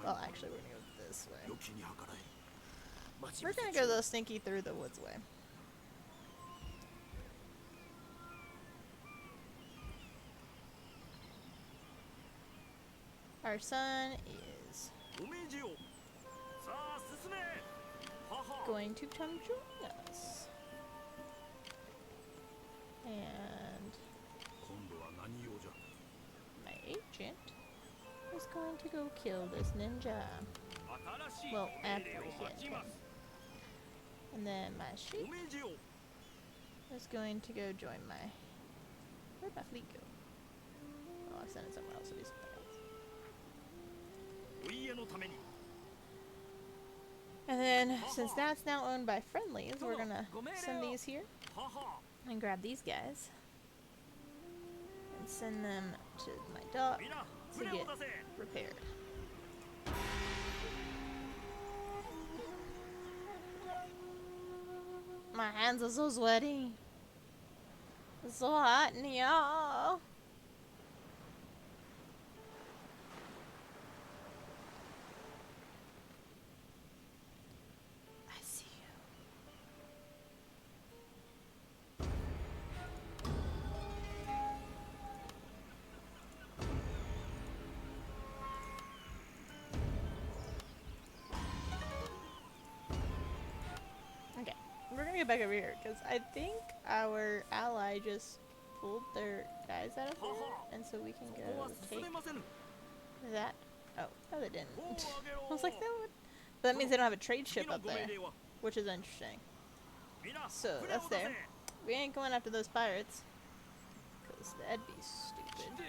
Well, actually, we're gonna go this way. We're gonna go the stinky through the woods way. Our son is お命じよ。さあ進め。はは。 going to come join us. And 今度は何用じゃ。 my agent is going to go kill this ninja. 新しい Well, お命 after 令を we 待 hit ち him. ます。 And then my お sheep 命じよ。is going to go join my... Where'd my fleet go? Oh, I sent it somewhere else to do something else. And then, since that's now owned by friendlies, we're gonna send these here. And grab these guys. And send them to my dock to get repaired. My hands are so sweaty. It's so hot in here. I see you. Okay, we're gonna get back over here because I think our ally just pulled their guys out of there, and so we can go take that. Oh, no, they didn't. I was like, that would. But that means they don't have a trade ship up there, which is interesting. So that's there. We ain't going after those pirates, cause that'd be stupid.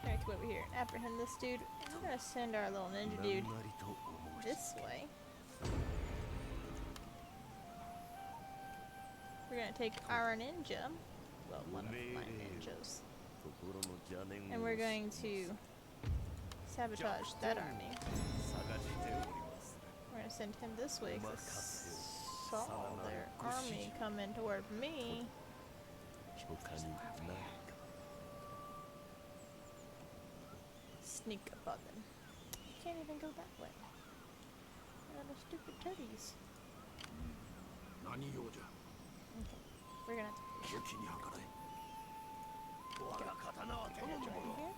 Alright, come over here and apprehend this dude. We're gonna send our little ninja dude this way. We're gonna take our ninja, well, one of my ninjas, and we're going to sabotage that army. We're gonna send him this way because I saw their army coming toward me. Sneak up on them. Can't even go that way. Little stupid teddies. Okay, we're gonna have to join here.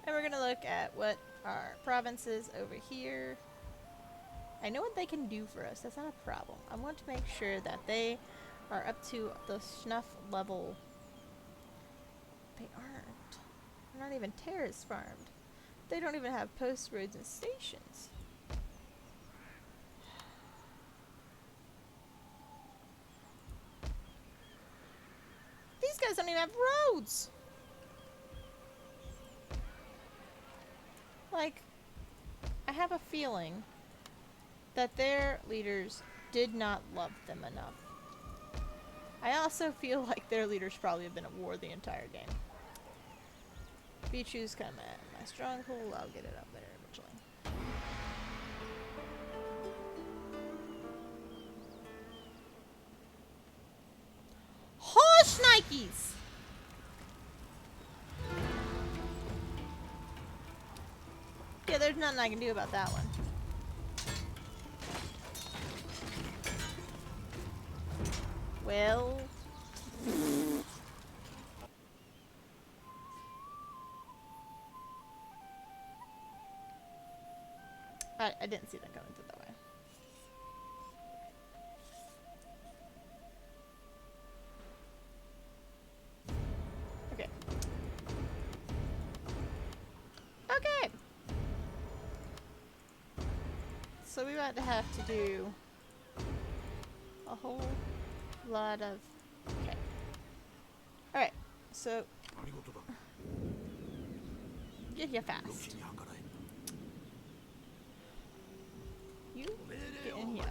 And we're gonna look at what our provinces over here. I know what they can do for us. That's not a problem. I want to make sure that they are up to the snuff level. They aren't. They're not even terrace farmed. They don't even have post roads and stations. These guys don't even have roads. Like, I have a feeling that their leaders did not love them enough. I also feel like their leaders probably have been at war the entire game. If you choose come at my stronghold, I'll get it up there eventually. Horse Nikes! Yeah, there's nothing I can do about that one. Well... I didn't see that coming through that way. Okay. Okay! So we about to have to do a whole lot of... Okay. Alright, so... Get here fast. You get in here.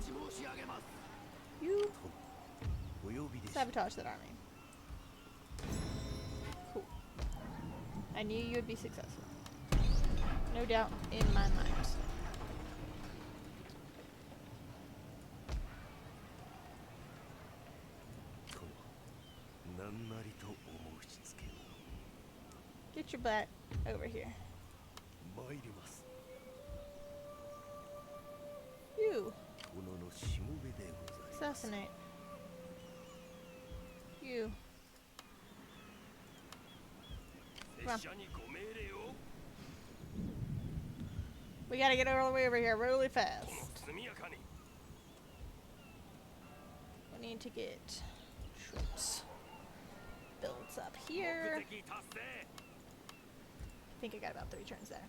You sabotage that army. Cool. I knew you would be successful. No doubt in my mind. Get your butt over here. You. Assassinate. You. Come on. We gotta get all the way over here really fast. We need to get troops. builds up here. I think I got about 3 turns there.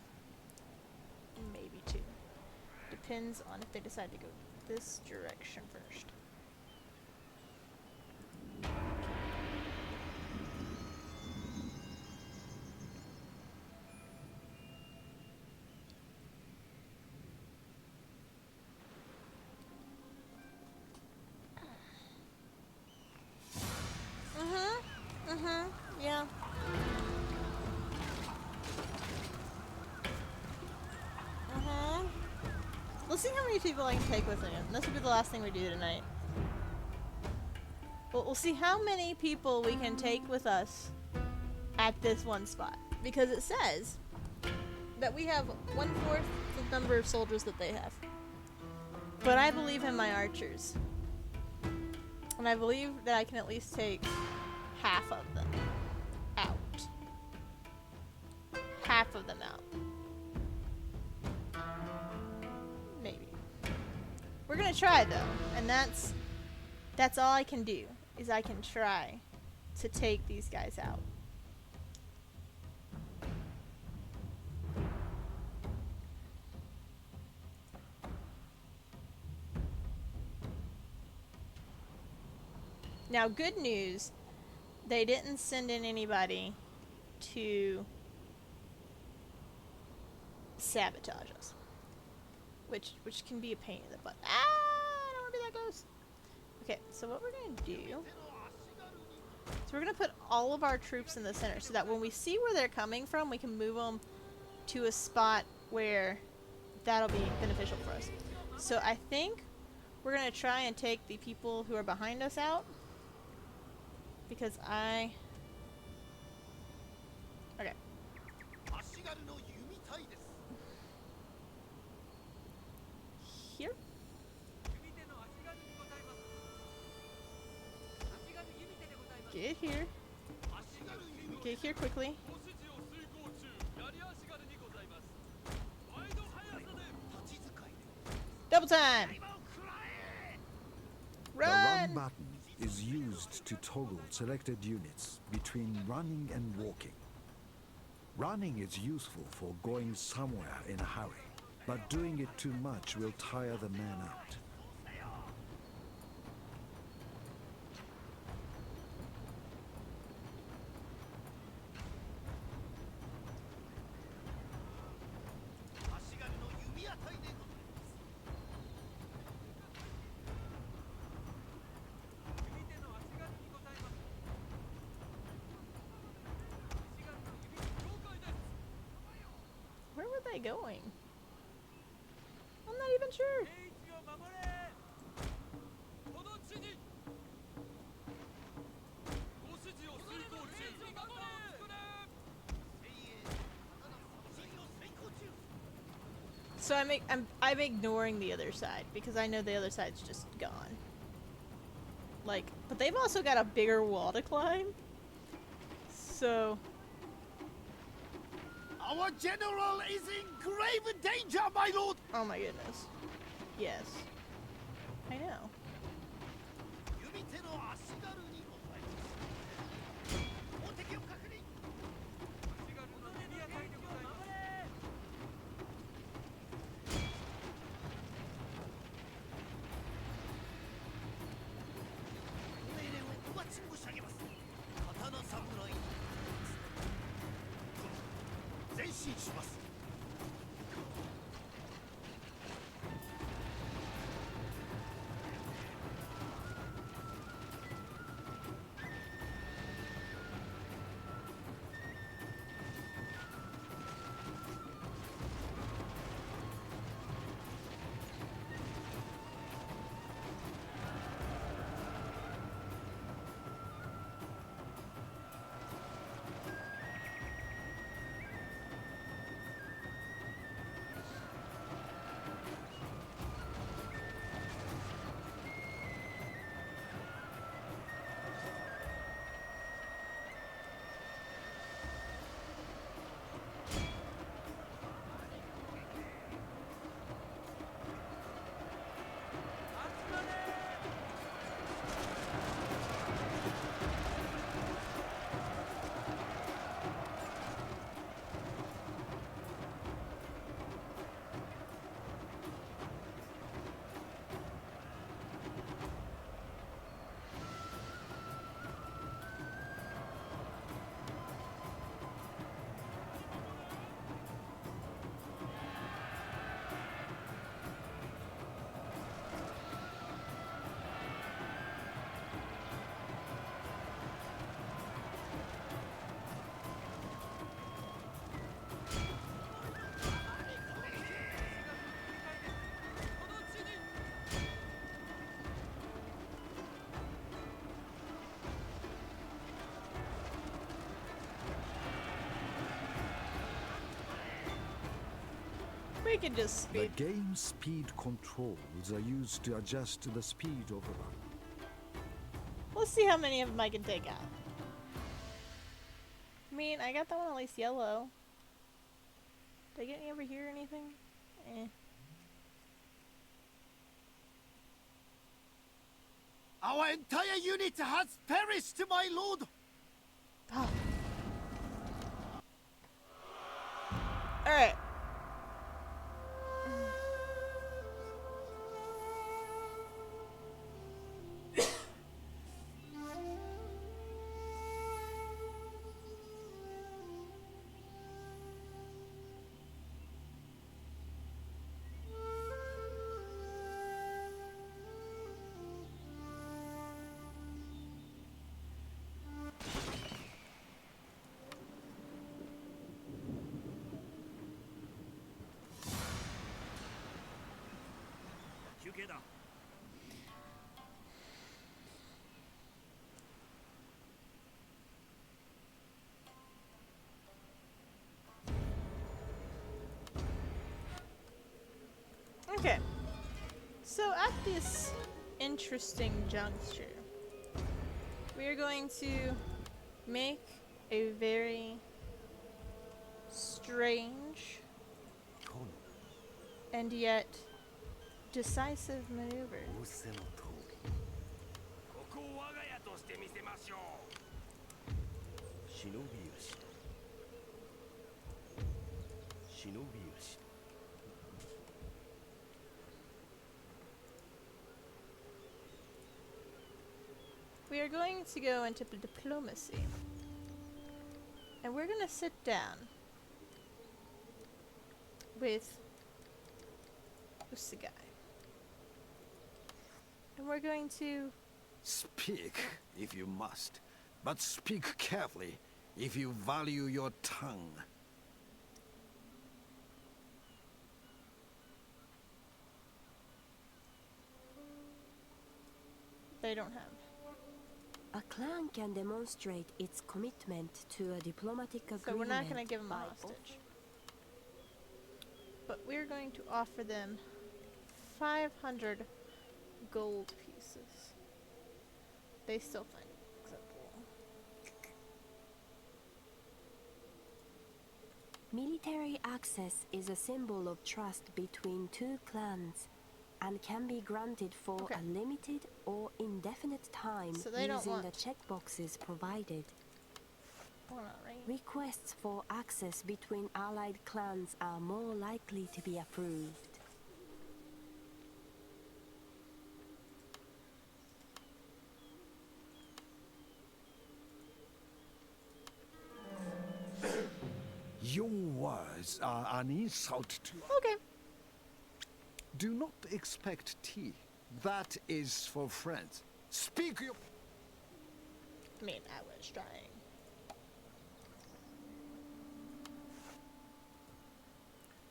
Maybe 2. Depends on if they decide to go this direction first. Yeah. Let's see how many people I can take with me. This will be the last thing we do tonight. We'll see how many people we can take with us at this one spot. Because it says that we have 1/4 the number of soldiers that they have. But I believe in my archers. And I believe that I can at least take half of them out. Half of them out. Maybe. We're gonna try though, and that's all I can do, is I can try to take these guys out. Now, good news, they didn't send in anybody to sabotage us, which can be a pain in the butt. I don't want to be that close. Okay, so what we're gonna do, so we're gonna put all of our troops in the center so that when we see where they're coming from, we can move them to a spot where that'll be beneficial for us. So I think we're gonna try and take the people who are behind us out. Because okay. Here. Get here. Get here quickly. Double time! The Run! run button is used to toggle selected units between running and walking. Running is useful for going somewhere in a hurry, but doing it too much will tire the man out. Where were they going? I'm not even sure. So I'm ignoring the other side because I know the other side's just gone. Like, but they've also got a bigger wall to climb. So Our general is in grave danger, my lord! oh my goodness. Yes. I know. can just The speed. game's speed controls are used to adjust to the speed of the run. Let's see how many of them I can take out. I mean, I got that one at least yellow. Did I get any over here or anything? Eh. Our entire unit has perished, my lord! Oh. Alright. Okay. So at this interesting juncture, we are going to make a very strange and yet decisive maneuver. 仰せの通りここを我が家としてみせましょう。忍びよし忍びよし We are going to go into diplomacy. And we're going to sit down with Usugai. And we're going to... Speak, if you must, but speak carefully if you value your tongue. They don't have. A clan can demonstrate its commitment to a diplomatic agreement. So we're not going to give them a by hostage. But we're going to offer them 500 gold pieces. They still find it acceptable. Military access is a symbol of trust between two clans and can be granted for Okay. a limited or indefinite time So they don't using want- the checkboxes provided. Hold on, right? Requests for access between allied clans are more likely to be approved. Your words are an insult to... Okay. Do not expect tea. That is for friends. Speak your... I mean, I was trying.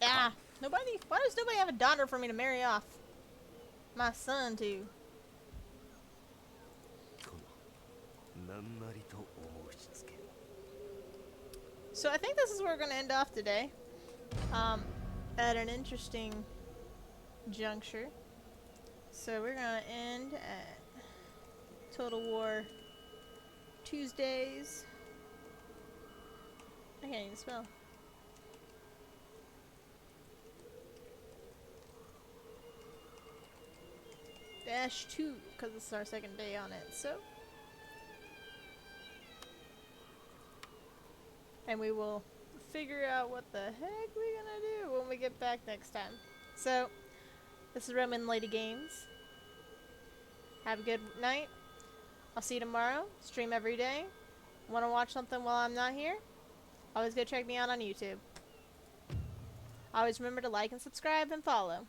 Ah, nobody. Why does nobody have a daughter for me to marry off my son to? なんなりと申し付け So I think this is where we're gonna end off today. At an interesting juncture. So we're gonna end at Total War Tuesdays. I can't even spell. -2, because this is our second day on it, so. And we will figure out what the heck we're gonna do when we get back next time. So, this is Roman Lady Games. Have a good night. I'll see you tomorrow. Stream every day. Want to watch something while I'm not here? Always go check me out on YouTube. Always remember to like and subscribe and follow.